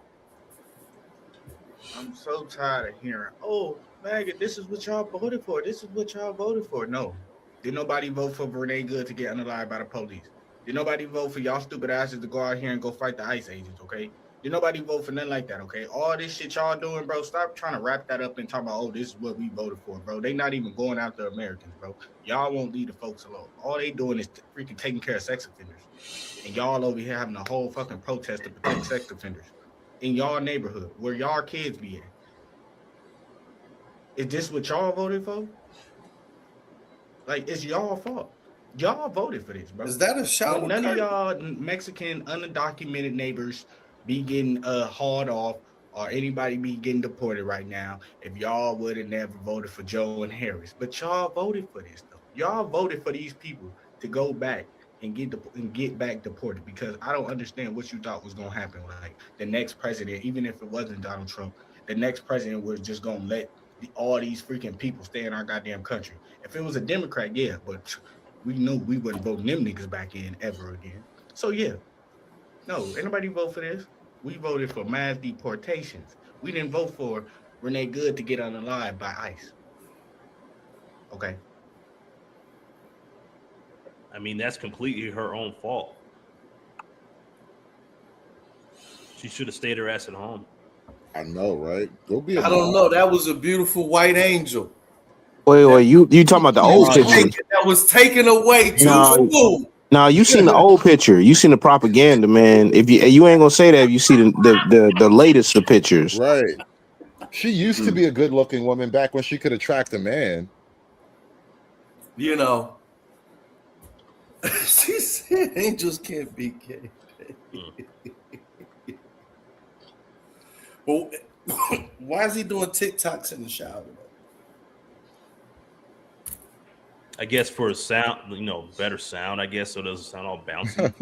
I'm so tired of hearing, oh, maggot, this is what y'all voted for. This is what y'all voted for. No. Did nobody vote for Renee Good to get unalived by the police? Did nobody vote for y'all stupid asses to go out here and go fight the ICE agents, okay? Did nobody vote for nothing like that, okay? All this shit y'all doing, bro, stop trying to wrap that up and talk about, oh, this is what we voted for, bro. They not even going after Americans, bro. Y'all won't leave the folks alone. All they doing is freaking taking care of sex offenders. And y'all over here having a whole fucking protest to protect sex offenders in y'all neighborhood where y'all kids be at. Is this what y'all voted for? Like, it's y'all fault. Y'all voted for this, bro. Is that a shower When none curtain? of y'all Mexican undocumented neighbors be getting hauled off or anybody be getting deported right now, if y'all would have never voted for Joe and Harris. But y'all voted for this, though. Y'all voted for these people to go back and get back deported because I don't understand what you thought was going to happen. Like, the next president, even if it wasn't Donald Trump, the next president was just going to let all these freaking people stay in our goddamn country. If it was a Democrat, yeah, but we knew we wouldn't vote them niggas back in ever again. So yeah, no, anybody vote for this. We voted for mass deportations. We didn't vote for Renee Good to get unalived by ICE. Okay. I mean, that's completely her own fault. She should have stayed her ass at home. I know, right? Go be a I don't know. That was a beautiful white angel. Wait, you talking about the old picture? That was taken away too soon. No, you seen the old picture. You seen the propaganda, man. If you ain't gonna say that, if you see the latest of pictures. Right. She used to be a good-looking woman back when she could attract a man. You know, she said angels can't be gay. Well, why is he doing TikToks in the shower? I guess for a sound, better sound, I guess, so it doesn't sound all bouncy.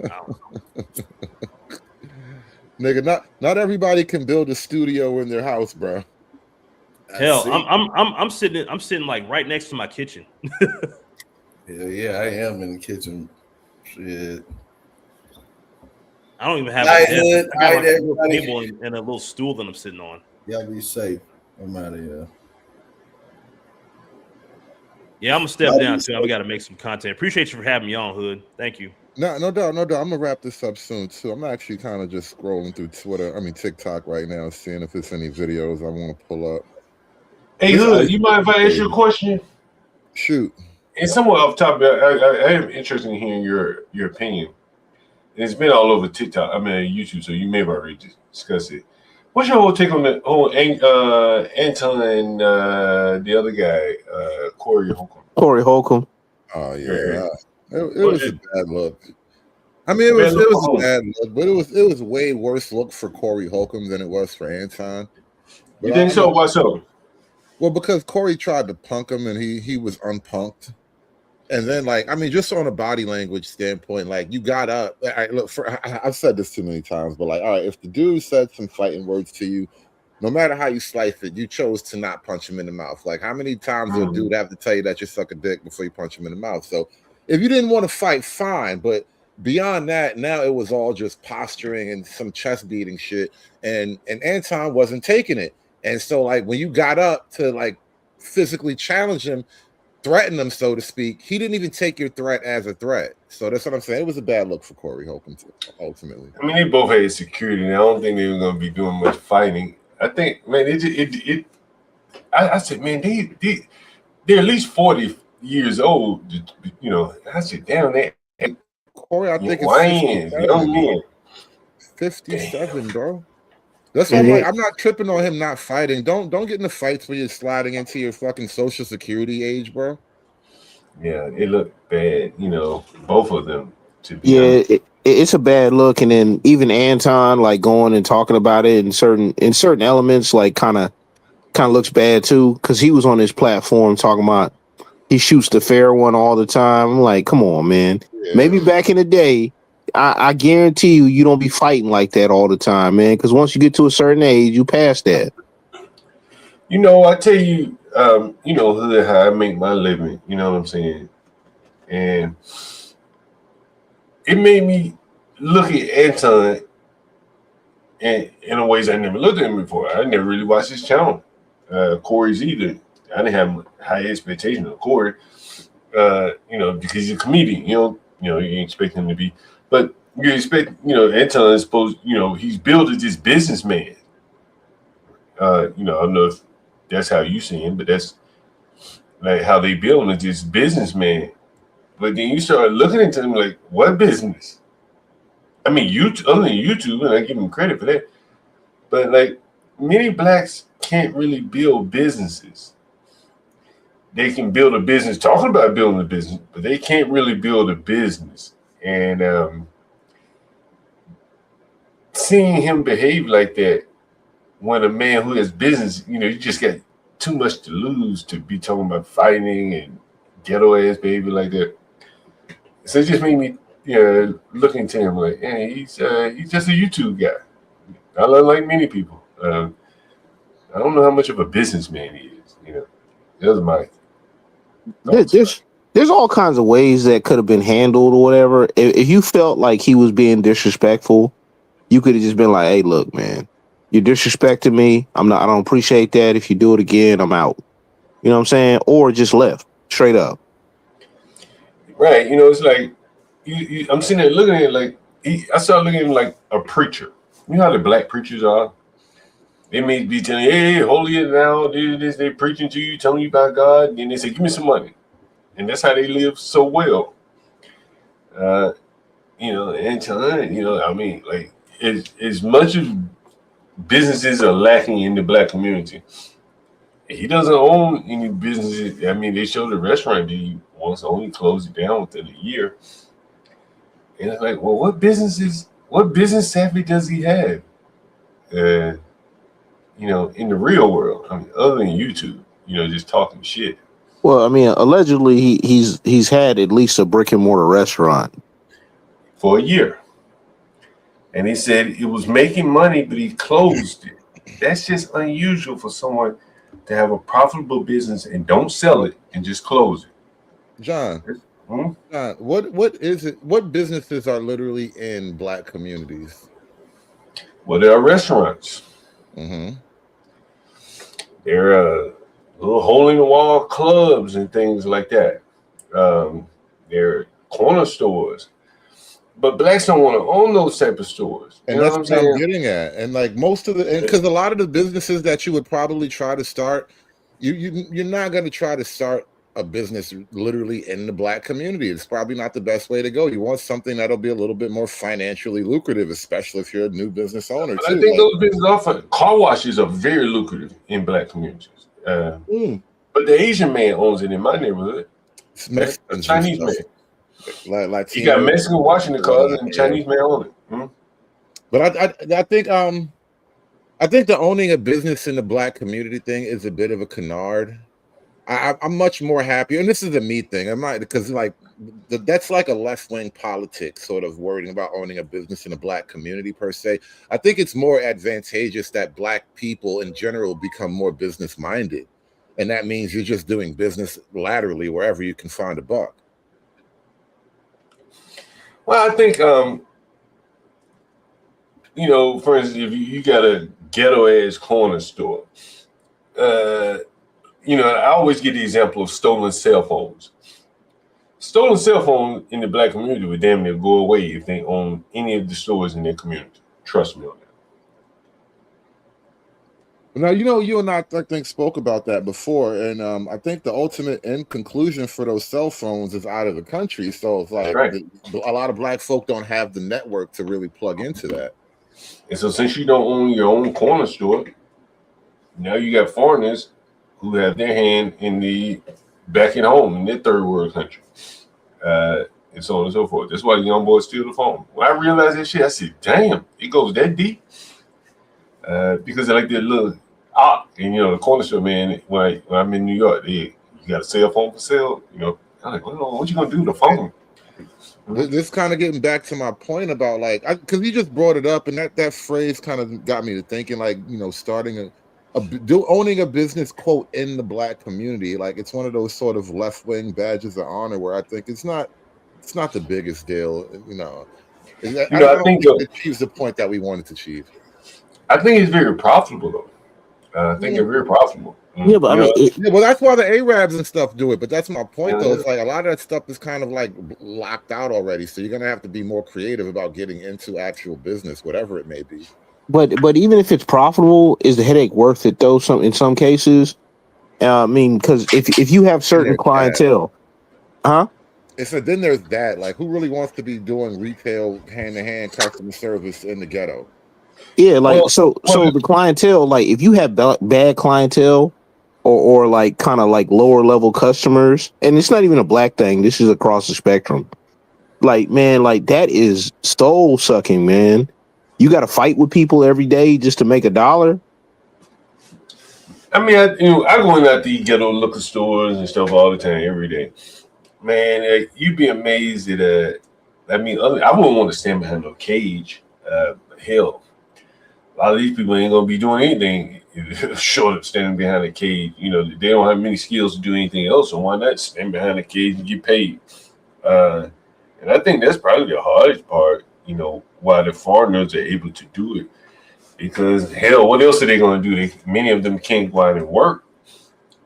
Nigga, not everybody can build a studio in their house, bro. Hell, I'm sitting like right next to my kitchen. Yeah, I am in the kitchen. Shit. I don't even have All a right, desk. Hood. I got All like right, a little everybody. table and a little stool that I'm sitting on. Y'all be safe. I'm out of here. Yeah, I'm gonna step Y'all down be too. safe. We got to make some content. Appreciate you for having me on, Hood. Thank you. No doubt. I'm gonna wrap this up soon too. I'm actually kind of just scrolling through TikTok right now, seeing if there's any videos I want to pull up. Hey, This Hood, ice you mind if I ask you a question? Shoot. And somewhat off topic, I am interested in hearing your opinion. It's been all over TikTok. I mean, YouTube, so you may have already discussed it. What's your whole take on the whole Anton and the other guy, Corey Holcomb? Corey Holcomb. Oh yeah, Right. it was a bad look. I mean, it Bad was look for a who? bad look, but it was way worse look for Corey Holcomb than it was for Anton. But You think so? Why so? Well, because Corey tried to punk him and he was unpunked. And then, like, I mean, just on a body language standpoint, like, you got up. Look, I've said this too many times, but like, all right, if the dude said some fighting words to you, no matter how you slice it, you chose to not punch him in the mouth. Like, how many times will a dude have to tell you that you suck a dick before you punch him in the mouth? So, if you didn't want to fight, fine. But beyond that, now it was all just posturing and some chest beating shit. And Anton wasn't taking it. And so, like, when you got up to like physically challenge him, threaten him, so to speak, he didn't even take your threat as a threat. So that's what I'm saying. It was a bad look for Corey Holcomb, ultimately. I mean, they both had security, and I don't think they were going to be doing much fighting. I think, man, I said, man, they're at least 40 years old, you know. I said, damn, Corey, I think it's young men. 57, bro. That's why I'm like, I'm not tripping on him not fighting. Don't get in the fights where you're sliding into your fucking social security age, bro. Yeah, it looked bad, you know, both of them, to be honest. It's a bad look, and then even Anton like going and talking about it in certain elements, like kind of looks bad too, because he was on his platform talking about he shoots the fair one all the time. I'm like, come on, man. Yeah. Maybe back in the day, I guarantee you don't be fighting like that all the time, man. Because once you get to a certain age, you pass that. You know, I tell you, you know, Hood, how I make my living, you know what I'm saying? And it made me look at Anton in a ways I never looked at him before. I never really watched his channel. Corey's either. I didn't have high expectations of Corey, you know, because he's a comedian. You expect him to be. But you expect, you know, Anton is supposed, you know, he's billed as this businessman. You know, I don't know if that's how you see him, but that's like how they build him as this businessman. But then you start looking into him like, what business? I mean, other than YouTube, and I give him credit for that. But like, many blacks can't really build businesses. They can build a business talking about building a business, but they can't really build a business. And seeing him behave like that, when a man who has business, you know, you just got too much to lose to be talking about fighting and ghetto ass baby like that. So it just made me, you know, look into him like, hey, he's just a YouTube guy. I like many people. I don't know how much of a businessman he is. You know, those are my thoughts. There's all kinds of ways that could have been handled or whatever. If you felt like he was being disrespectful, you could have just been like, hey, look, man, you're disrespecting me. I don't appreciate that. If you do it again, I'm out. You know what I'm saying? Or just left straight up. Right. You know, it's like I'm sitting there looking at it like I started looking at him like a preacher. You know how the black preachers are? They may be telling you, hey, holier now, this, they preaching to you, telling you about God, and they say, give me some money. And that's how they live so well. You know, Anton, you know, I mean, like as much as businesses are lacking in the black community, he doesn't own any businesses. I mean, they showed the restaurant that he wants only closed it down within a year. And it's like, well, what business savvy does he have? You know, in the real world, I mean, other than YouTube, you know, just talking shit. Well, I mean, allegedly he's had at least a brick and mortar restaurant for a year. And he said it was making money, but he closed it. That's just unusual for someone to have a profitable business and don't sell it and just close it. John, What is it? What businesses are literally in black communities? Well, there are restaurants. Mm-hmm. There are little hole in the wall clubs and things like that. There are corner stores, but blacks don't want to own those type of stores. You And know that's what I'm what I'm saying? getting at. And like most of the, and because a lot of the businesses that you would probably try to start, you're not going to try to start a business literally in the black community. It's probably not the best way to go. You want something that'll be a little bit more financially lucrative, especially if you're a new business owner But I too. think Like, those businesses offer car washes are very lucrative in black communities. But the Asian man owns it in my neighborhood. it's Okay? A Mexicans and Chinese stuff, man. like You got Latinos, Mexican washing the people cars like and that. Yeah. Chinese man on it. But I think the owning a business in the black community thing is a bit of a canard. I'm much more happy, and this is a me thing. I'm not because like that's like a left wing politics, sort of worrying about owning a business in a black community per se. I think it's more advantageous that black people in general become more business minded, and that means you're just doing business laterally wherever you can find a buck. Well, I think for instance, if you got a ghetto ass corner store, I always get the example of stolen cell phones. Stolen cell phone in the black community would damn near go away if they own any of the stores in their community. Trust me on that. Now, you and I think spoke about that before, and I think the ultimate end conclusion for those cell phones is out of the country. So it's like Right. a lot of black folk don't have the network to really plug into that. And so since you don't own your own corner store, now you got foreigners who have their hand in the back at home in their third world country. And so on and so forth. That's why the young boys steal the phone. When I realized that shit, I said, damn, it goes that deep. Because I like that little and the corner store man, when I'm in New York, you got a cell phone for sale, I'm like, well, what you gonna do with the phone? This kind of getting back to my point about like, because you just brought it up, and that phrase kind of got me to thinking, like, starting owning a business, quote, in the black community. Like, it's one of those sort of left wing badges of honor where I think it's not the biggest deal. I I don't think think it achieves the point that we wanted to achieve. I think it's very profitable though. I think they're very profitable. Yeah, but I mean, well, that's why the Arabs and stuff do it. But that's my point, though. It's like a lot of that stuff is kind of like locked out already. So you're gonna have to be more creative about getting into actual business, whatever it may be. But even if it's profitable, is the headache worth it though? In some cases, I mean, because if you have certain clientele, huh? Then there's that. Like, who really wants to be doing retail hand-to-hand customer service in the ghetto? Yeah, like so the clientele, like if you have bad clientele or like kind of like lower level customers, and it's not even a black thing, this is across the spectrum. Like, man, like that is soul sucking, man. You got to fight with people every day just to make $1. I mean, I go in at the ghetto liquor stores and stuff all the time, every day. Man, you'd be amazed at. I wouldn't want to stand behind no cage. Hell, a lot of these people ain't gonna be doing anything short of standing behind a cage. They don't have many skills to do anything else, so why not stand behind a cage and get paid? And I think that's probably the hardest part. Why the foreigners are able to do it, because hell, what else are they gonna do? Many of them can't go out and work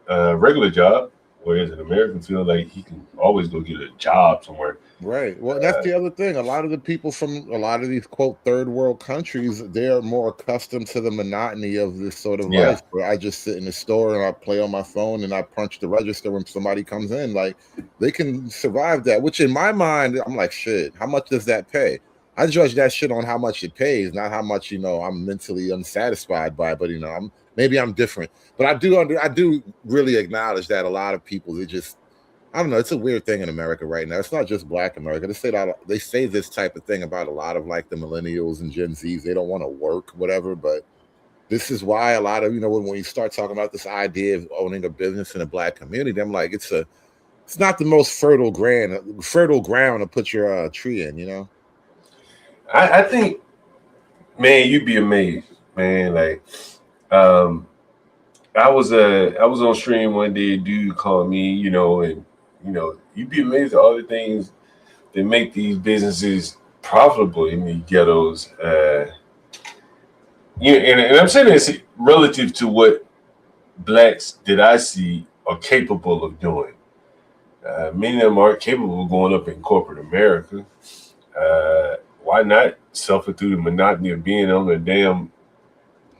a regular job. Whereas an American feel like he can always go get a job somewhere. Right. Well, that's the other thing. A lot of the people from a lot of these, quote, third world countries, they're more accustomed to the monotony of this sort of life where I just sit in the store and I play on my phone and I punch the register when somebody comes in. Like, they can survive that, which in my mind, I'm like, shit, how much does that pay? I judge that shit on how much it pays, not how much, I'm mentally unsatisfied by, but maybe I'm different. But I do really acknowledge that a lot of people, I don't know. It's a weird thing in America right now. It's not just Black America. They say this type of thing about a lot of like the millennials and Gen Zs. They don't want to work, whatever. But this is why a lot of when you start talking about this idea of owning a business in a Black community, I'm like, it's not the most fertile ground to put your tree in. I think, man, you'd be amazed, man. Like, I was on stream one day. A dude called me, and You know, you'd be amazed at all the things that make these businesses profitable in the ghettos. And I'm saying this relative to what blacks that I see are capable of doing. Many of them aren't capable of going up in corporate America. Why not suffer through the monotony of being on a damn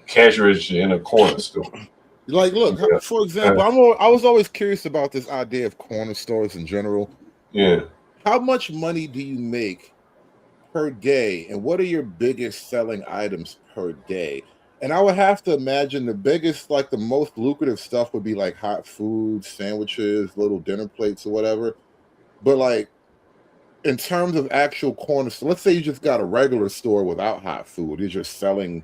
cash register in a corner store? Like, look, Yeah. for example, I was always curious about this idea of corner stores in general. Yeah. How much money do you make per day, and what are your biggest selling items per day? And I would have to imagine the biggest, like the most lucrative stuff would be like hot food, sandwiches, little dinner plates or whatever. But like in terms of actual corner store, let's say you just got a regular store without hot food, you're just selling,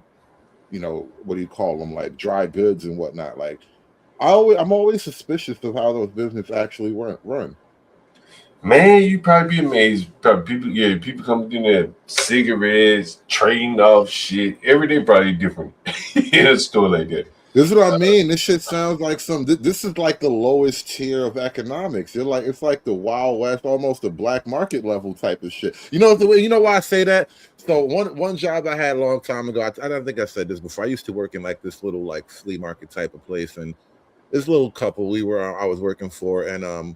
what do you call them, like dry goods and whatnot. Like I'm always suspicious of how those businesses actually run. Man, you probably be amazed. Probably people come in there, cigarettes, trading off shit. Every day probably different in a store like that. This is what I mean. This shit sounds like this is like the lowest tier of economics. It's like the Wild West, almost the black market level type of shit. You know why I say that? So one job I had a long time ago, I don't think I said this before. I used to work in like this little like flea market type of place, and this little couple I was working for, and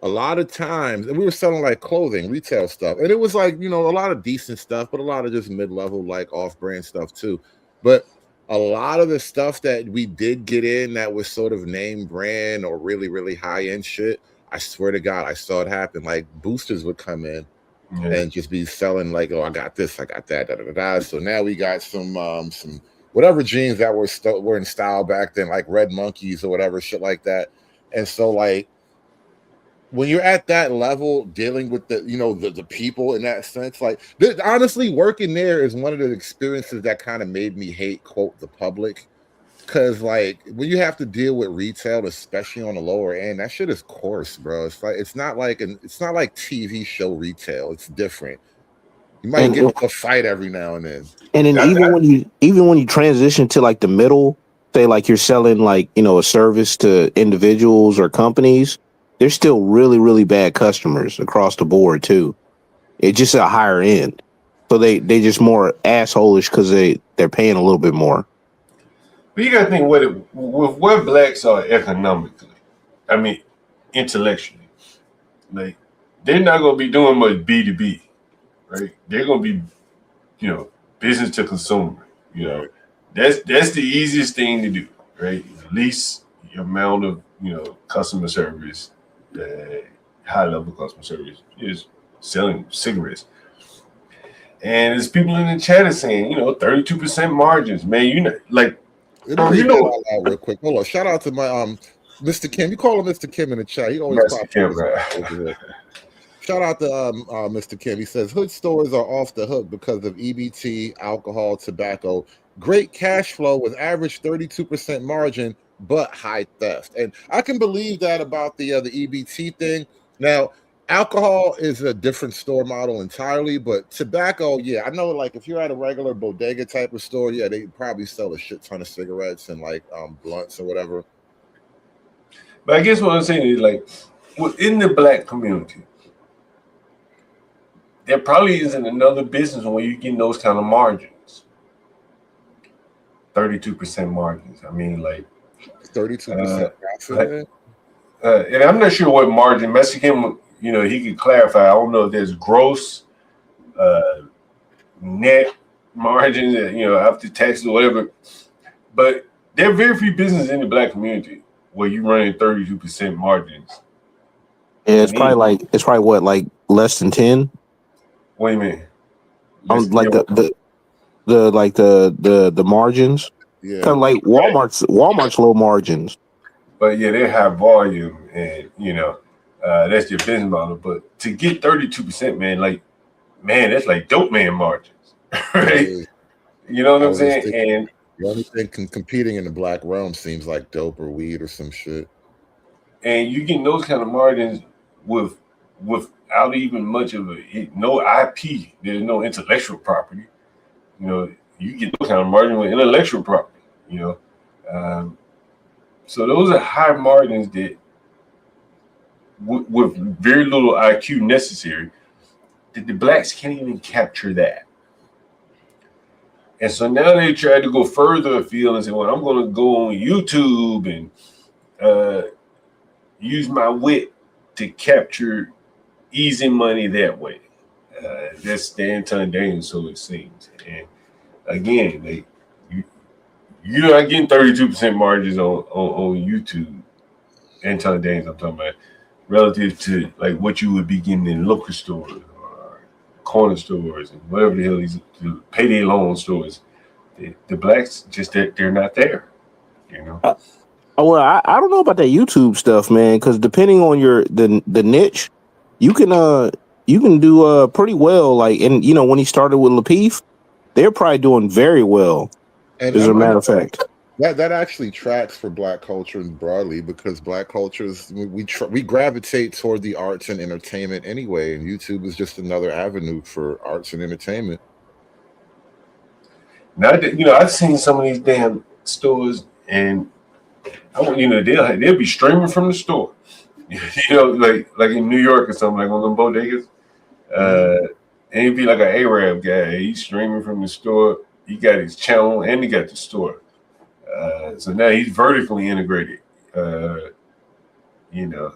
a lot of times, and we were selling like clothing, retail stuff, and it was like, a lot of decent stuff, but a lot of just mid-level, like off-brand stuff too. But a lot of the stuff that we did get in that was sort of name brand or really, really high-end shit, I swear to God, I saw it happen. Like boosters would come in and just be selling like, oh, I got this, I got that, da, da, da, da. So now we got some whatever jeans that were in style back then, like Red Monkeys or whatever shit like that. And so like, when you're at that level, dealing with the people in that sense, like honestly, working there is one of the experiences that kind of made me hate, quote, the public, because like when you have to deal with retail, especially on the lower end, that shit is coarse, bro. It's not like TV show retail. It's different. You might get a fight every now and then. And then even when you transition to like the middle, say like you're selling like, a service to individuals or companies, there's still really, really bad customers across the board too. It's just a higher end. So they just more assholish because they're paying a little bit more. But you gotta think with where blacks are economically, I mean intellectually, like they're not gonna be doing much B2B, right? They're gonna be, business to consumer. That's the easiest thing to do, right? Least amount of customer service, high level customer service is selling cigarettes. And there's people in the chat are saying, 32% margins, man. Like, let me read that out loud real quick. Hold on. Shout out to my Mr. Kim. You call him Mr. Kim in the chat. He always Mr. Kim, pops. Shout out to Mr. Kim. He says hood stores are off the hook because of EBT, alcohol, tobacco. Great cash flow with average 32% margin, but high theft. And I can believe that about the EBT thing. Now, alcohol is a different store model entirely, but tobacco, yeah, I know. Like if you're at a regular bodega type of store, yeah, they probably sell a shit ton of cigarettes and like blunts or whatever. But I guess what I'm saying is like within the black community, there probably isn't another business where you get those kind of margins. 32% margins. I mean, like 32% profit. And I'm not sure what margin. Mexican, he could clarify. I don't know if there's gross, net margins, after taxes or whatever. But there are very few businesses in the black community where you running 32% margins. Yeah, it's probably what, like less than 10. What do you mean? Like the margins. Yeah. Kind of like Walmart's low margins. But yeah, they have volume, and that's your business model. But to get 32%, man, that's like dope man margins, right? You know what I'm saying? And the only thing competing in the black realm seems like dope or weed or some shit. And you get those kind of margins without even much of no IP. There's no intellectual property. You get those kind of margins with intellectual property. So those are high margins that with very little IQ necessary, that the blacks can't even capture that. And so now they try to go further afield and say, well, I'm going to go on YouTube and use my wit to capture easy money that way. That's the Anton Daniels, so it seems. And again, you're not getting 32% margins on YouTube. Anton Daniels, I'm talking about, relative to like what you would be getting in liquor stores or corner stores and whatever the hell these payday loan stores. The blacks just they're not there, you know. Well, I don't know about that YouTube stuff, man, because depending on the niche, you can do pretty well. Like, and you know, when he started with Lapeef, they're probably doing very well. And As a matter of fact, that actually tracks for black culture broadly, because black cultures we gravitate toward the arts and entertainment anyway, and YouTube is just another avenue for arts and entertainment. Now, I've seen some of these damn stores, and they'll be streaming from the store. Like in New York or something, like on them bodegas. And he'd be like an Arab guy. He's streaming from the store. He got his channel and he got the store. So now he's vertically integrated. I don't know.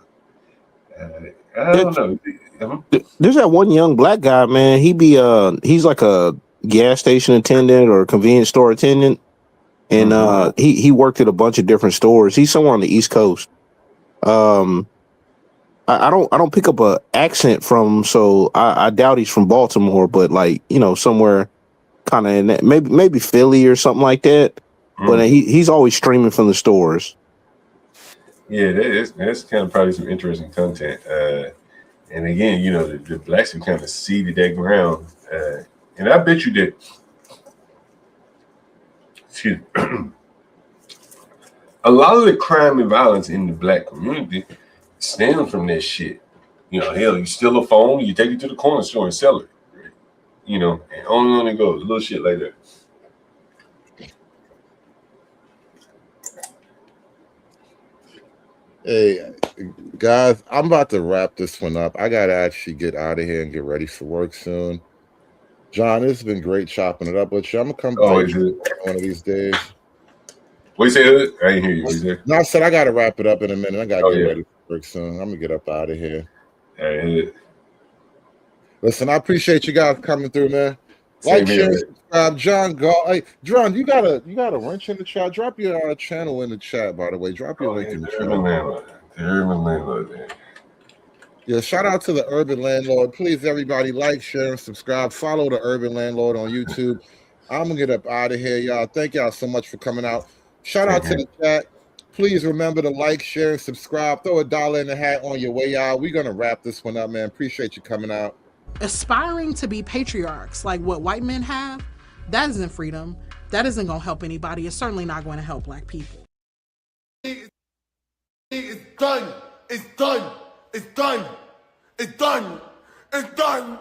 There's that one young black guy, man. He's like a gas station attendant or a convenience store attendant, and he worked at a bunch of different stores. He's somewhere on the East Coast. I don't pick up a accent from, so I doubt he's from Baltimore, but like, somewhere kind of in that, maybe Philly or something like that. But he's always streaming from the stores. Yeah, that's kind of probably some interesting content. And again, the blacks have kind of seeded that ground. And I bet you that, excuse me, a lot of the crime and violence in the black community stems from that shit. Hell, you steal a phone, you take it to the corner store and sell it. And on it goes, little shit like that. Hey, guys, I'm about to wrap this one up. I got to actually get out of here and get ready for work soon. John, it's been great chopping it up with you. I'm going to come back one of these days. What you say? I didn't hear you. What you say? No, I said I got to wrap it up in a minute. I got to get ready for work soon. I'm going to get up out of here. Listen, I appreciate you guys coming through, man. Like, share, subscribe. John, hey, John, you got a wrench in the chat. Drop your channel in the chat, by the way. Drop your link in the chat. Urban Landlord. Yeah, shout out to the Urban Landlord. Please, everybody, like, share, and subscribe. Follow the Urban Landlord on YouTube. I'm gonna get up out of here, y'all. Thank y'all so much for coming out. Shout out to the chat. Please remember to like, share, and subscribe. Throw $1 in the hat on your way, y'all. We're gonna wrap this one up, man. Appreciate you coming out. Aspiring to be patriarchs like what white men have, that isn't freedom. That isn't going to help anybody. It's certainly not going to help black people. It's done. It's done. It's done. It's done. It's done.